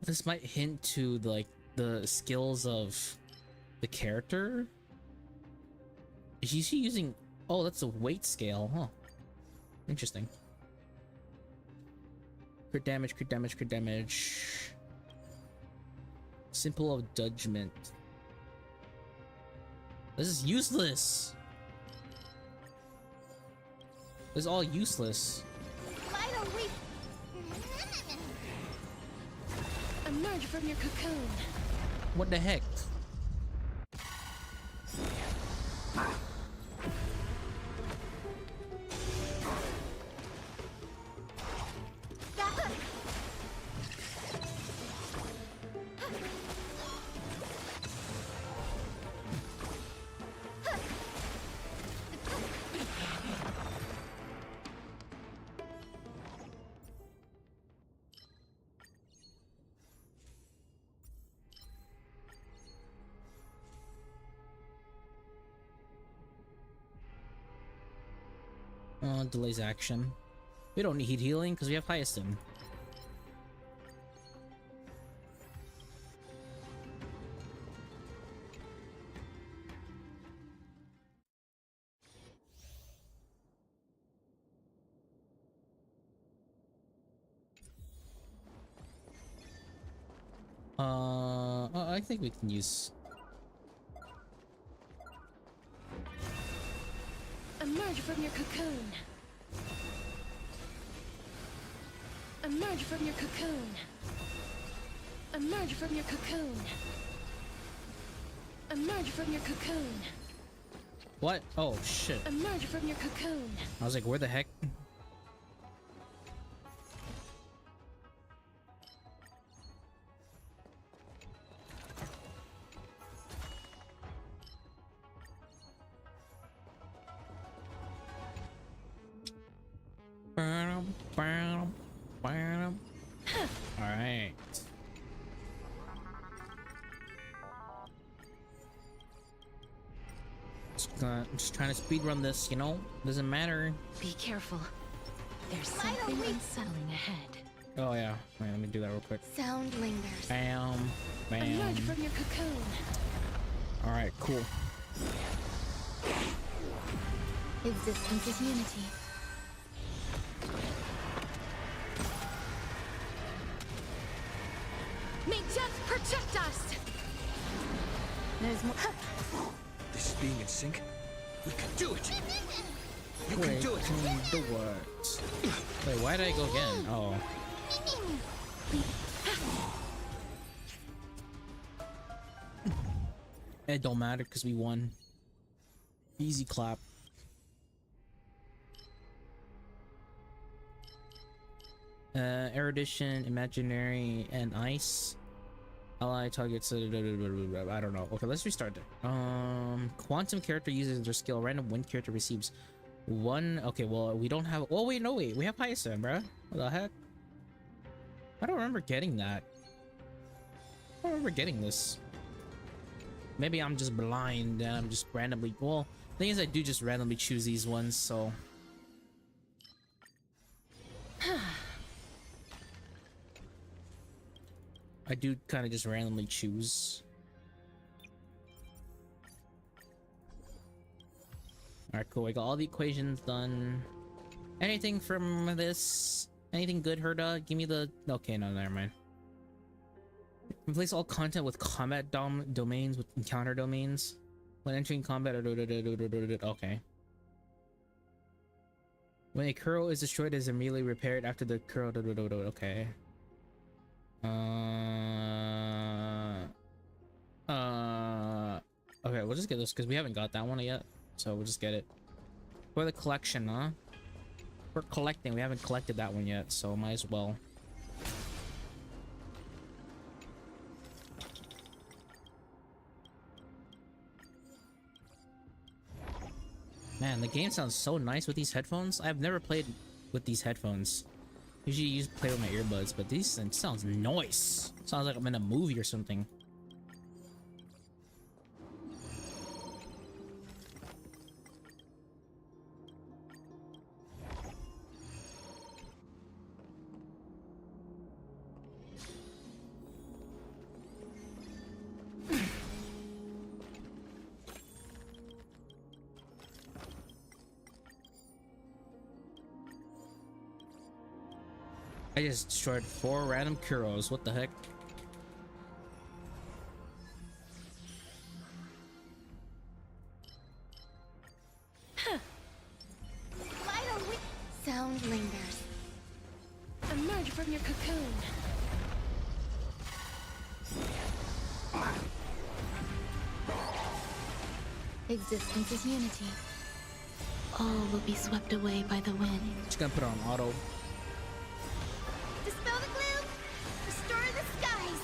S1: This might hint to like the skills of The character? Is she using... Oh, that's a weight scale, huh? Interesting. Crit damage, crit damage, crit damage. Simple of judgment. This is useless. This is all useless.
S3: Finally! Emerge from your cocoon.
S1: What the heck? Delays action. We don't need healing because we have Hyacinth. I think we can use...
S3: Emerge from your cocoon. Emerge from your cocoon. Emerge from your cocoon. Emerge from your cocoon.
S1: What? Oh, shit.
S3: Emerge from your cocoon.
S1: I was like, where the heck? Alright. I'm just trying to speedrun this, you know? Doesn't matter.
S10: Be careful. There's something unsettling ahead.
S1: Oh yeah. Wait, let me do that real quick.
S3: Sound lingers.
S1: Bam. Bam.
S3: Emerge from your cocoon.
S1: Alright, cool.
S3: Existence is unity. May death protect us! There's more.
S4: This being in sync, we can do it. You
S1: Wait,
S4: can do it.
S1: do what? Wait, why did I go again? Oh. It don't matter because we won. Easy clap. Erudition, imaginary, and ice. Ally targets. I don't know. Okay, let's restart it. Quantum character uses their skill. Random wind character receives one. Okay, well we don't have. Oh wait, no wait. We have Hyacinth, bruh. What the heck? I don't remember getting that. I don't remember getting this. Maybe I'm just blind and I'm just randomly. Well, the thing is, I do just randomly choose these ones, so. I do kind of just randomly choose. Alright, cool. I got all the equations done. Anything from this? Anything good, Herda? Give me the... Okay, no, never mind. Replace all content with combat domains with encounter domains. When entering combat... Okay. When a Kuro is destroyed, it is immediately repaired after the Kuro... Okay. Okay, we'll just get this because we haven't got that one yet, so we'll just get it for the collection, huh? We're collecting. We haven't collected that one yet, so might as well. Man, the game sounds so nice with these headphones. I've never played with these headphones. Usually you play with my earbuds, but these things sounds nice. Sounds like I'm in a movie or something. I just destroyed 4 random Kuros. What the heck?
S3: Sound lingers. Emerge from your cocoon. Existence is unity. All will be swept away by the wind.
S1: Just gonna put it on auto.
S3: Dispel the gloom! Restore the skies!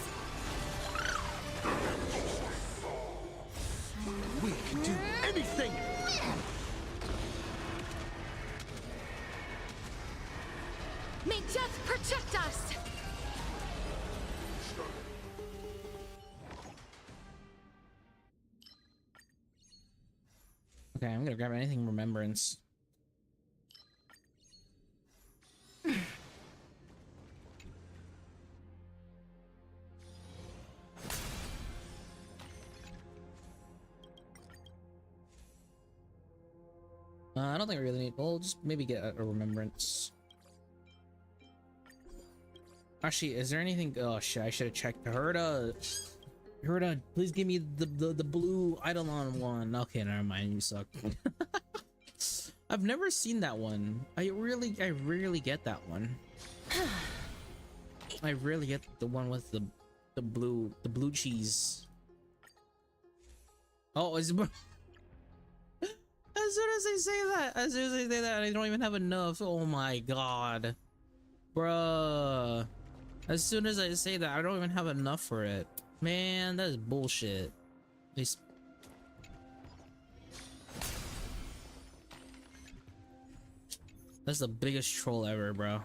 S2: We can do anything!
S3: May death protect us!
S1: Okay, I'm gonna grab anything remembrance. I don't think I really need. We'll just maybe get a remembrance. Actually, is there anything? Oh shit! I should have checked. Herda, please give me the blue Eidolon one. Okay, never mind. You suck. I've never seen that one. I rarely get that one. I rarely get the one with the blue cheese. Oh, is. As soon as I say that, I don't even have enough. Oh my god. Bruh. As soon as I say that, I don't even have enough for it. Man, that is bullshit. That's the biggest troll ever, bro.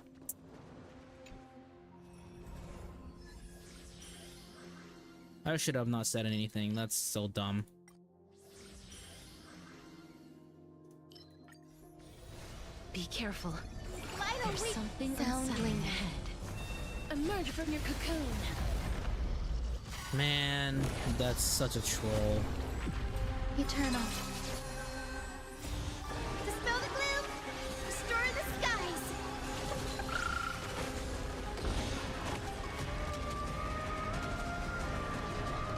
S1: I should have not said anything. That's so dumb.
S3: Be careful. There's something unsettling ahead. Emerge from your cocoon.
S1: Man, that's such a troll.
S3: Eternal. Dispel the gloom. Restore the skies.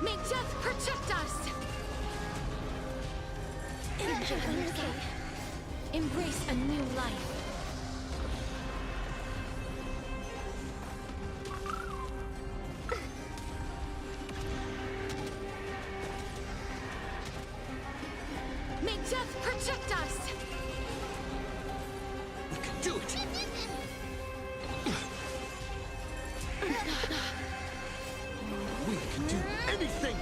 S3: May death protect us. Embrace a new life. May death protect us!
S2: We can do it! We can do anything!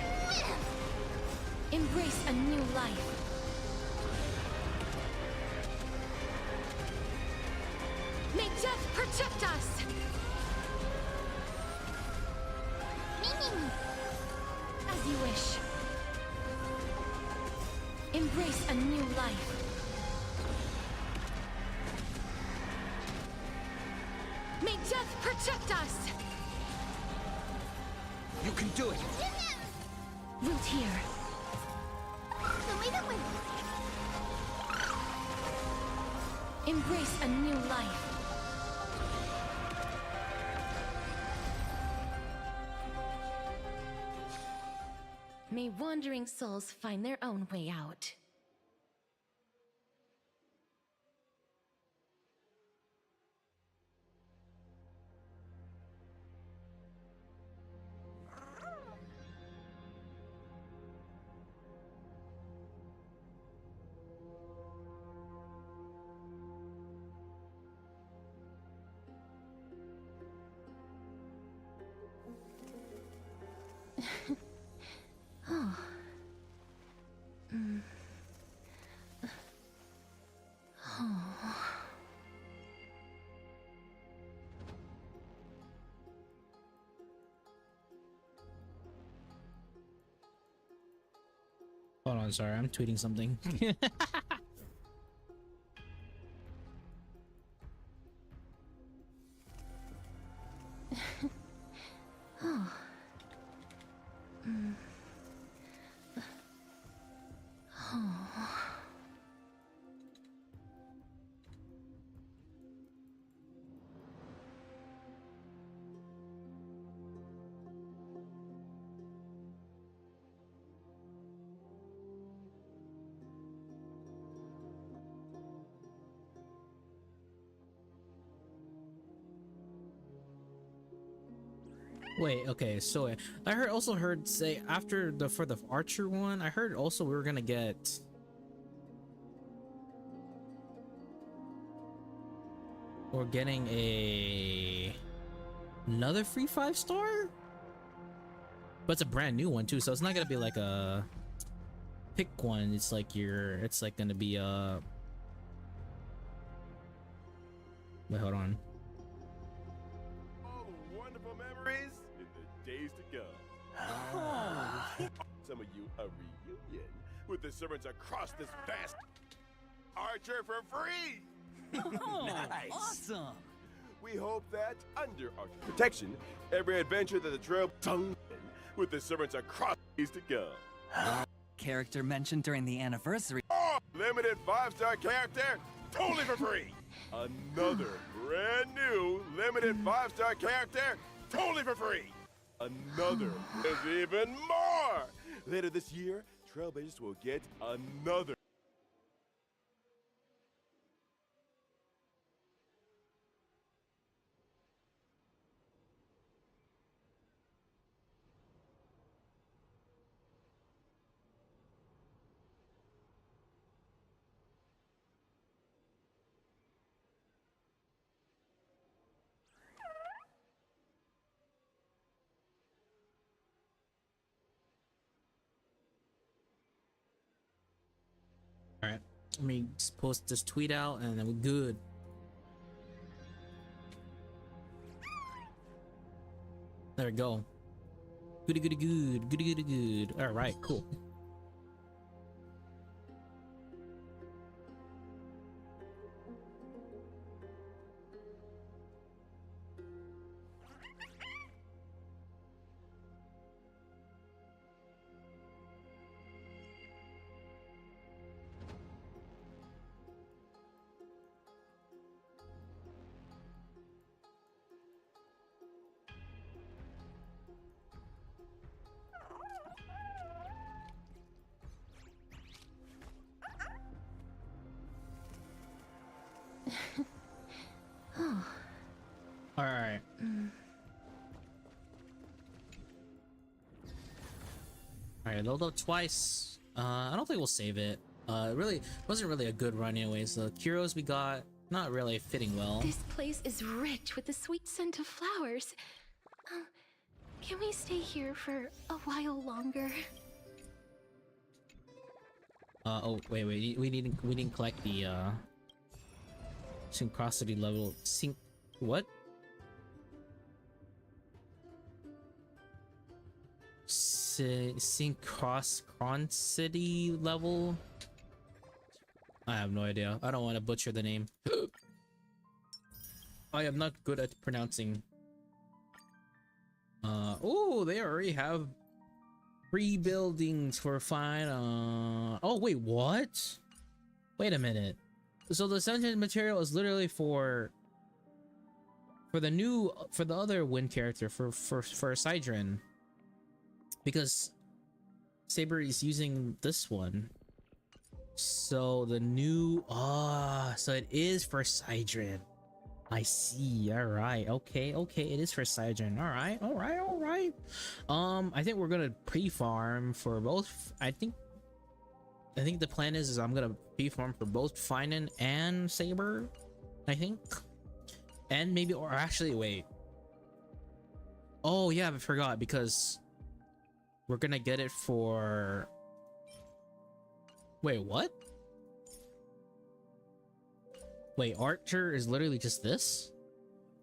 S3: Embrace a new life. May death protect us! As you wish. Embrace a new life. May death protect us!
S2: You can do it!
S3: Root here. Embrace a new life. May wandering souls find their own way out. Oh. Oh.
S1: Hold on, sorry, I'm tweeting something.
S3: Oh. Oh.
S1: Wait, okay, so I also heard say after for the archer one, I heard also we were gonna get we're getting another free 5-star, but it's a brand new one too, so it's not gonna be like a pick one. It's like it's like gonna be wait, hold on.
S5: All the wonderful memories in the days to come. Some of you a reunion with the servants across this vast archer for free.
S7: Nice. Awesome.
S5: We hope that under our protection, every adventure that the trail tongue with the servants across days to come.
S7: Character mentioned during the anniversary.
S5: Oh, limited 5-star character, totally for free. Another brand new limited 5-star character, totally for free. Another is even more. Later this year, Trailblazers will get another.
S1: All right, let me just post this tweet out and then we're good. There we go. Goody goody good, goody goody good. All right, cool. All right. All right, load up twice. I don't think we'll save it. It really wasn't really a good run anyways. The Kuros we got, not really fitting well.
S11: This place is rich with the sweet scent of flowers. Can we stay here for a while longer?
S1: Oh wait, we didn't collect the synchronicity level. What? Synchronicity level? I have no idea. I don't want to butcher the name. I am not good at pronouncing. Oh, they already have 3 buildings for fine. Oh wait, what? Wait a minute. So the sentient material is literally for the other wind character for Sidrin, because Saber is using this one. So the new so it is for Sidrin. I see. All right. Okay. It is for Sidrin. All right. I think we're gonna pre-farm for both. I think the plan is I'm gonna pre-farm for both PHAINON and Saber. I think, and maybe, or actually, wait. Oh yeah, I forgot, because we're gonna get it for. Wait, what? Wait, Archer is literally just this?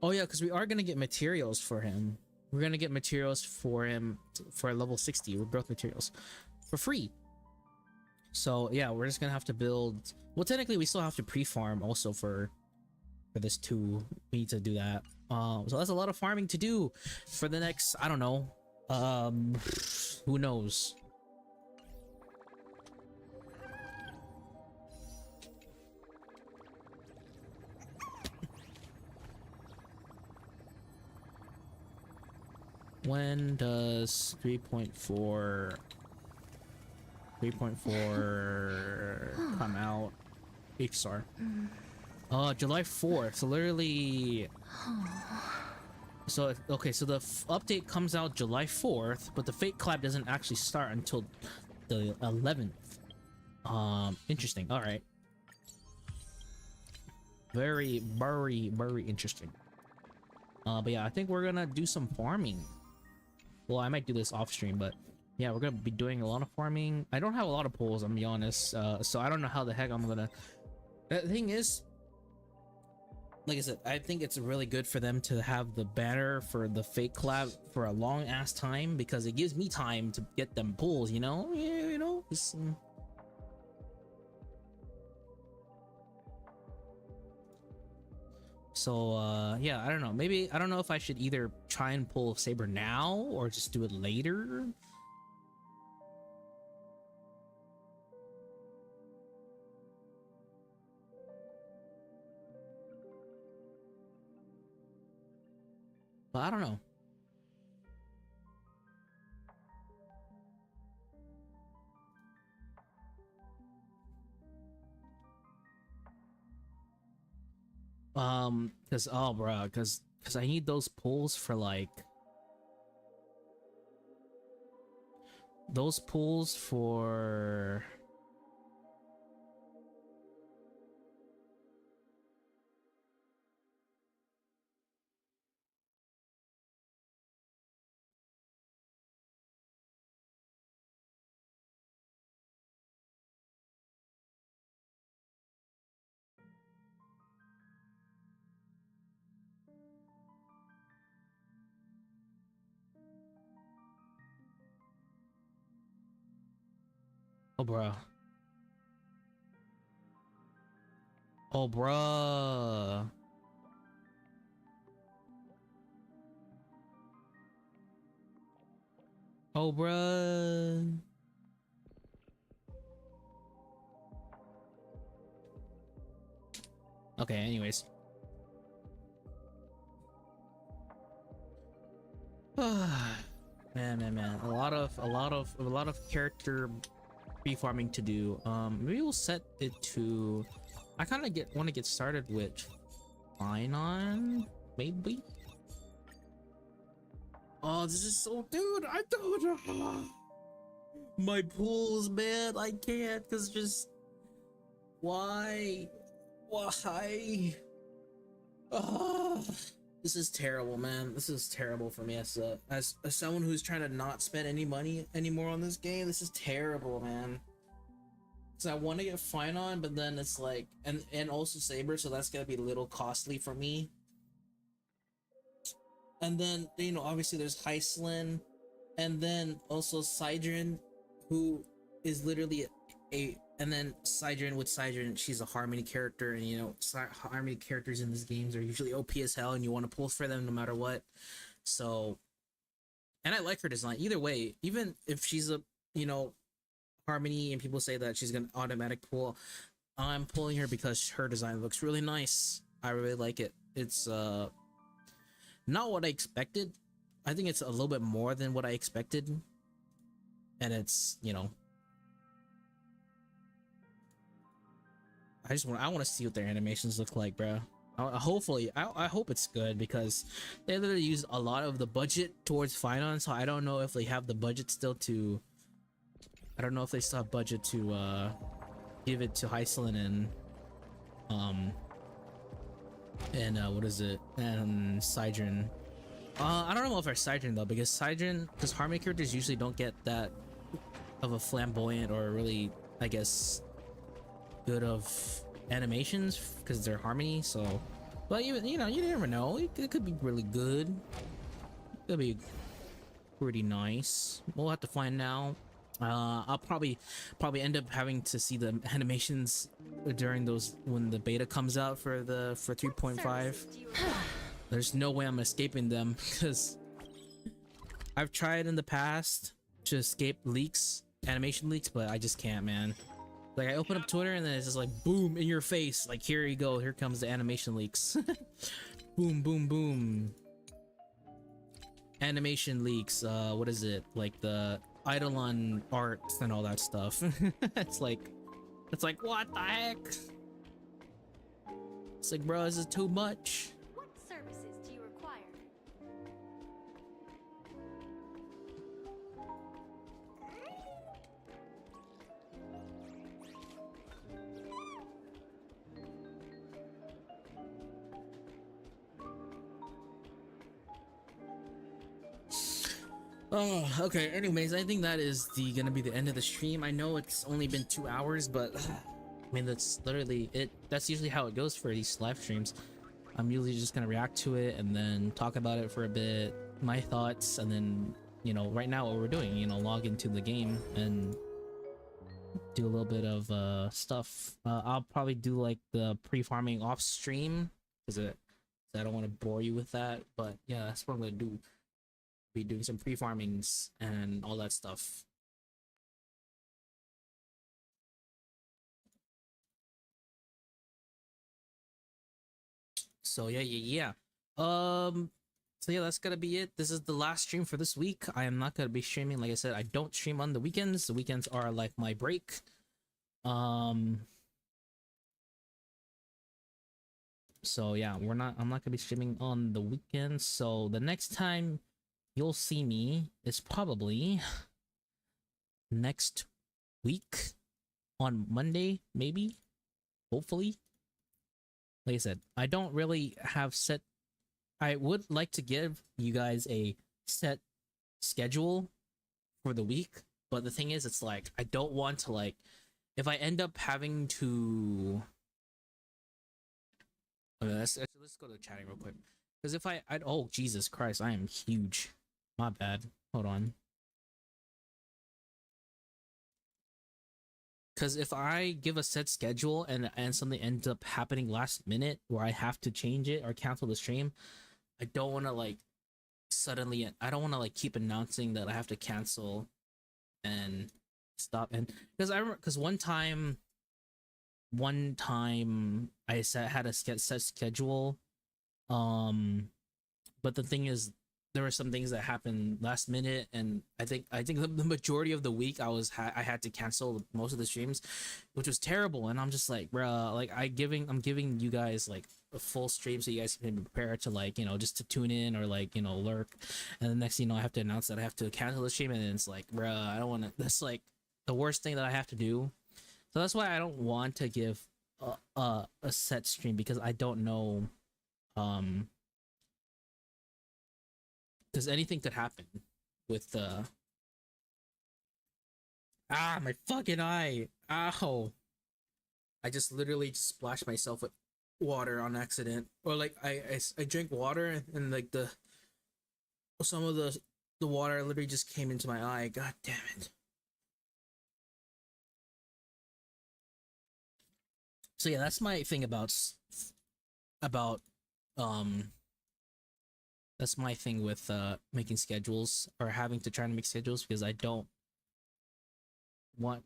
S1: Oh yeah, because we are gonna get materials for him. We're gonna get materials for him for level 60 with growth materials for free. So yeah, we're just gonna have to build. Well, technically, we still have to pre-farm also for this too. We need to do that. So that's a lot of farming to do for the next. I don't know. Who knows? When does 3.4 come out? H-Star. July 4th. So literally So okay, so the update comes out July 4th, but the Fate collab doesn't actually start until the 11th. Interesting. All right. Very interesting. But yeah, I think we're gonna do some farming. Well, I might do this off stream, but yeah, we're gonna be doing a lot of farming. I don't have a lot of pulls, I'm gonna be honest. So I don't know how the heck I'm gonna. The thing is, like I said, I think it's really good for them to have the banner for the Fate collab for a long ass time, because it gives me time to get them pulls, you know? Yeah, you know? So yeah, I don't know. Maybe, I don't know if I should either try and pull Saber now or just do it later. But I don't know. Cause oh bro, cause I need those pulls for like those pulls for oh bro. Oh bruh. Oh bruh. Okay, anyways. Man. A lot of character farming to do. Maybe we'll set it to, I kind of want to get started with PHAINON, maybe. Oh, this is so, dude, I don't know. My pools, man, I can't, cause just why? This is terrible, man. This is terrible for me as someone who's trying to not spend any money anymore on this game. This is terrible, man. So I want to get PHAINON, but then it's like, and also Saber, so that's gonna be a little costly for me. And then, you know, obviously there's Hyslin, and then also Sidrin, who is literally and then Sidrin, she's a Harmony character, and you know, Harmony characters in these games are usually OP as hell, and you want to pull for them no matter what. So, and I like her design either way, even if she's a, you know, Harmony and people say that she's gonna automatic pull, I'm pulling her because her design looks really nice. I really like it. It's not what I expected. I think it's a little bit more than what I expected, and it's, you know, I want to see what their animations look like, bro. Hopefully, I hope it's good, because they literally use a lot of the budget towards PHAINON, so I don't know if they have the budget still to, I don't know if they still have budget to give it to Hyslin and what is it, and Sidrin. I don't know if it's Sidrin though, because Harmony characters usually don't get that of a flamboyant or really, I guess, good of animations because they're Harmony. So, but you know, you never know. It could be really good. It could be pretty nice. We'll have to find out. I'll probably end up having to see the animations during those, when the beta comes out for 3.5. There's no way I'm escaping them, because I've tried in the past to escape leaks, animation leaks, but I just can't, man. Like, I open up Twitter and then it's just like, boom, in your face. Like, here you go. Here comes the animation leaks. Boom, boom, boom. Animation leaks. What is it? Like the Eidolon art and all that stuff. It's like, what the heck? It's like, bro, this is too much.
S11: What services do you require?
S1: Oh, okay. Anyways, I think that is gonna be the end of the stream. I know it's only been 2 hours, but I mean that's literally it. That's usually how it goes for these live streams. I'm usually just gonna react to it and then talk about it for a bit, my thoughts, and then right now what we're doing, log into the game and do a little bit of stuff. I'll probably do like the pre-farming off stream because I don't want to bore you with that, but yeah, that's what I'm gonna do. Be doing some pre-farmings and all that stuff. So yeah. So yeah, that's gonna be it. This is the last stream for this week. I am not gonna be streaming. Like I said, I don't stream on the weekends. The weekends are like my break. So yeah, I'm not gonna be streaming on the weekends. So the next time you'll see me is probably next week on Monday, maybe, hopefully. Like I said, I don't really have set. I would like to give you guys a set schedule for the week, but the thing is, it's like I don't want to, like, if I end up having to. Okay, let's go to chatting real quick. Because if I oh Jesus Christ, I am huge. My bad. Hold on. Because if I give a set schedule and something ends up happening last minute where I have to change it or cancel the stream, I don't want to like suddenly. I don't want to like keep announcing that I have to cancel and stop. And because I remember, because one time I had a set schedule, but the thing is, there were some things that happened last minute, and I think the majority of the week I had to cancel most of the streams, which was terrible. And I'm just like, bruh, like I'm giving you guys like a full stream so you guys can prepare to like just to tune in or like lurk, and the next thing I have to announce that I have to cancel the stream, and it's like, bruh, I don't want to. That's like the worst thing that I have to do. So that's why I don't want to give a set stream, because I don't know, because anything could happen with my fucking eye. Ow. I just literally splashed myself with water on accident, or like I drank water and like some of the water literally just came into my eye. God damn it. So yeah, that's my thing about that's my thing with making schedules, or having to try to make schedules, because I do want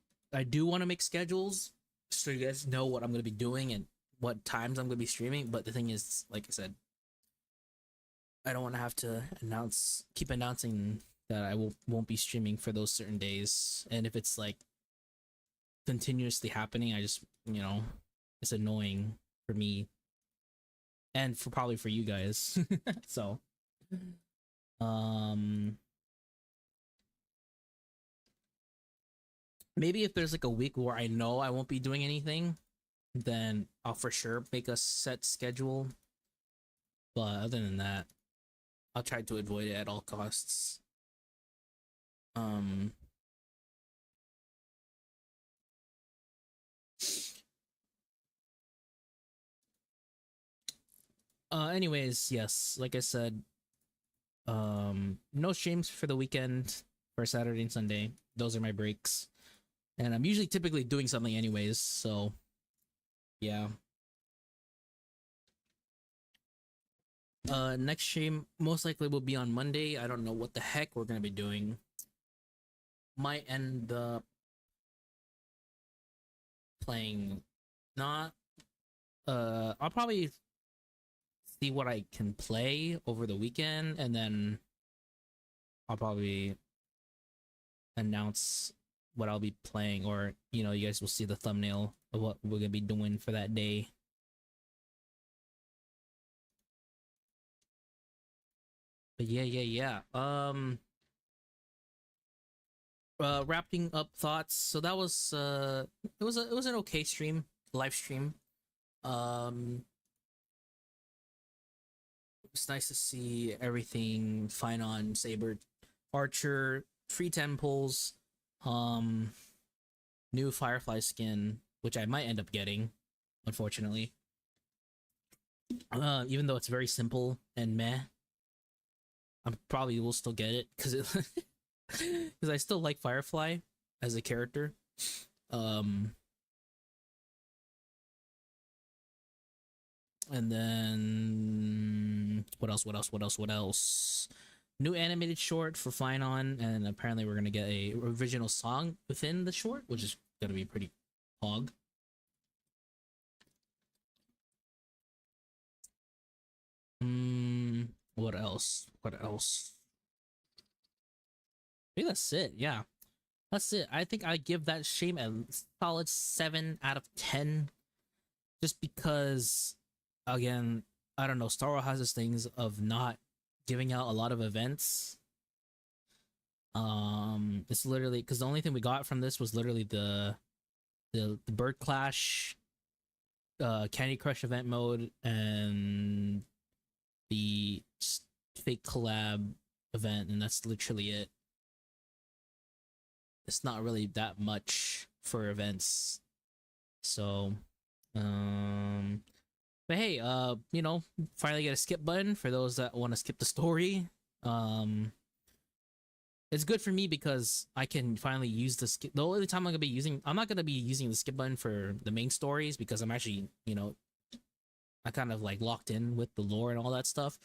S1: to make schedules so you guys know what I'm going to be doing and what times I'm going to be streaming. But the thing is, like I said, I don't want to have to keep announcing that I won't be streaming for those certain days. And if it's like continuously happening, I just, it's annoying for me and probably for you guys. So maybe if there's like a week where I know I won't be doing anything, then I'll for sure make a set schedule. But other than that, I'll try to avoid it at all costs. Anyways, yes, like I said, no streams for the weekend, for Saturday and Sunday. Those are my breaks. And I'm usually typically doing something anyways, so yeah. Next stream most likely will be on Monday. I don't know what the heck we're gonna be doing. Might end up playing not I'll probably see what I can play over the weekend, and then I'll probably announce what I'll be playing, or you guys will see the thumbnail of what we're gonna be doing for that day. But yeah. Wrapping up thoughts. So that was it was an okay stream, live stream. It's nice to see everything FAINON, Saber Archer, free temples, new Firefly skin, which I might end up getting, unfortunately. Even though it's very simple and meh, I probably will still get it because because I still like Firefly as a character. And then what else? New animated short for PHAINON, and apparently we're gonna get a original song within the short, which is gonna be pretty hog. What else? I think that's it. Yeah, that's it. I think I give that stream a solid 7 out of 10, just because, again, I don't know, Star Wars has this things of not giving out a lot of events. It's literally because the only thing we got from this was literally the Bird Clash, Candy Crush event mode, and the fake collab event, and that's literally it. It's not really that much for events. So, but hey, you know, finally get a skip button for those that want to skip the story. It's good for me because I can finally use the skip. The only time I'm not gonna be using the skip button for the main stories because I'm actually, you know, I kind of like locked in with the lore and all that stuff.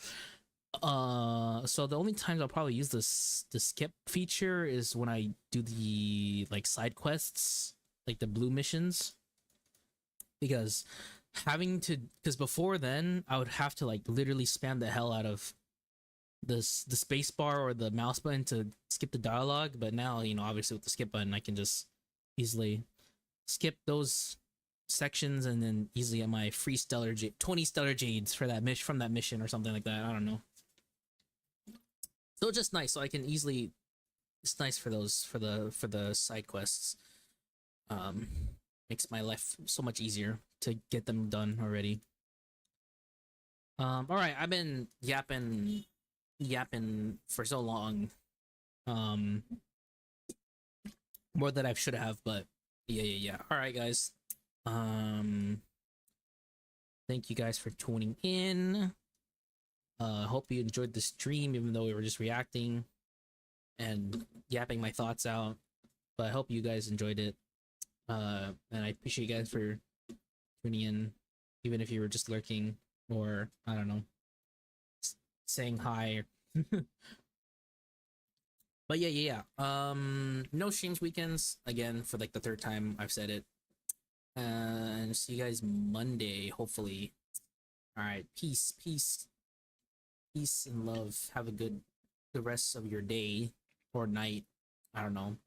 S1: So the only times I'll probably use the skip feature is when I do the like side quests, like the blue missions, because before then I would have to like literally spam the hell out of the space bar or the mouse button to skip the dialogue. But now, you know, obviously with the skip button I can just easily skip those sections and then easily get my free 20 stellar jades for that from that mission or something like that. I don't know. So it's just nice. So I can easily, it's nice for those for the side quests. Makes my life so much easier to get them done already. All right, I've been yapping for so long, more than I should have, but yeah. All right, guys. Thank you guys for tuning in. Hope you enjoyed the stream, even though we were just reacting and yapping my thoughts out. But I hope you guys enjoyed it. And I appreciate you guys for tuning in, even if you were just lurking or I don't know, saying hi. But yeah. No streams weekends again for like the third time I've said it. And see you guys Monday, hopefully. All right, peace and love. Have the rest of your day or night. I don't know.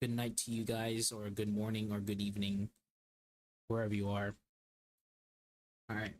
S1: Good night to you guys, or good morning or good evening, wherever you are. All right.